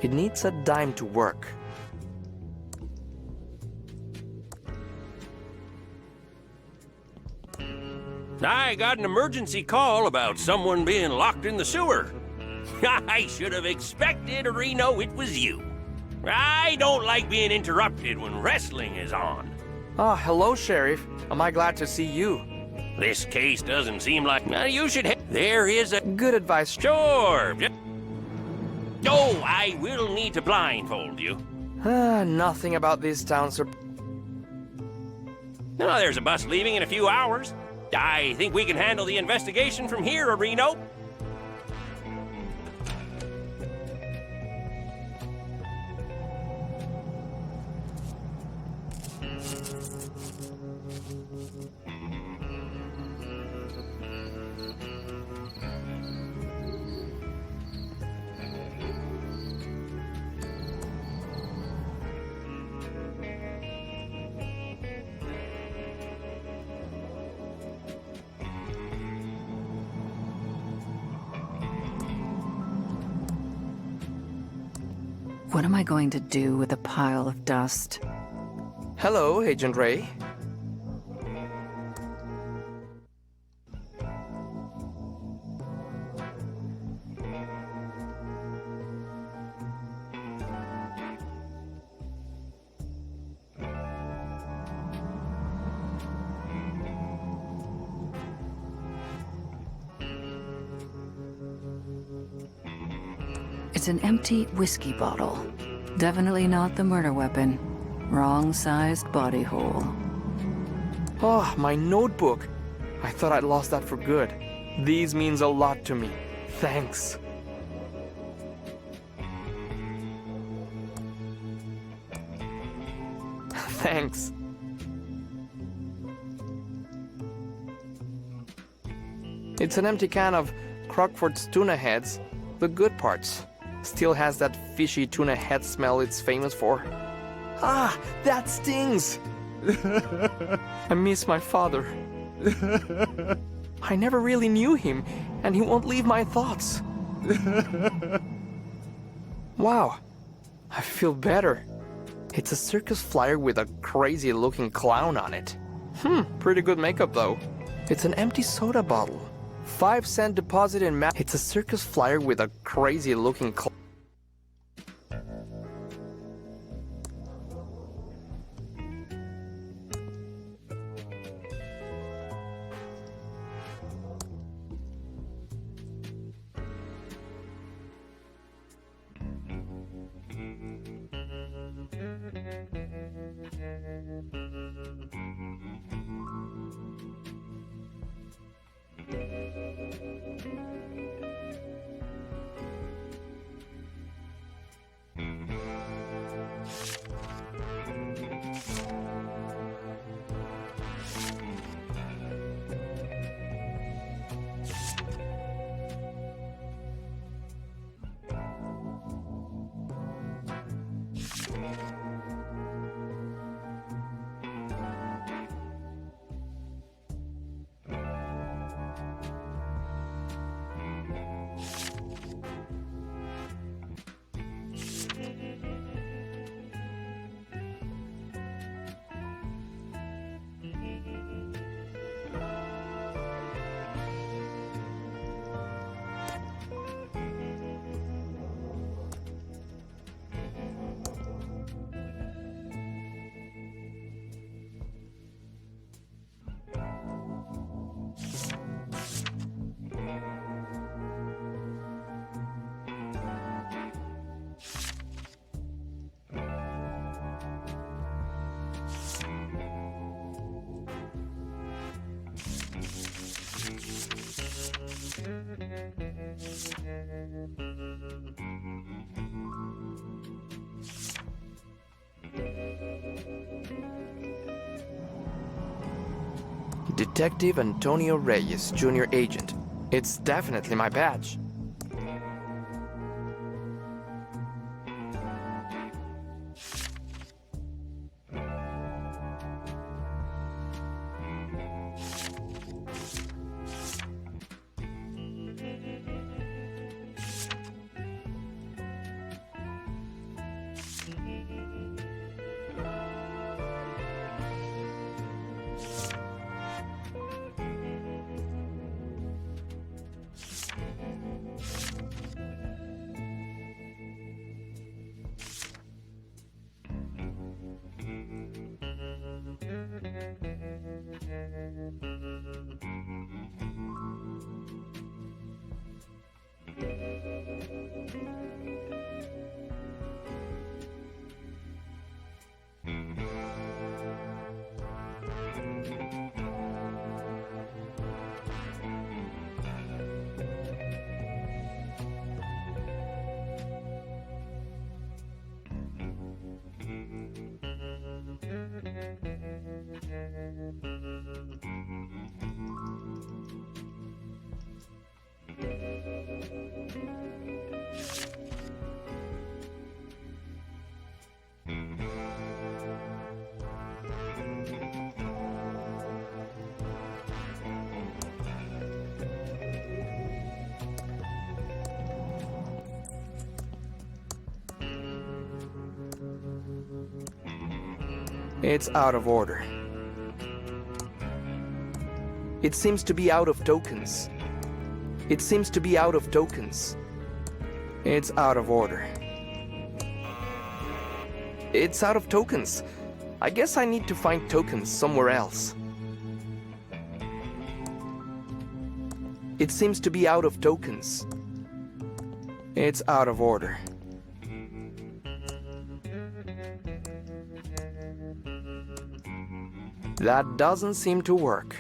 It needs a dime to work. I got an emergency call about someone being locked in the sewer. I should have expected, Reno, it was you. I don't like being interrupted when wrestling is on. Ah, hello, Sheriff. Am I glad to see you? This case doesn't seem like... you should have... There is a... Good advice. Sure. Oh, I will need to blindfold you. Nothing about this town, sir. No, there's a bus leaving in a few hours. I think we can handle the investigation from here, Reno. What am I going to do with a pile of dust? Hello, Agent Ray. It's an empty whiskey bottle. Definitely not the murder weapon. Wrong-sized body hole. Oh, my notebook. I thought I'd lost that for good. These means a lot to me. Thanks. Thanks. It's an empty can of Crockford's tuna heads, the good parts. Still has that fishy tuna head smell it's famous for. Ah, that stings! I miss my father. I never really knew him, and he won't leave my thoughts. Wow, I feel better. It's a circus flyer with a crazy-looking clown on it. Pretty good makeup though. It's an empty soda bottle. 5-cent deposit in It's a circus flyer with a crazy-looking clown. Detective Antonio Reyes, Junior Agent. It's definitely my badge. It's out of order. It seems to be out of tokens. It seems to be out of tokens. It's out of order. It's out of tokens. I guess I need to find tokens somewhere else. It seems to be out of tokens. It's out of order. That doesn't seem to work.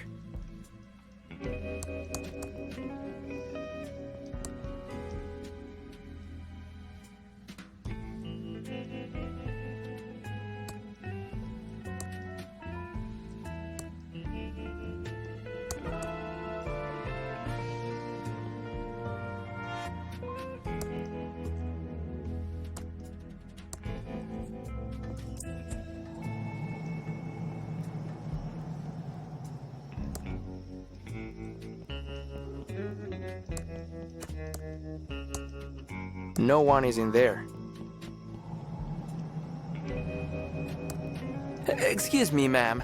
No one is in there. Excuse me, ma'am.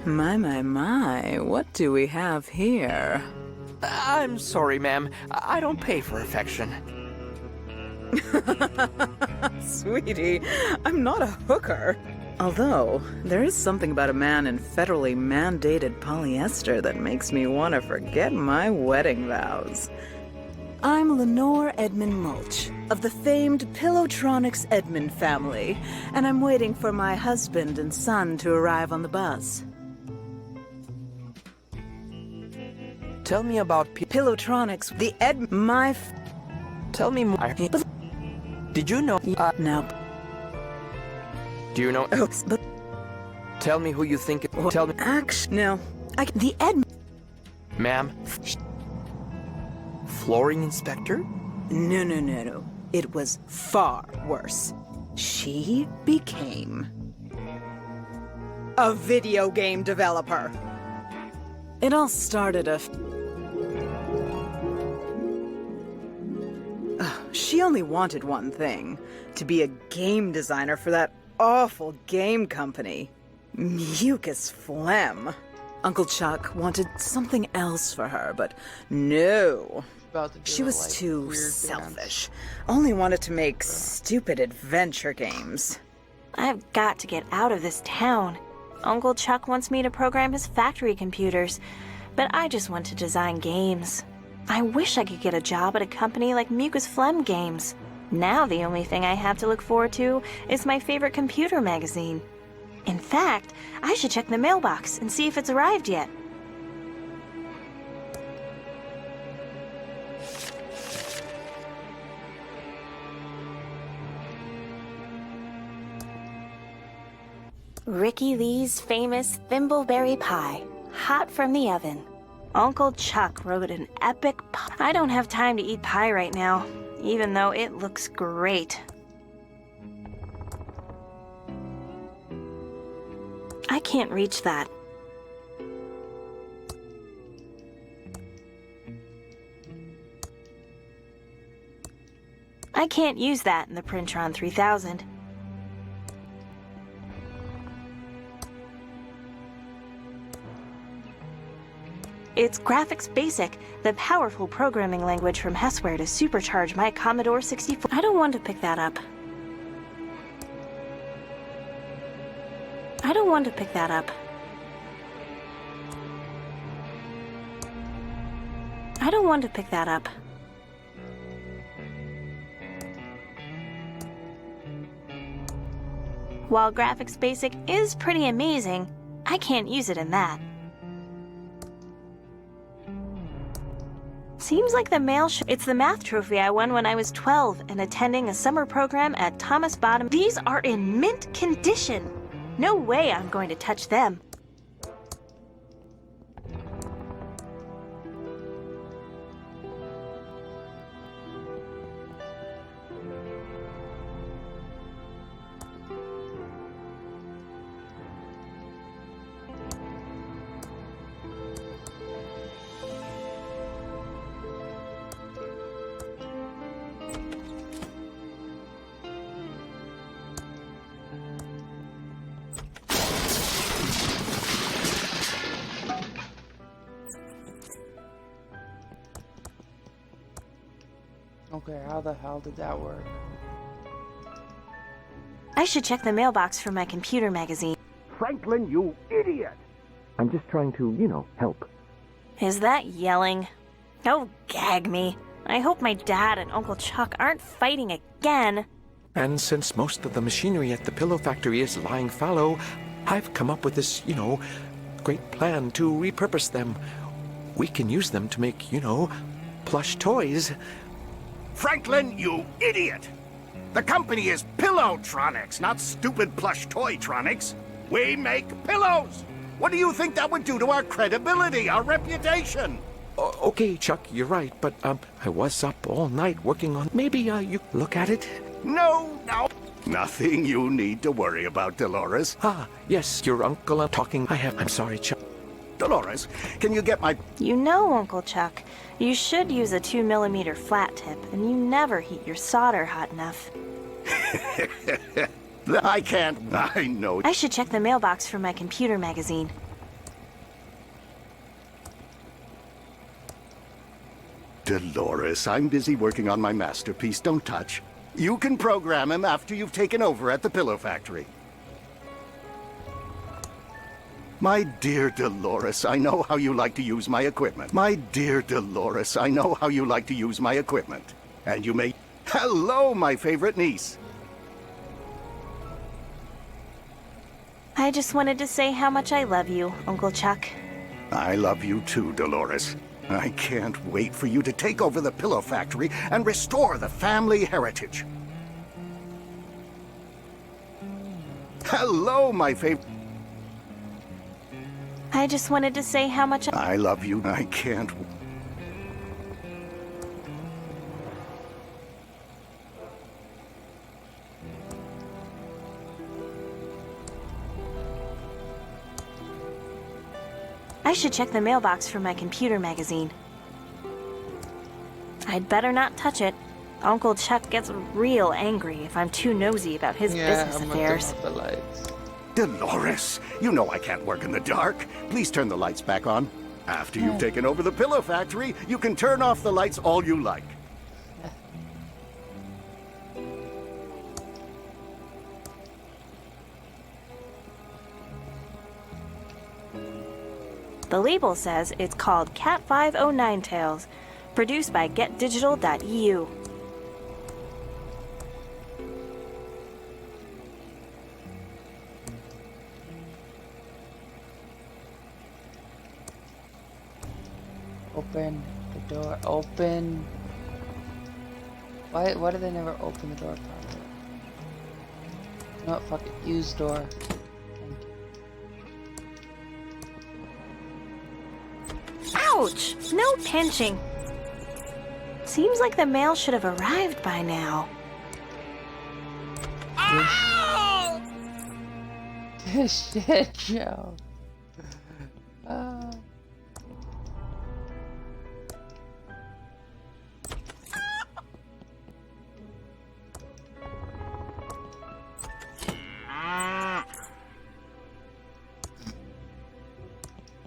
My, what do we have here? I'm sorry, ma'am. I don't pay for affection. Sweetie, I'm not a hooker. Although, there is something about a man in federally mandated polyester that makes me want to forget my wedding vows. I'm Lenore Edmund Mulch, of the famed Pillowtronics Edmund family, and I'm waiting for my husband and son to arrive on the bus. Tell me about Pillowtronics, Tell me more. Did you know? No. Do you know? But tell me who you think. Tell me. No. The Ed. Ma'am. Flooring inspector? No. It was far worse. She became a video game developer. It all started she only wanted one thing, to be a game designer for that awful game company. Mucus Phlegm. Uncle Chuck wanted something else for her, but no. She was too selfish. Only wanted to make stupid adventure games. I've got to get out of this town. Uncle Chuck wants me to program his factory computers, but I just want to design games. I wish I could get a job at a company like Mucus Phlegm Games. Now the only thing I have to look forward to is my favorite computer magazine. In fact, I should check the mailbox and see if it's arrived yet. Ricky Lee's famous thimbleberry pie, hot from the oven. Uncle Chuck wrote an epic pie. I don't have time to eat pie right now, even though it looks great. I can't reach that. I can't use that in the Printron 3000. It's Graphics Basic, the powerful programming language from Hessware to supercharge my Commodore 64. I don't want to pick that up. I don't want to pick that up. I don't want to pick that up. While Graphics Basic is pretty amazing, I can't use it in that. Seems like the mail it's the math trophy I won when I was 12 and attending a summer program at Thomas Bottom. These are in mint condition. No way I'm going to touch them. Okay, how the hell did that work? I should check the mailbox for my computer magazine. Franklin, you idiot! I'm just trying to, help. Is that yelling? Oh, gag me. I hope my dad and Uncle Chuck aren't fighting again. And since most of the machinery at the pillow factory is lying fallow, I've come up with this, great plan to repurpose them. We can use them to make, plush toys. Franklin, you idiot! The company is Pillowtronics, not stupid plush Toytronics. We make pillows! What do you think that would do to our credibility, our reputation? Okay, Chuck, you're right, but I was up all night working on... Maybe you look at it? No. Nothing you need to worry about, Dolores. Ah, yes, your uncle talking. I'm sorry, Chuck. Dolores, can you get my... You know, Uncle Chuck, you should use a 2mm flat tip, and you never heat your solder hot enough. I can't. I know. I should check the mailbox for my computer magazine. Dolores, I'm busy working on my masterpiece. Don't touch. You can program him after you've taken over at the pillow factory. My dear Dolores, I know how you like to use my equipment. My dear Dolores, I know how you like to use my equipment. And you may... Hello, my favorite niece. I just wanted to say how much I love you, Uncle Chuck. I love you too, Dolores. I can't wait for you to take over the pillow factory and restore the family heritage. Hello, my favorite... I just wanted to say how much I love you. I can't... I should check the mailbox for my computer magazine. I'd better not touch it. Uncle Chuck gets real angry if I'm too nosy about his business affairs. The lights. Dolores, you know I can't work in the dark. Please turn the lights back on. After you've taken over the pillow factory, you can turn off the lights all you like. The label says it's called Cat 509 Tales, produced by GetDigital.eu. Open the door. Open. Why do they never open the door properly? You know what? Fuck it. Use door. Ouch! No pinching. Seems like the mail should have arrived by now. This shit show.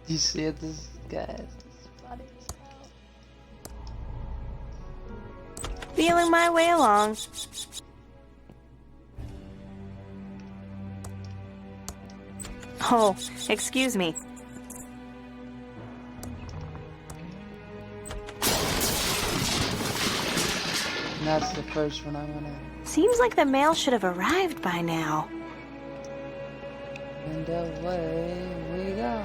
You see it, this guy is funny as hell. Feeling my way along. Oh, excuse me. And that's the first one I want to. Seems like the mail should have arrived by now. And away we go.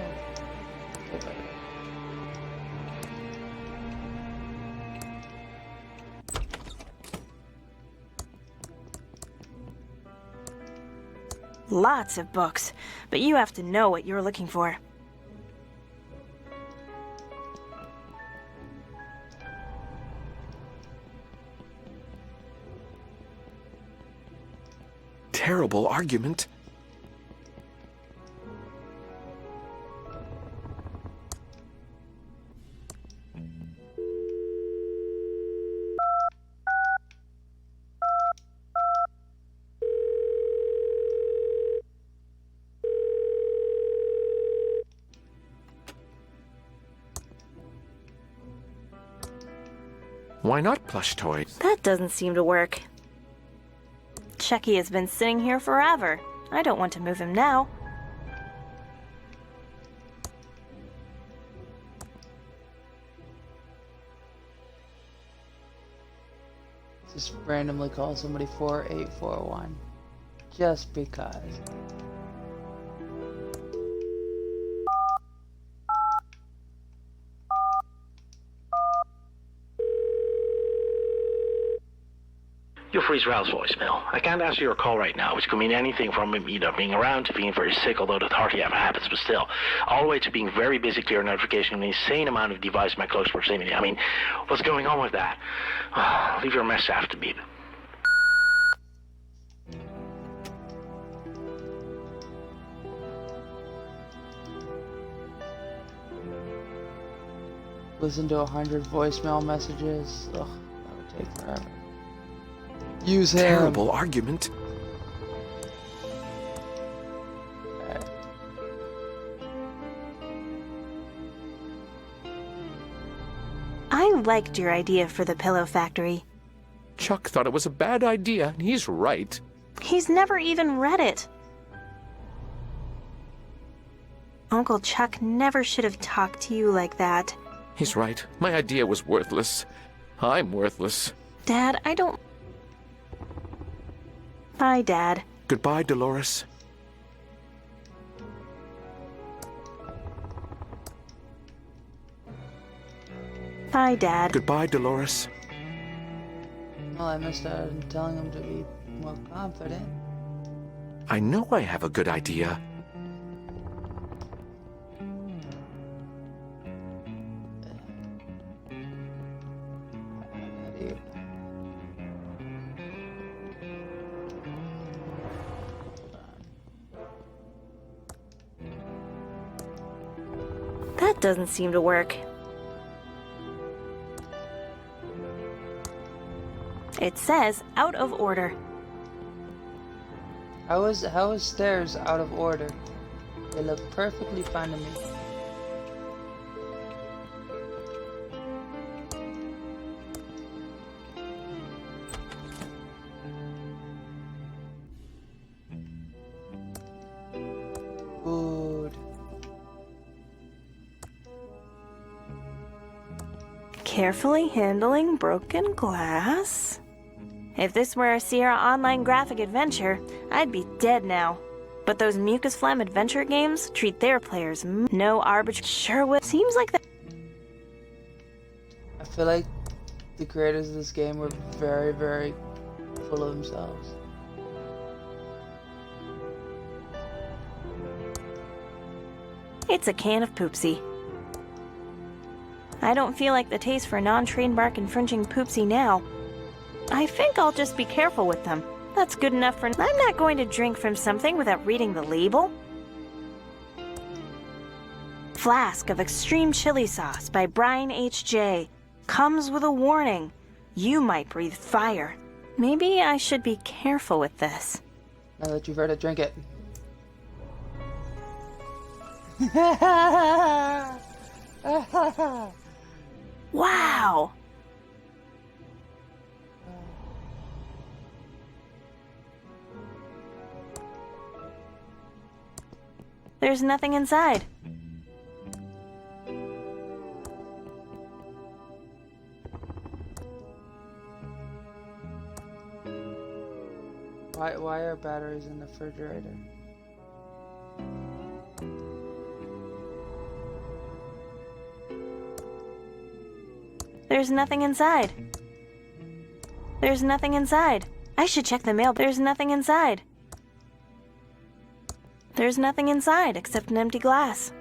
Lots of books, but you have to know what you're looking for. Terrible argument. Why not plush toys? That doesn't seem to work. Chucky has been sitting here forever. I don't want to move him now. Just randomly call somebody 4841. Just because. You freeze Ralph's voicemail. I can't answer your call right now, which could mean anything from him either being around to being very sick, although that hardly ever happens, but still. All the way to being very busy, clear notification, and an insane amount of device in my close proximity. I mean, what's going on with that? Leave your message after the beep. Listen to 100 voicemail messages. Ugh, that would take forever. Use him. Terrible argument. I liked your idea for the pillow factory. Chuck thought it was a bad idea, and he's right. He's never even read it. Uncle Chuck never should have talked to you like that. He's right. My idea was worthless. I'm worthless. Dad, I don't... Bye, Dad. Goodbye, Dolores. Bye, Dad. Goodbye, Dolores. Well, I missed out on telling him to be more confident. I know I have a good idea. That doesn't seem to work. It says out of order. How is stairs out of order? They look perfectly fine to me. Good. Carefully handling broken glass. If this were a Sierra Online graphic adventure, I'd be dead now. But those Mucus Phlegm adventure games treat their players no arbitrary. Sure would. Seems like that. I feel like the creators of this game were very, very full of themselves. It's a can of poopsie. I don't feel like the taste for non-trademark infringing poopsie now. I think I'll just be careful with them. That's good enough for... I'm not going to drink from something without reading the label. Flask of Extreme Chili Sauce by Brian H.J. Comes with a warning. You might breathe fire. Maybe I should be careful with this. Now that you've heard it, drink it. Wow! There's nothing inside. Why are batteries in the refrigerator? There's nothing inside. There's nothing inside. I should check the mail. There's nothing inside. There's nothing inside except an empty glass.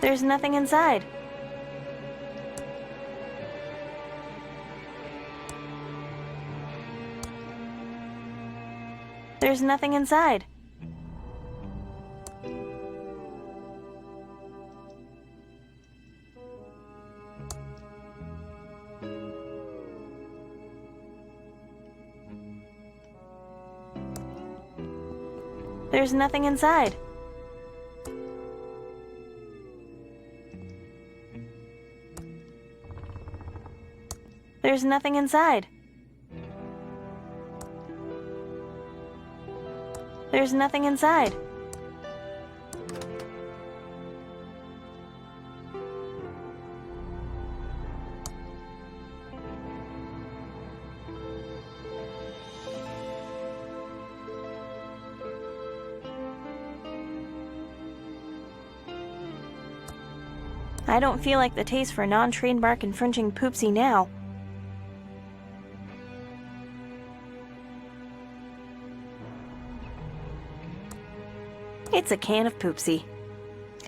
There's nothing inside. There's nothing inside. There's nothing inside. There's nothing inside. There's nothing inside. I don't feel like the taste for non-train bark infringing poopsie now. It's a can of poopsie.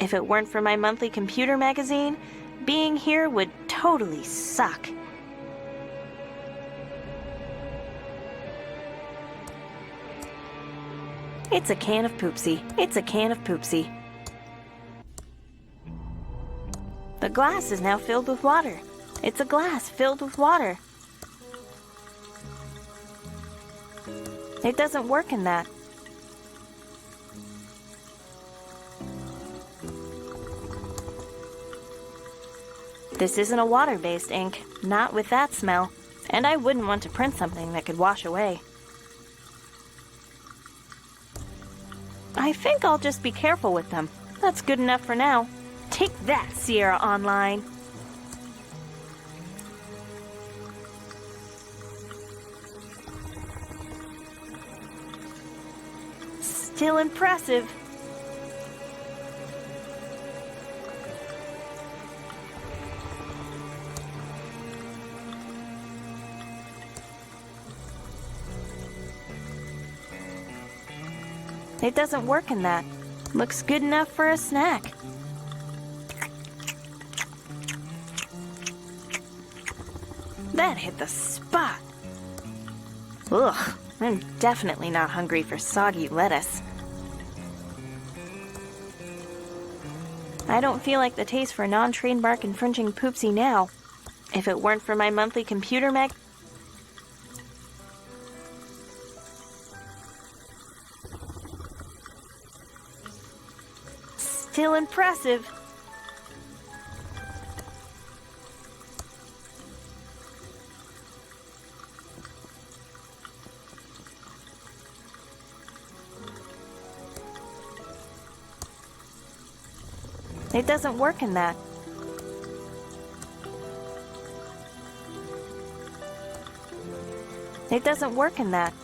If it weren't for my monthly computer magazine, being here would totally suck. It's a can of poopsie. It's a can of poopsie. The glass is now filled with water. It's a glass filled with water. It doesn't work in that. This isn't a water-based ink, not with that smell, and I wouldn't want to print something that could wash away. I think I'll just be careful with them. That's good enough for now. Take that, Sierra Online. Still impressive. It doesn't work in that. Looks good enough for a snack. That hit the spot. Ugh, I'm definitely not hungry for soggy lettuce. I don't feel like the taste for non-train bark infringing poopsie now. If it weren't for my monthly computer mag... Still impressive. It doesn't work in that. It doesn't work in that.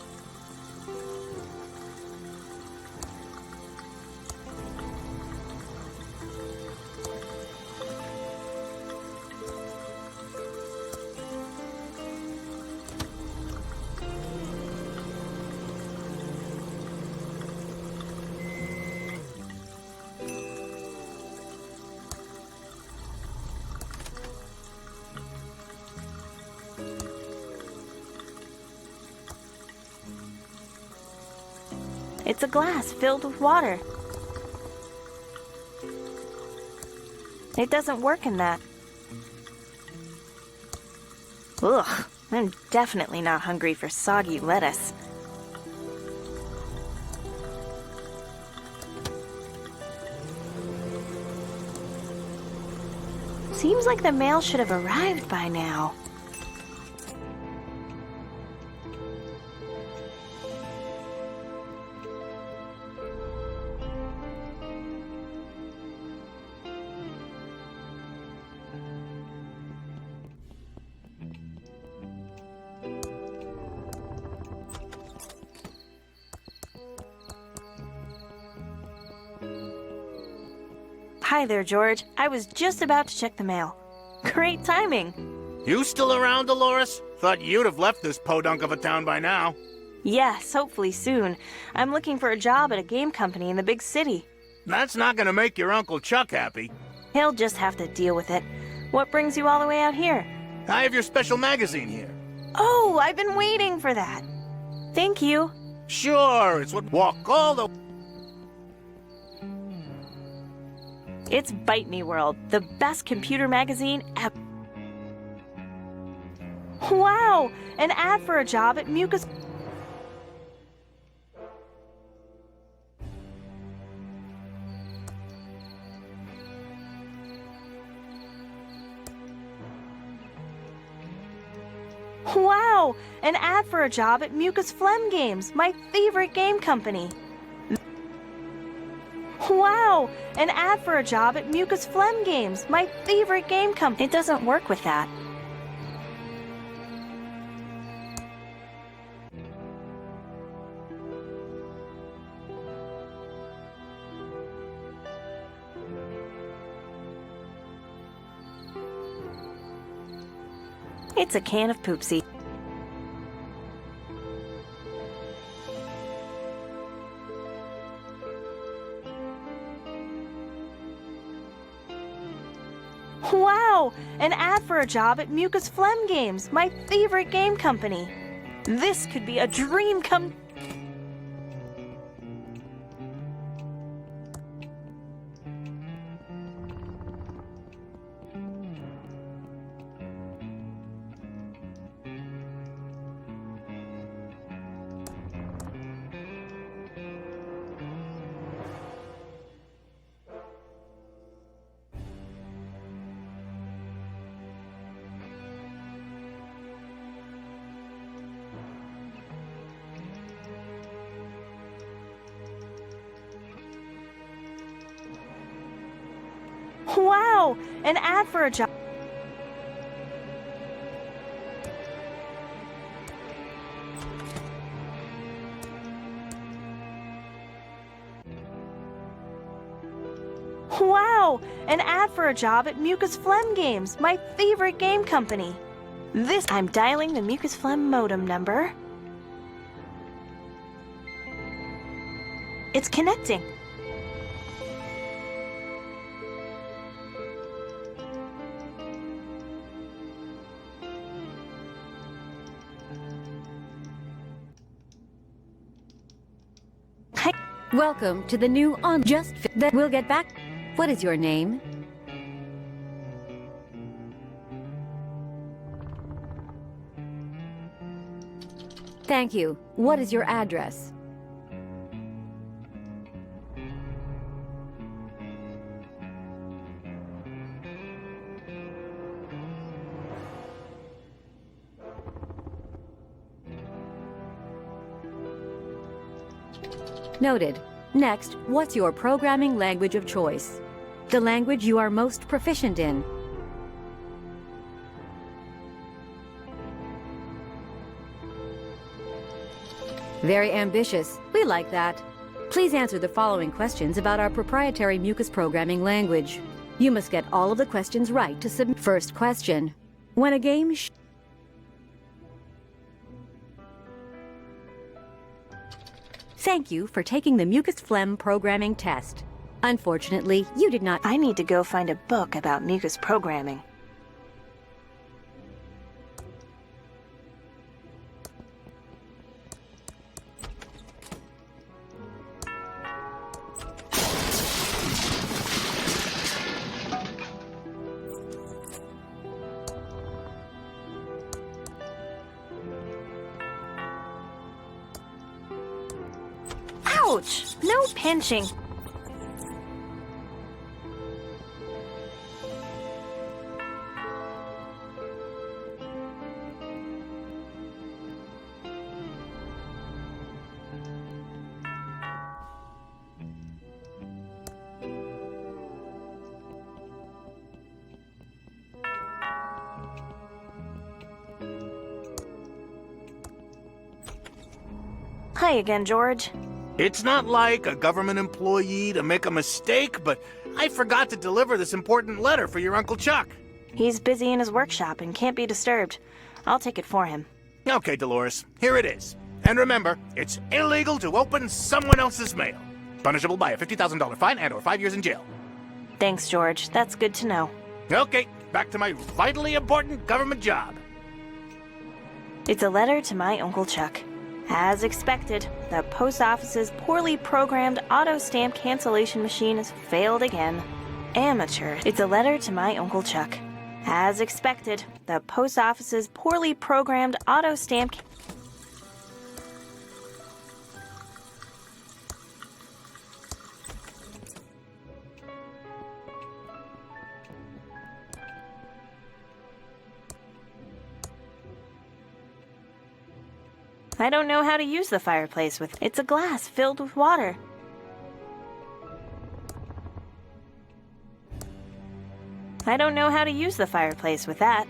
It's a glass filled with water. It doesn't work in that. Ugh, I'm definitely not hungry for soggy lettuce. Seems like the mail should have arrived by now. Hi there, George. I was just about to check the mail. Great timing. You still around, Dolores? Thought you'd have left this podunk of a town by now. Yes, hopefully soon. I'm looking for a job at a game company in the big city. That's not gonna make your Uncle Chuck happy. He'll just have to deal with it. What brings you all the way out here? I have your special magazine here. Oh, I've been waiting for that. Thank you. Sure, it's what walk all the... It's Bite Me World, the best computer magazine ever. Wow! An ad for a job at Mucus... Wow! An ad for a job at Mucus Phlegm Games, my favorite game company. Wow! An ad for a job at Mucus Phlegm Games, my favorite game company. It doesn't work with that. It's a can of poopsie. Wow! An ad for a job at Mucus Phlegm Games, my favorite game company. This could be a dream come... Wow! An ad for a job... Wow! An ad for a job at Mucus Phlegm Games, my favorite game company. This... I'm dialing the Mucus Phlegm modem number. It's connecting. Welcome to the new on just that we'll get back. What is your name? Thank you. What is your address? Noted. Next, what's your programming language of choice? The language you are most proficient in. Very ambitious. We like that. Please answer the following questions about our proprietary Mucus programming language. You must get all of the questions right to submit. First question. When a game Thank you for taking the Mucus Phlegm programming test. Unfortunately, you did not... I need to go find a book about mucus programming. Ouch! No pinching. Hi again, George. It's not like a government employee to make a mistake, but I forgot to deliver this important letter for your Uncle Chuck. He's busy in his workshop and can't be disturbed. I'll take it for him. Okay, Dolores, here it is. And remember, it's illegal to open someone else's mail. Punishable by a $50,000 fine and/or 5 years in jail. Thanks, George. That's good to know. Okay, back to my vitally important government job. It's a letter to my Uncle Chuck. As expected, the post office's poorly programmed auto stamp cancellation machine has failed again. Amateur. It's a letter to my Uncle Chuck. As expected, the post office's poorly programmed auto stamp. I don't know how to use the fireplace with. It's a glass filled with water. I don't know how to use the fireplace with that.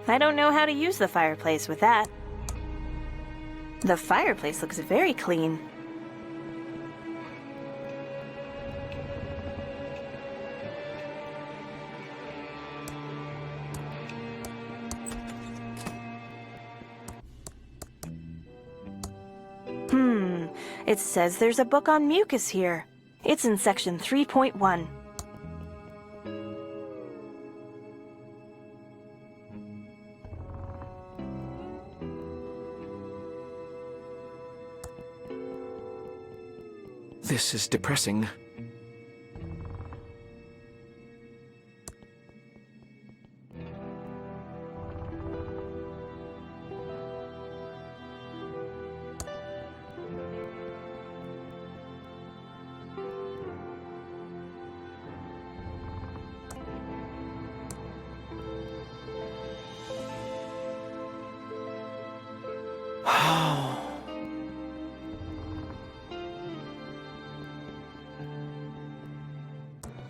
I don't know how to use the fireplace with that. The fireplace looks very clean. It says there's a book on mucus here. It's in section 3.1. This is depressing.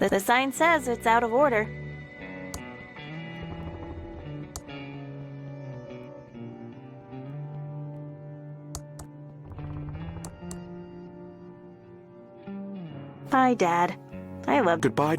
The sign says it's out of order. Bye, Dad. I love. Goodbye.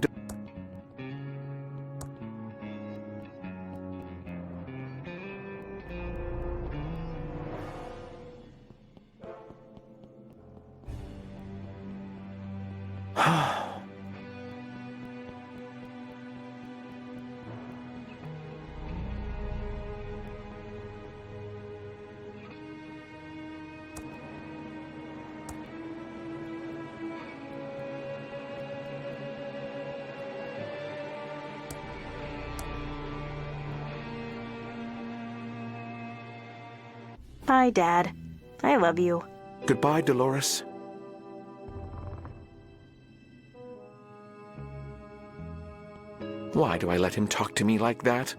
Bye, Dad. I love you. Goodbye, Dolores. Why do I let him talk to me like that?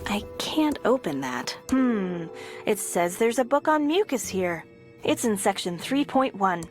I can't open that. It says there's a book on mucus here. It's in section 3.1.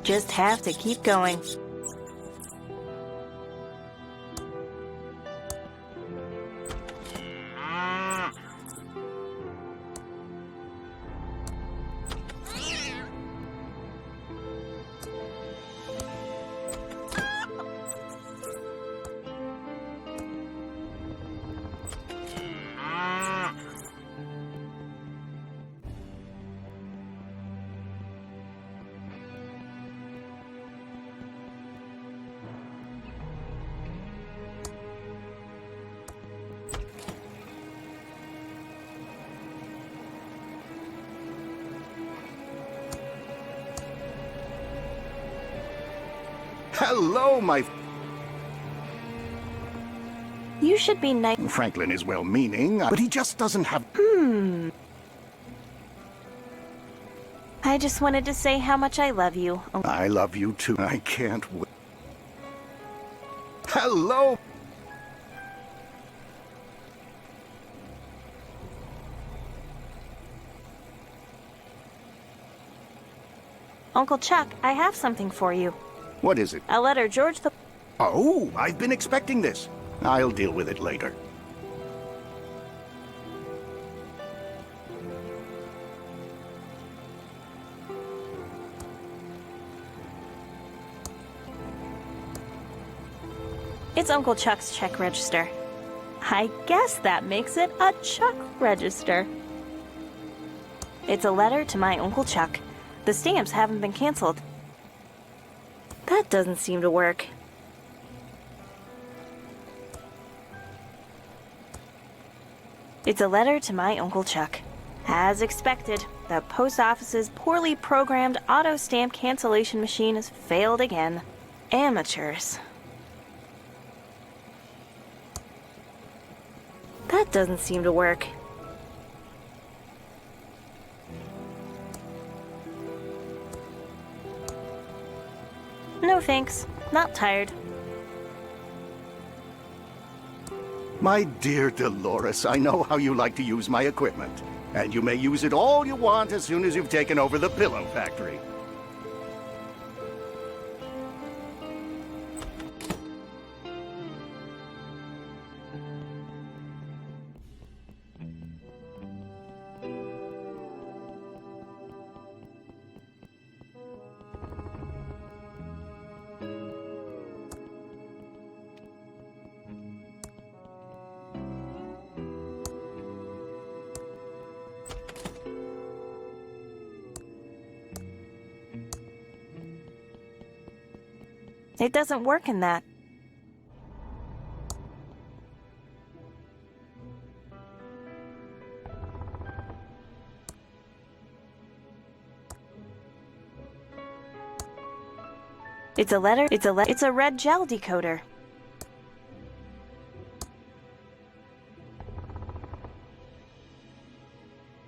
Just have to keep going. Hello, my... You should be nice. Franklin is well-meaning, but he just doesn't have... I just wanted to say how much I love you. I love you too. I can't wait. Hello! Uncle Chuck, I have something for you. What is it? A letter George the... Oh, I've been expecting this. I'll deal with it later. It's Uncle Chuck's check register. I guess that makes it a Chuck register. It's a letter to my Uncle Chuck. The stamps haven't been canceled. That doesn't seem to work. It's a letter to my Uncle Chuck. As expected, the post office's poorly programmed auto stamp cancellation machine has failed again. Amateurs. That doesn't seem to work. No thanks. Not tired. My dear Dolores, I know how you like to use my equipment. And you may use it all you want as soon as you've taken over the pillow factory. It doesn't work in that. It's a letter. It's a red gel decoder.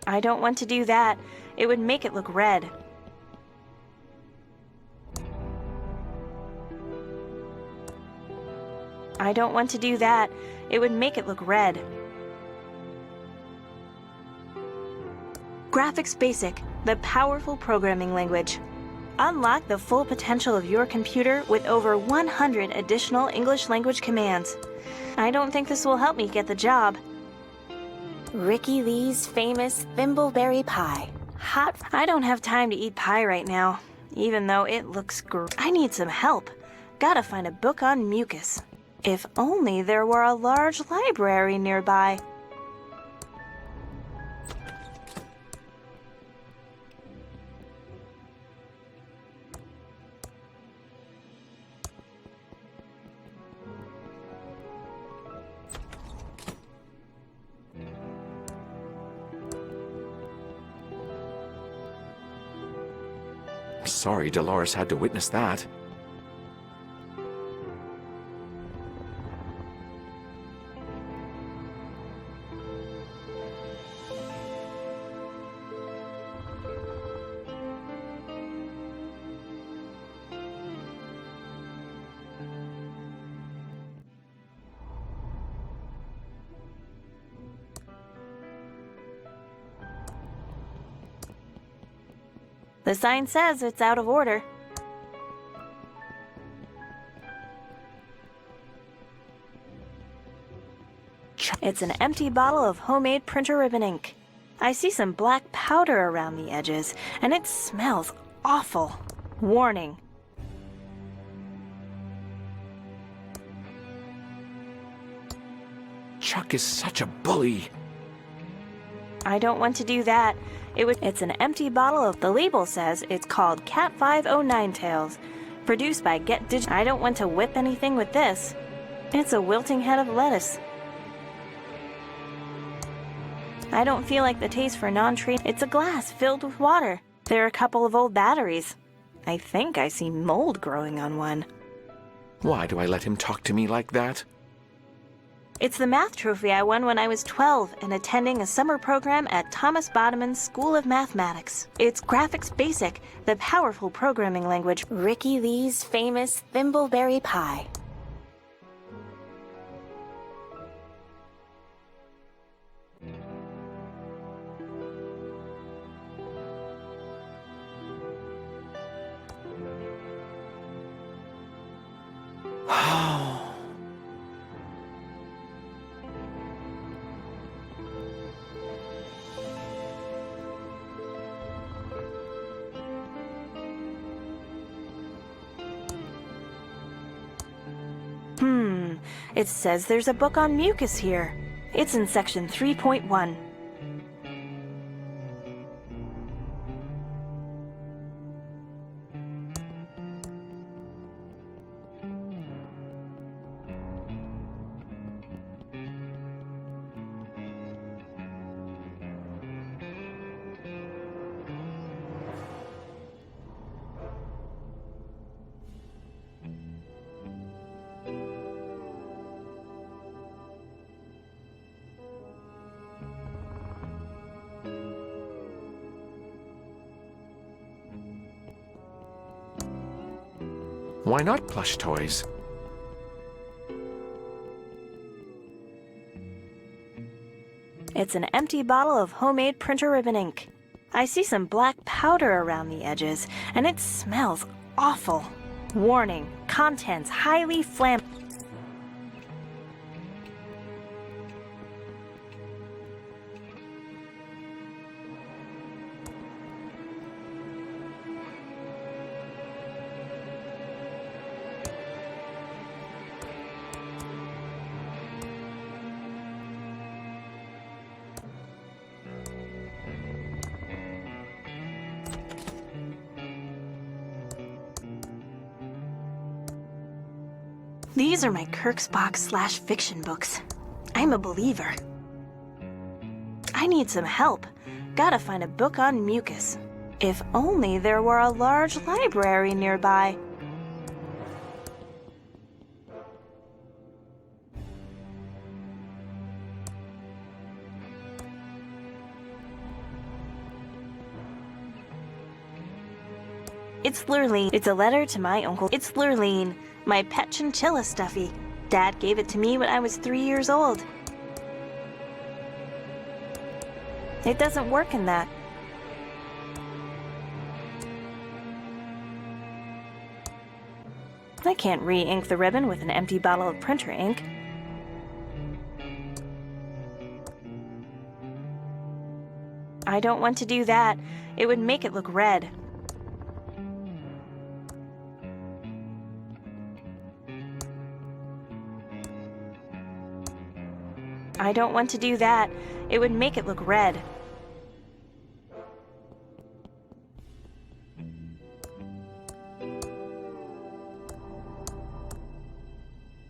I don't want to do that. It would make it look red. I don't want to do that. It would make it look red. Graphics Basic, the powerful programming language. Unlock the full potential of your computer with over 100 additional English language commands. I don't think this will help me get the job. Ricky Lee's famous thimbleberry pie. Hot. I don't have time to eat pie right now, even though it looks great. I need some help. Gotta find a book on mucus. If only there were a large library nearby. Sorry Dolores had to witness that. The sign says it's out of order. It's an empty bottle of homemade printer ribbon ink. I see some black powder around the edges, and it smells awful. Warning. Chuck is such a bully. I don't want to do that. It's an empty bottle of... The label says it's called Cat 509 Tails. Produced by Get Dig... I don't want to whip anything with this. It's a wilting head of lettuce. I don't feel like the taste for non-treat... It's a glass filled with water. There are a couple of old batteries. I think I see mold growing on one. Why do I let him talk to me like that? It's the math trophy I won when I was 12 and attending a summer program at Thomas Bodeman's School of Mathematics. It's Graphics Basic, the powerful programming language. Ricky Lee's famous thimbleberry pie. It says there's a book on mucus here. It's in section 3.1. Why not plush toys? It's an empty bottle of homemade printer ribbon ink. I see some black powder around the edges, and it smells awful. Warning, contents highly flammable. These are my Kirksbox/fiction books. I'm a believer. I need some help. Gotta find a book on mucus. If only there were a large library nearby. It's Lurleen. It's a letter to my uncle. It's Lurleen, my pet chinchilla stuffy. Dad gave it to me when I was 3 years old. It doesn't work in that. I can't re-ink the ribbon with an empty bottle of printer ink. I don't want to do that. It would make it look red. I don't want to do that. It would make it look red.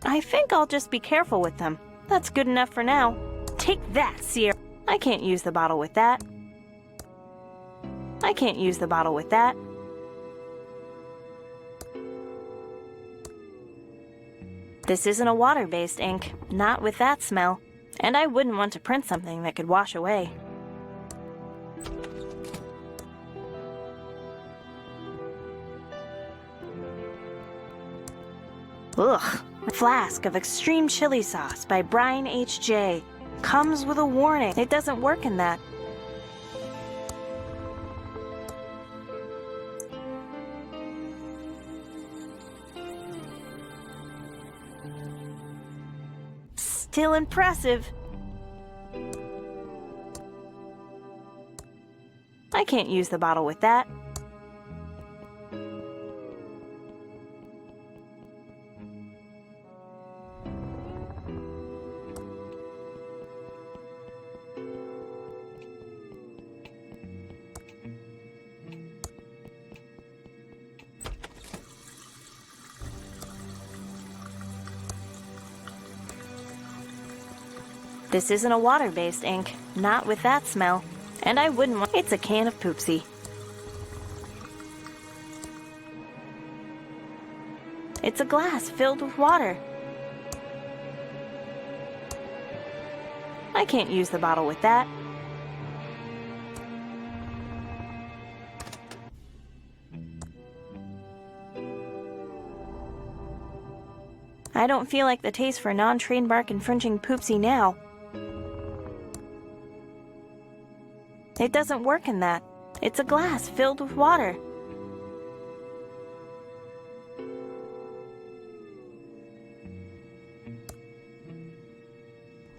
I think I'll just be careful with them. That's good enough for now. Take that, Sierra. I can't use the bottle with that. I can't use the bottle with that. This isn't a water-based ink, not with that smell. And I wouldn't want to print something that could wash away. Ugh. Flask of extreme chili sauce by Brian H.J. Comes with a warning. It doesn't work in that. Still impressive. I can't use the bottle with that. This isn't a water-based ink, not with that smell. And I wouldn't want— It's a can of Poopsie. It's a glass filled with water. I can't use the bottle with that. I don't feel like the taste for non-trademark infringing Poopsie now. It doesn't work in that. It's a glass filled with water.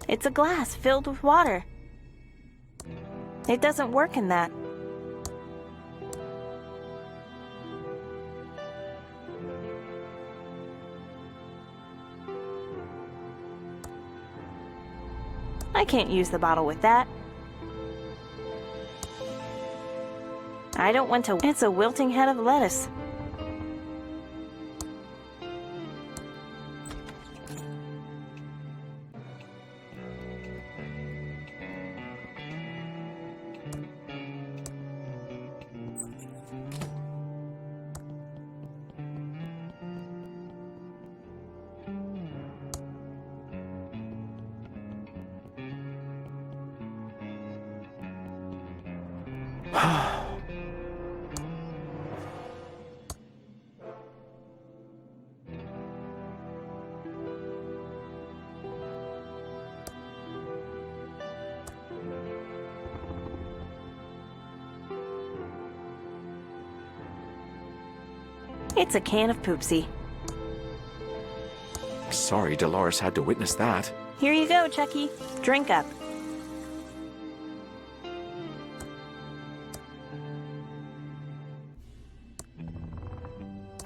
It's a glass filled with water. It doesn't work in that. I can't use the bottle with that. I don't want to. It's a wilting head of lettuce. It's a can of poopsie. Sorry Dolores had to witness that. Here you go, Chucky. Drink up.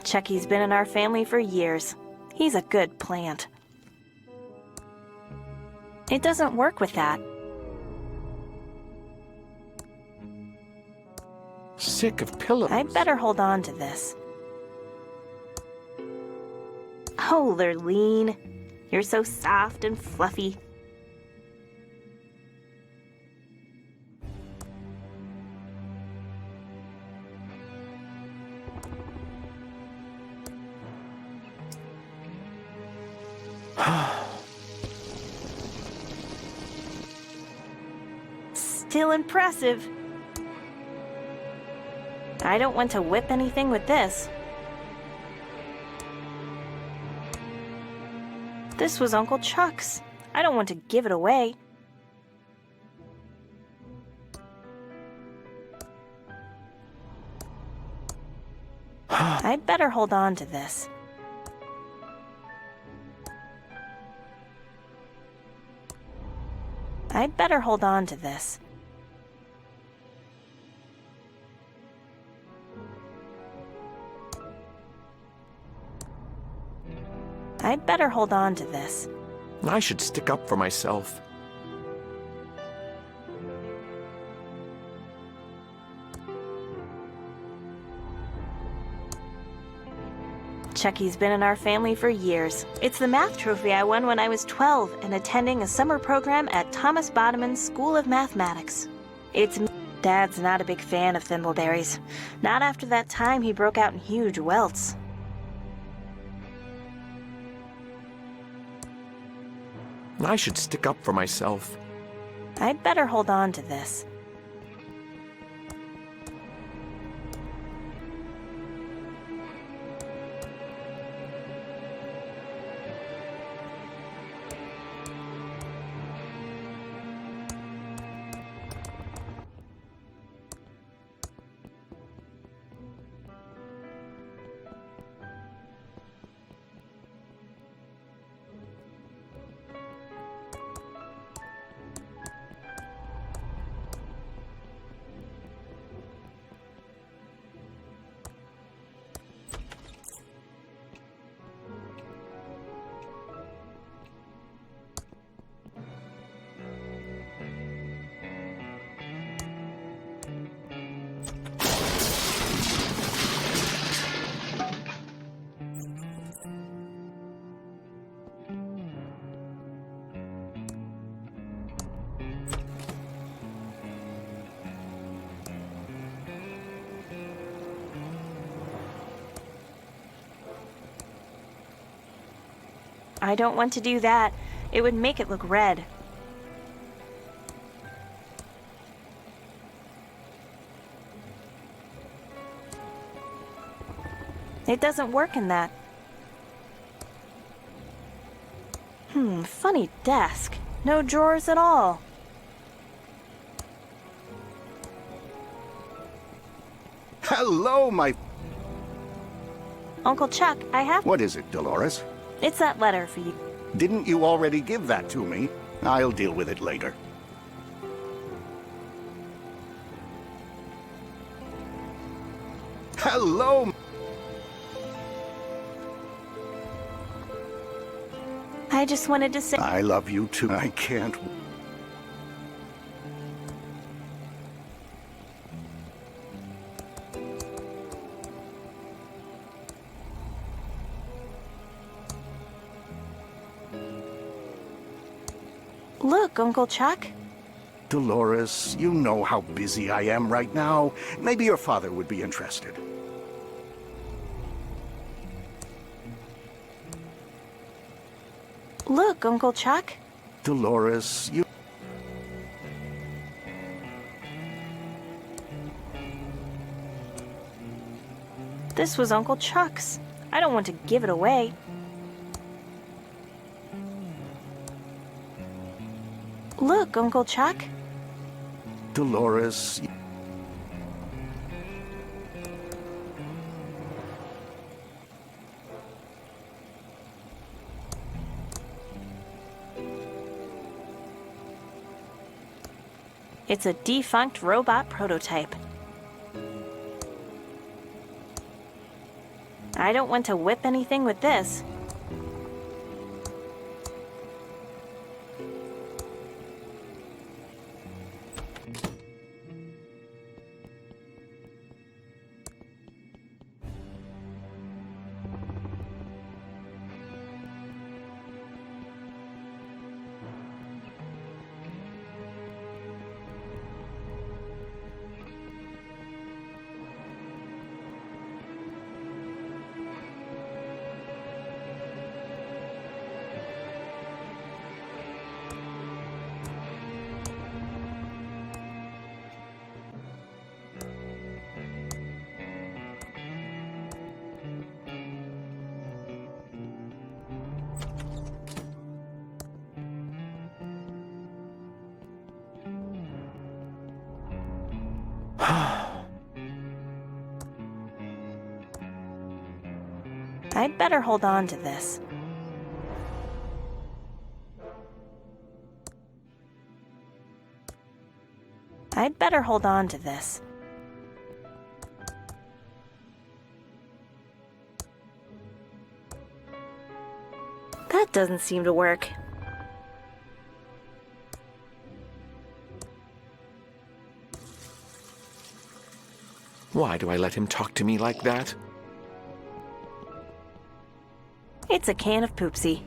Chucky's been in our family for years. He's a good plant. It doesn't work with that. Sick of pillows. I better hold on to this. Oh, Lurleen. You're so soft and fluffy. Still impressive. I don't want to whip anything with this. This was Uncle Chuck's. I don't want to give it away. I'd better hold on to this. I'd better hold on to this. I'd better hold on to this. I should stick up for myself. Chucky's been in our family for years. It's the math trophy I won when I was 12 and attending a summer program at Thomas Bodeman's School of Mathematics. Dad's not a big fan of thimbleberries. Not after that time he broke out in huge welts. I should stick up for myself. I'd better hold on to this. I don't want to do that. It would make it look red. It doesn't work in that. Funny desk. No drawers at all. Hello, my... Uncle Chuck, I have... What is it, Dolores? It's that letter for you. Didn't you already give that to me? I'll deal with it later. Hello. I just wanted to say... I love you too. I can't... Look, Uncle Chuck. Dolores, you know how busy I am right now. Maybe your father would be interested. Look, Uncle Chuck. Dolores, you... This was Uncle Chuck's. I don't want to give it away. Look, Uncle Chuck. Dolores... It's a defunct robot prototype. I don't want to whip anything with this. I'd better hold on to this. I'd better hold on to this. That doesn't seem to work. Why do I let him talk to me like that? It's a can of poopsie.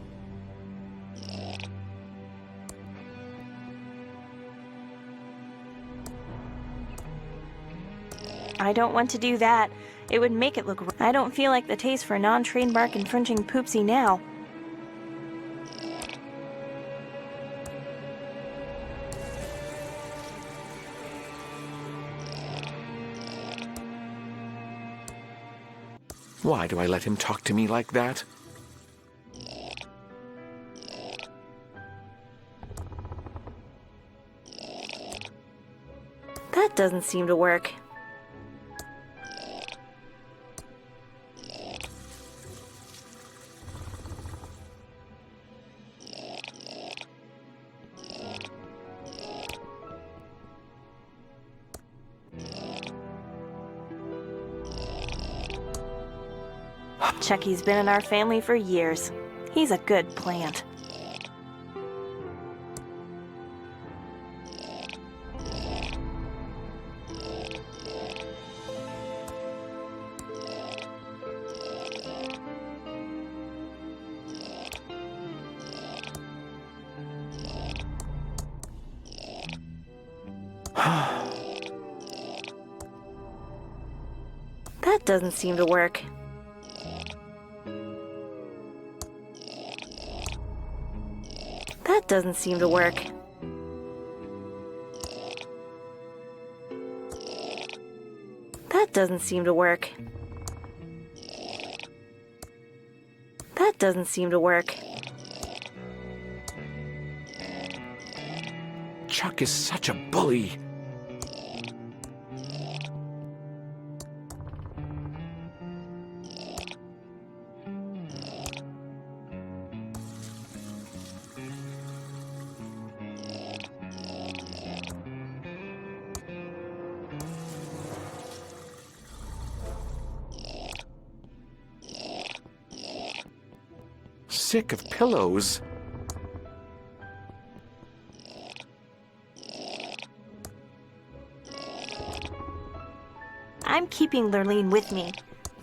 I don't want to do that. It would make it look... I don't feel like the taste for non-trademark infringing poopsie now. Why do I let him talk to me like that? That doesn't seem to work. Chucky's been in our family for years. He's a good plant. That doesn't seem to work. That doesn't seem to work. That doesn't seem to work. That doesn't seem to work. Chuck is such a bully. Sick of pillows. I'm keeping Lurleen with me.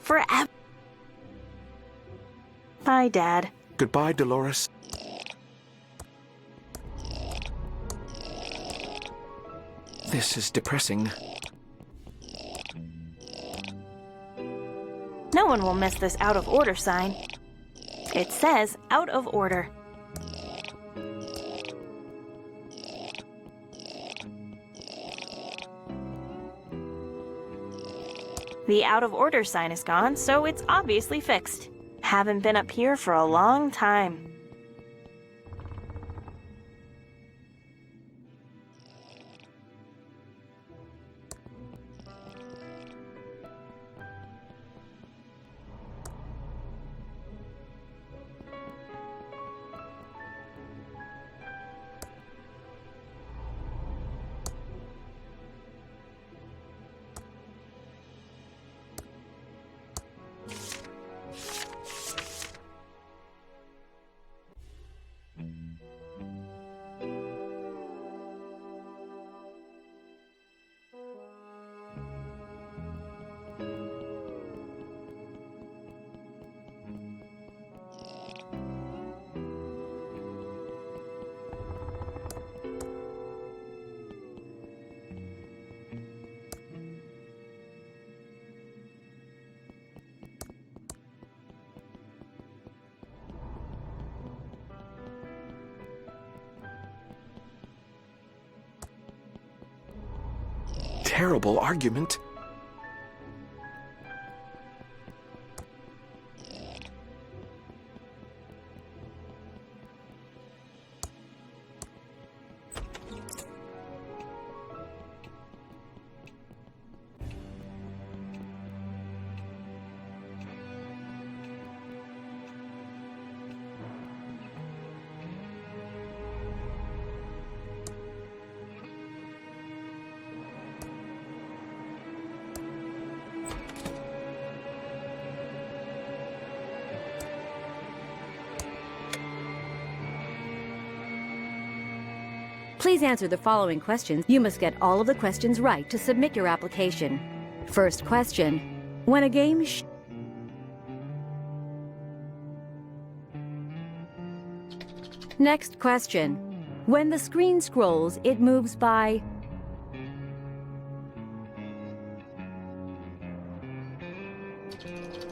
Forever. Bye, Dad. Goodbye, Dolores. This is depressing. No one will miss this out of order sign. It says out of order. The out of order sign is gone, so it's obviously fixed. Haven't been up here for a long time. Terrible argument. Please answer the following questions. You must get all of the questions right to submit your application. First question. When a game Next question. When the screen scrolls, it moves by...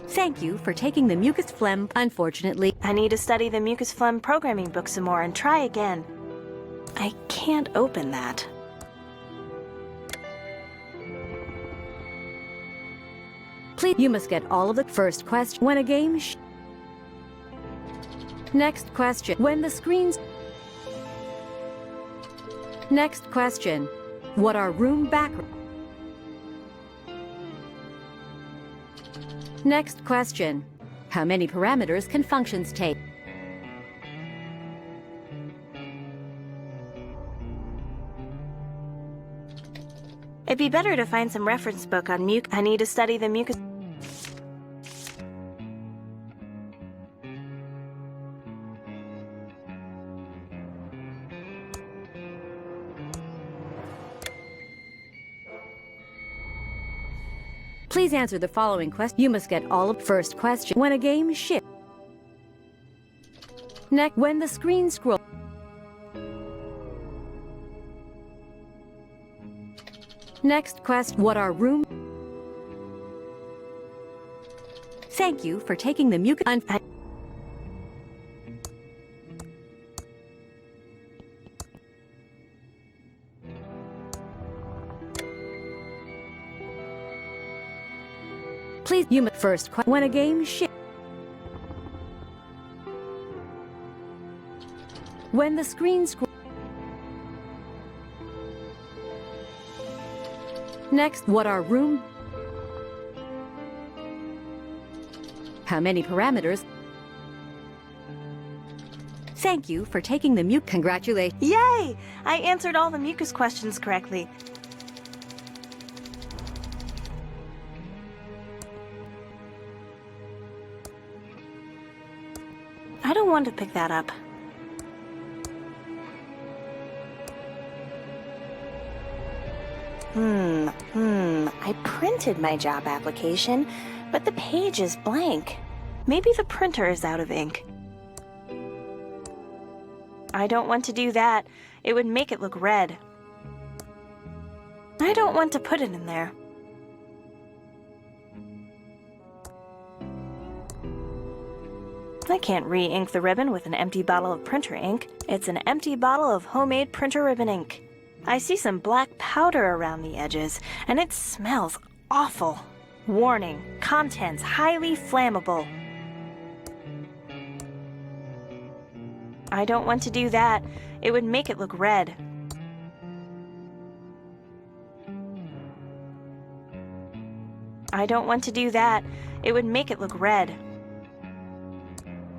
Thank you for taking the mucus phlegm. Unfortunately, I need to study the mucus phlegm programming book some more and try again. I can't open that. Please, you must get all of the first question. When a game Next question. When the screens... Next question. What are room background? Next question. How many parameters can functions take? It'd be better to find some reference book on mucus. I need to study the mucus. Please answer the following question. You must get all of first question. When a game shifts. Next, when the screen scrolls. Next question. What are room? Thank you for taking the mucus. Please, you must first question. When a game shifts. When the screen scrolls. Next, what are room? How many parameters? Thank you for taking the mucus. Congratulations. Yay! I answered all the mucus questions correctly. I don't want to pick that up. I printed my job application, but the page is blank. Maybe the printer is out of ink. I don't want to do that. It would make it look red. I don't want to put it in there. I can't re-ink the ribbon with an empty bottle of printer ink. It's an empty bottle of homemade printer ribbon ink. I see some black powder around the edges, and it smells awful. Warning, contents highly flammable. I don't want to do that. It would make it look red. I don't want to do that. It would make it look red.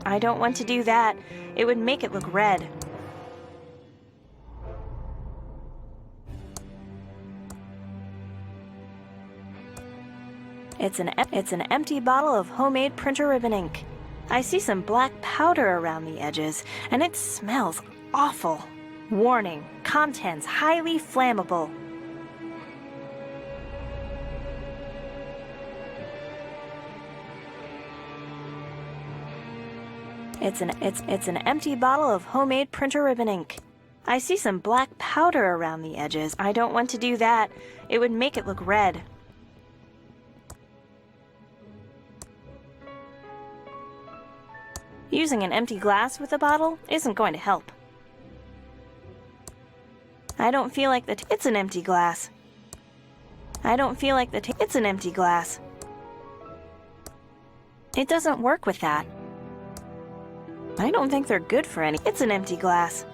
I don't want to do that. It would make it look red. It's an empty bottle of homemade printer ribbon ink. I see some black powder around the edges, and it smells awful. Warning, contents highly flammable. It's an empty bottle of homemade printer ribbon ink. I see some black powder around the edges. I don't want to do that. It would make it look red. Using an empty glass with a bottle isn't going to help. I don't feel like it's an empty glass. I don't feel like it's an empty glass. It doesn't work with that. I don't think they're good for any. It's an empty glass.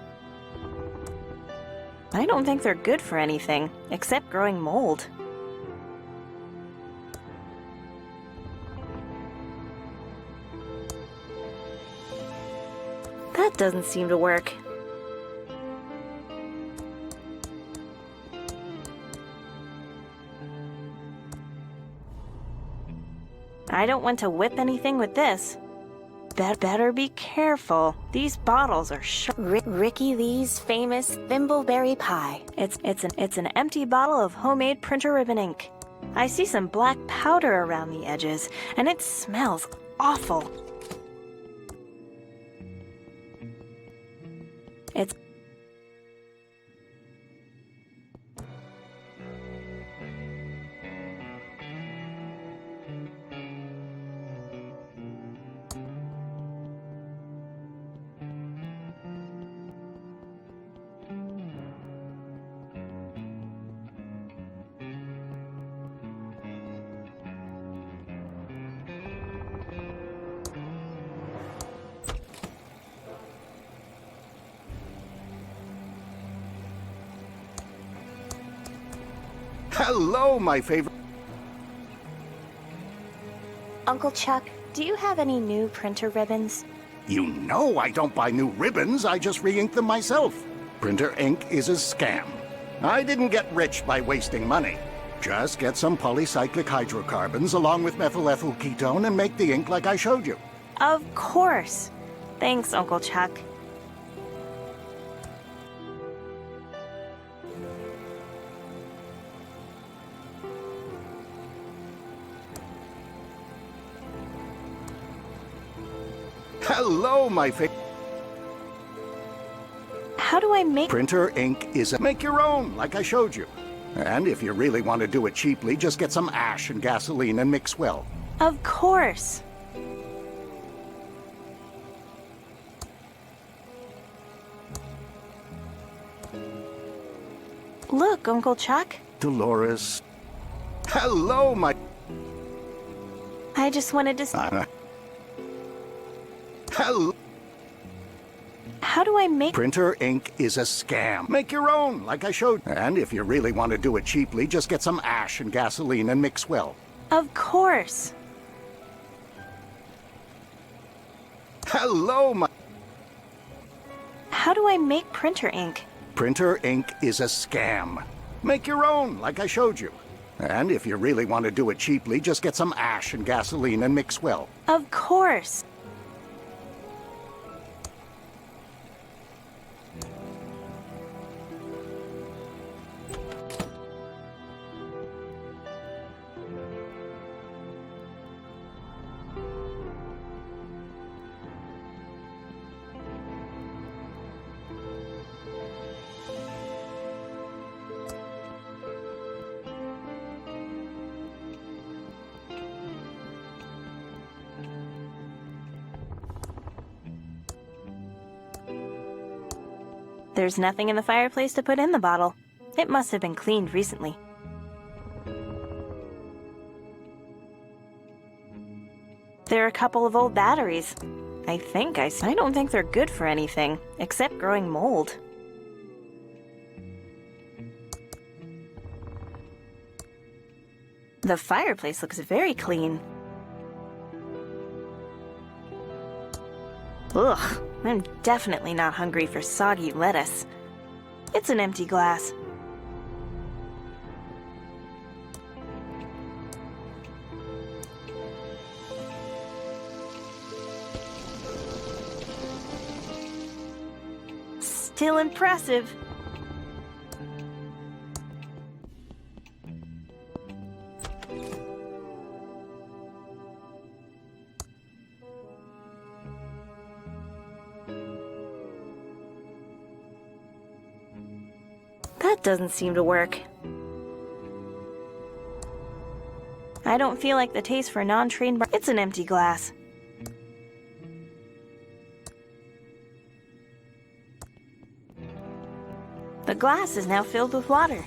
I don't think they're good for anything except growing mold. That doesn't seem to work. I don't want to whip anything with this. Better be careful. These bottles are Ricky Lee's famous thimbleberry pie. It's an empty bottle of homemade printer ribbon ink. I see some black powder around the edges, and it smells awful. It's Hello, my favorite. Uncle Chuck, do you have any new printer ribbons? You know I don't buy new ribbons, I just re-ink them myself. Printer ink is a scam. I didn't get rich by wasting money. Just get some polycyclic hydrocarbons along with methylethyl ketone and make the ink like I showed you. Of course. Thanks, Uncle Chuck. Hello, my favorite. How do I make... Printer ink is a... Make your own, like I showed you. And if you really want to do it cheaply, just get some ash and gasoline and mix well. Of course. Look, Uncle Chuck. Dolores. Hello, my... I just wanted to... Hello. How do I make... Printer ink is a scam. Make your own, like I showed. And if you really want to do it cheaply, just get some ash and gasoline and mix well. Of course. Hello, my... How do I make printer ink? Printer ink is a scam. Make your own, like I showed you. And if you really want to do it cheaply, just get some ash and gasoline and mix well. Of course. There's nothing in the fireplace to put in the bottle. It must have been cleaned recently. There are a couple of old batteries. I don't think they're good for anything, except growing mold. The fireplace looks very clean. Ugh, I'm definitely not hungry for soggy lettuce. It's an empty glass. Still impressive. That doesn't seem to work. I don't feel like the taste for non-trained bar. It's an empty glass. The glass is now filled with water.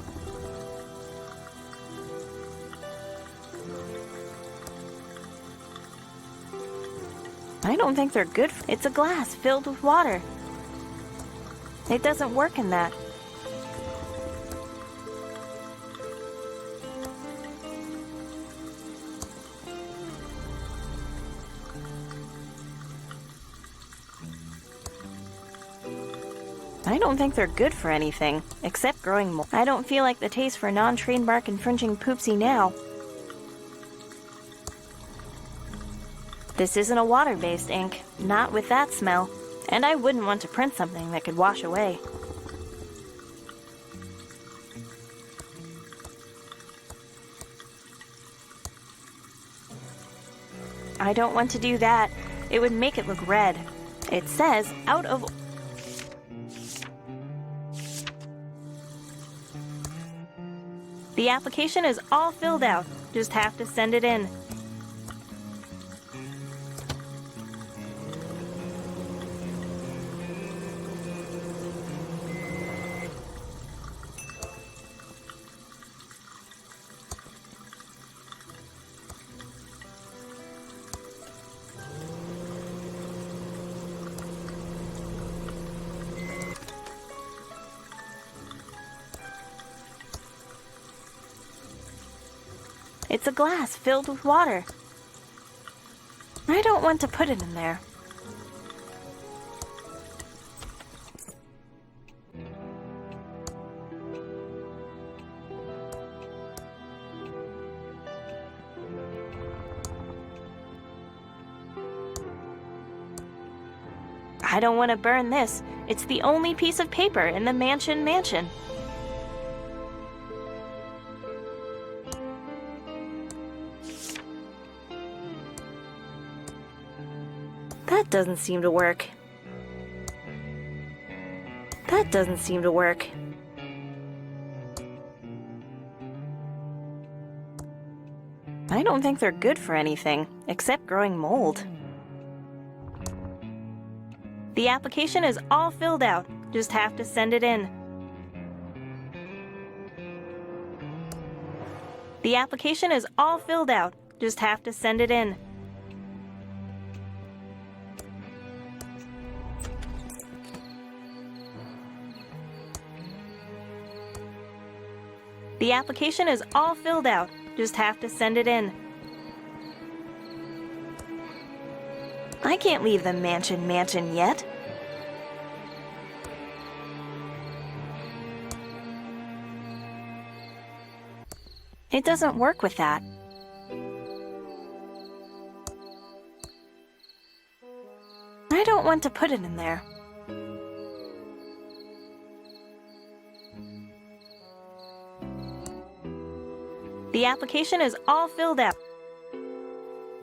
I don't think they're good. It's a glass filled with water. It doesn't work in that. I don't think they're good for anything, except growing mold. I don't feel like the taste for non-trained bark infringing poopsie now. This isn't a water-based ink, not with that smell, and I wouldn't want to print something that could wash away. I don't want to do that. It would make it look red. It says out of... The application is all filled out. Just have to send it in. It's a glass filled with water. I don't want to put it in there. I don't want to burn this. It's the only piece of paper in the mansion. That doesn't seem to work. That doesn't seem to work. I don't think they're good for anything, except growing mold. The application is all filled out. Just have to send it in. The application is all filled out. Just have to send it in. The application is all filled out. Just have to send it in. I can't leave the mansion yet. It doesn't work with that. I don't want to put it in there. The application is all filled out.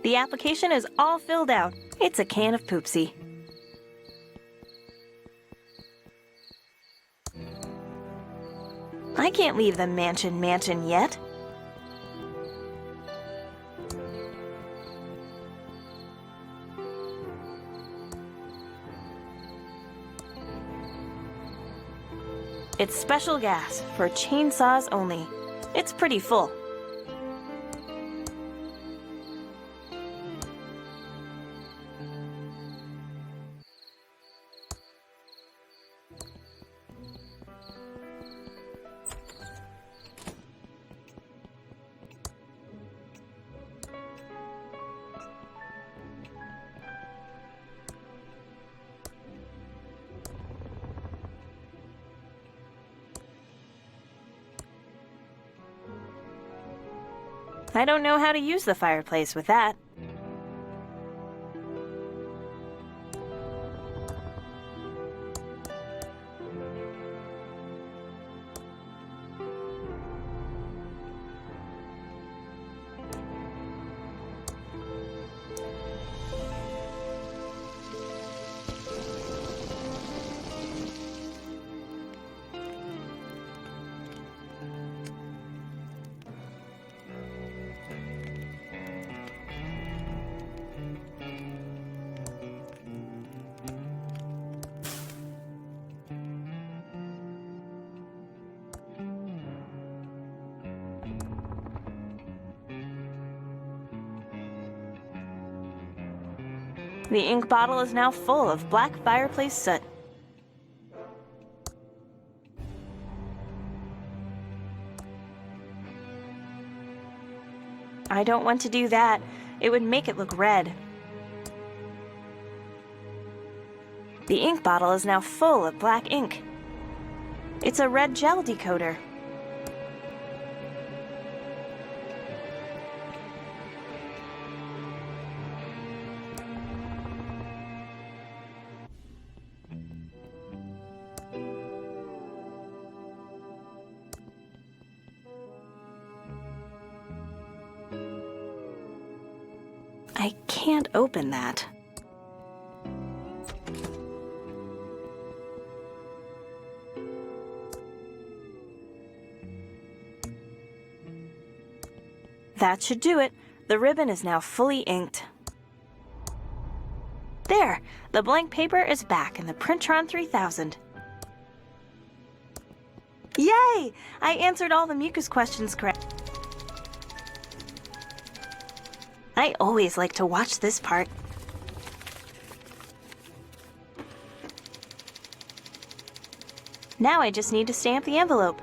The application is all filled out. It's a can of poopsie. I can't leave the mansion yet. It's special gas for chainsaws only. It's pretty full. I don't know how to use the fireplace with that. The ink bottle is now full of black fireplace soot. I don't want to do that. It would make it look red. The ink bottle is now full of black ink. It's a red gel decoder. I can't open that. That should do it. The ribbon is now fully inked. There! The blank paper is back in the Printron 3000. Yay! I answered all the mucus questions correct. I always like to watch this part. Now I just need to stamp the envelope.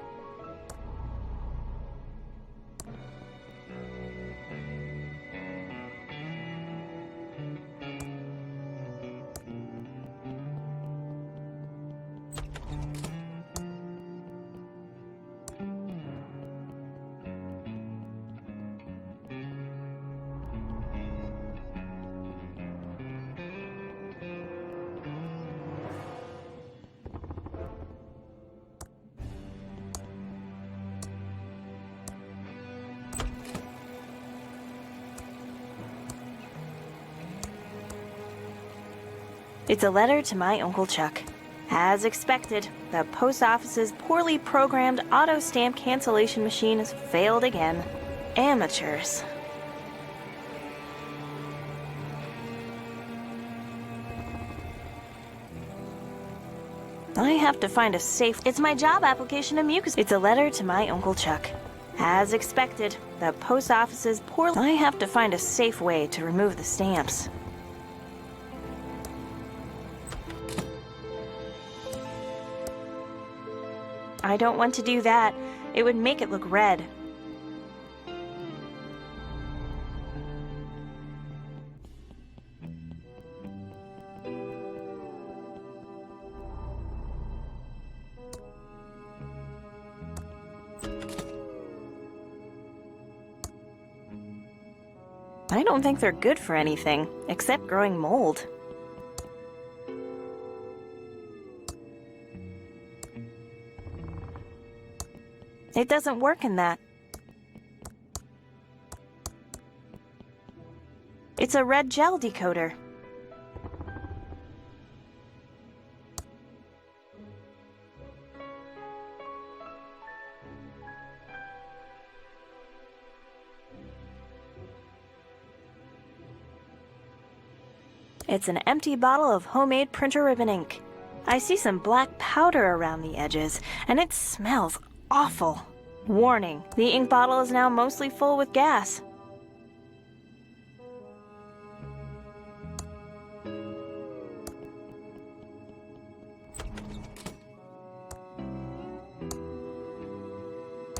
It's a letter to my Uncle Chuck. As expected, the post office's poorly programmed auto stamp cancellation machine has failed again. Amateurs. I have to find a safe... It's my job application to mucus... It's a letter to my Uncle Chuck. As expected, the post office's poorly... I have to find a safe way to remove the stamps. I don't want to do that. It would make it look red. I don't think they're good for anything, except growing mold. It doesn't work in that. It's a red gel decoder. It's an empty bottle of homemade printer ribbon ink. I see some black powder around the edges, and it smells awful. Warning, the ink bottle is now mostly full with gas.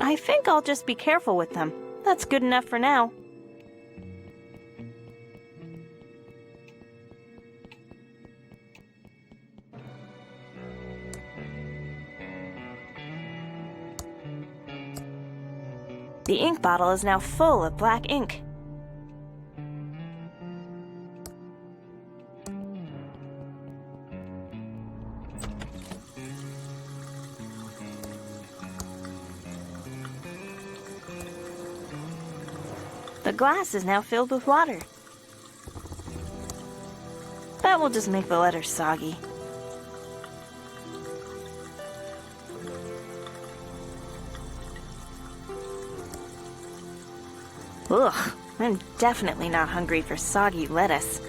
I think I'll just be careful with them. That's good enough for now. The ink bottle is now full of black ink. The glass is now filled with water. That will just make the letters soggy. Ugh, I'm definitely not hungry for soggy lettuce.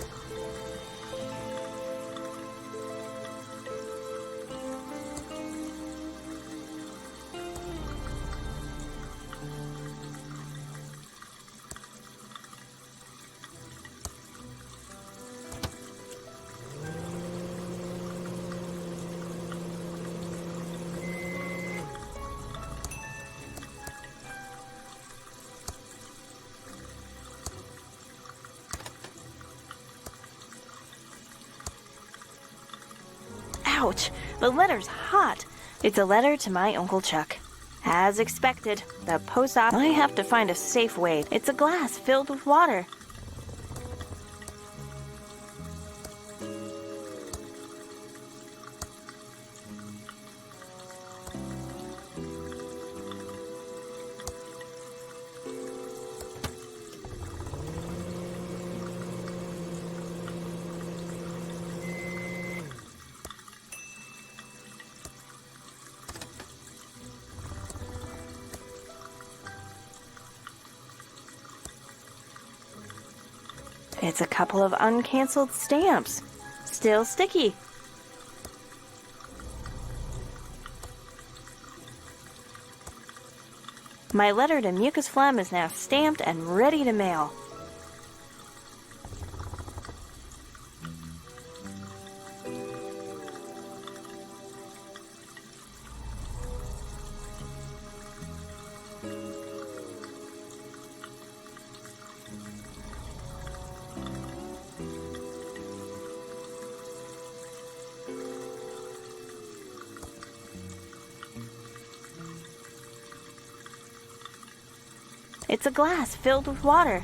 Ouch! The letter's hot. It's a letter to my Uncle Chuck. As expected, the post office... I have to find a safe way. It's a glass filled with water. It's a couple of uncanceled stamps. Still sticky. My letter to Mucus Phlegm is now stamped and ready to mail. It's a glass filled with water.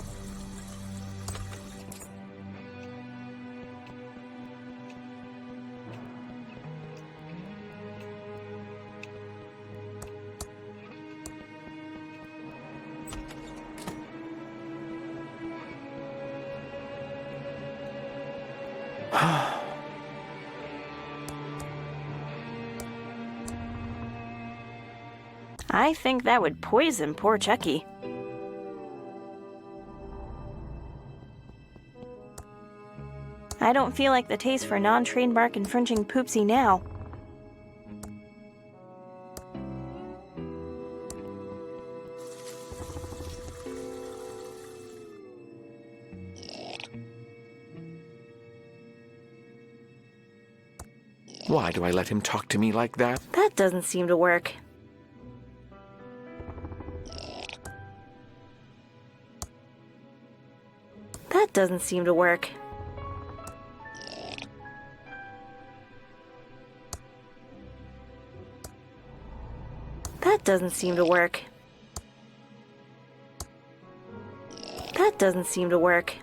I think that would poison poor Chucky. I don't feel like the taste for non-trademark infringing Poopsie now. Why do I let him talk to me like that? That doesn't seem to work. That doesn't seem to work. That doesn't seem to work. That doesn't seem to work.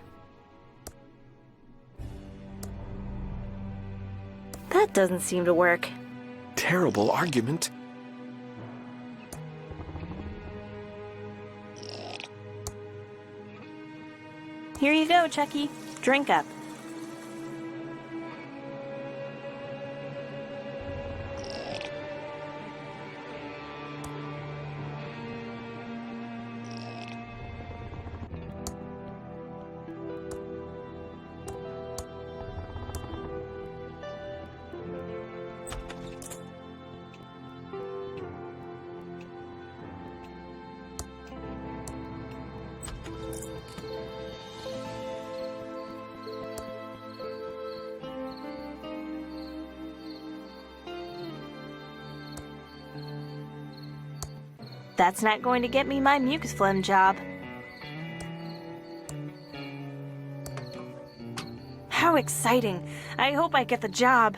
That doesn't seem to work. Terrible argument. Here you go, Chucky. Drink up. that's not going to get me my mucus phlegm job. How exciting. I hope I get the job.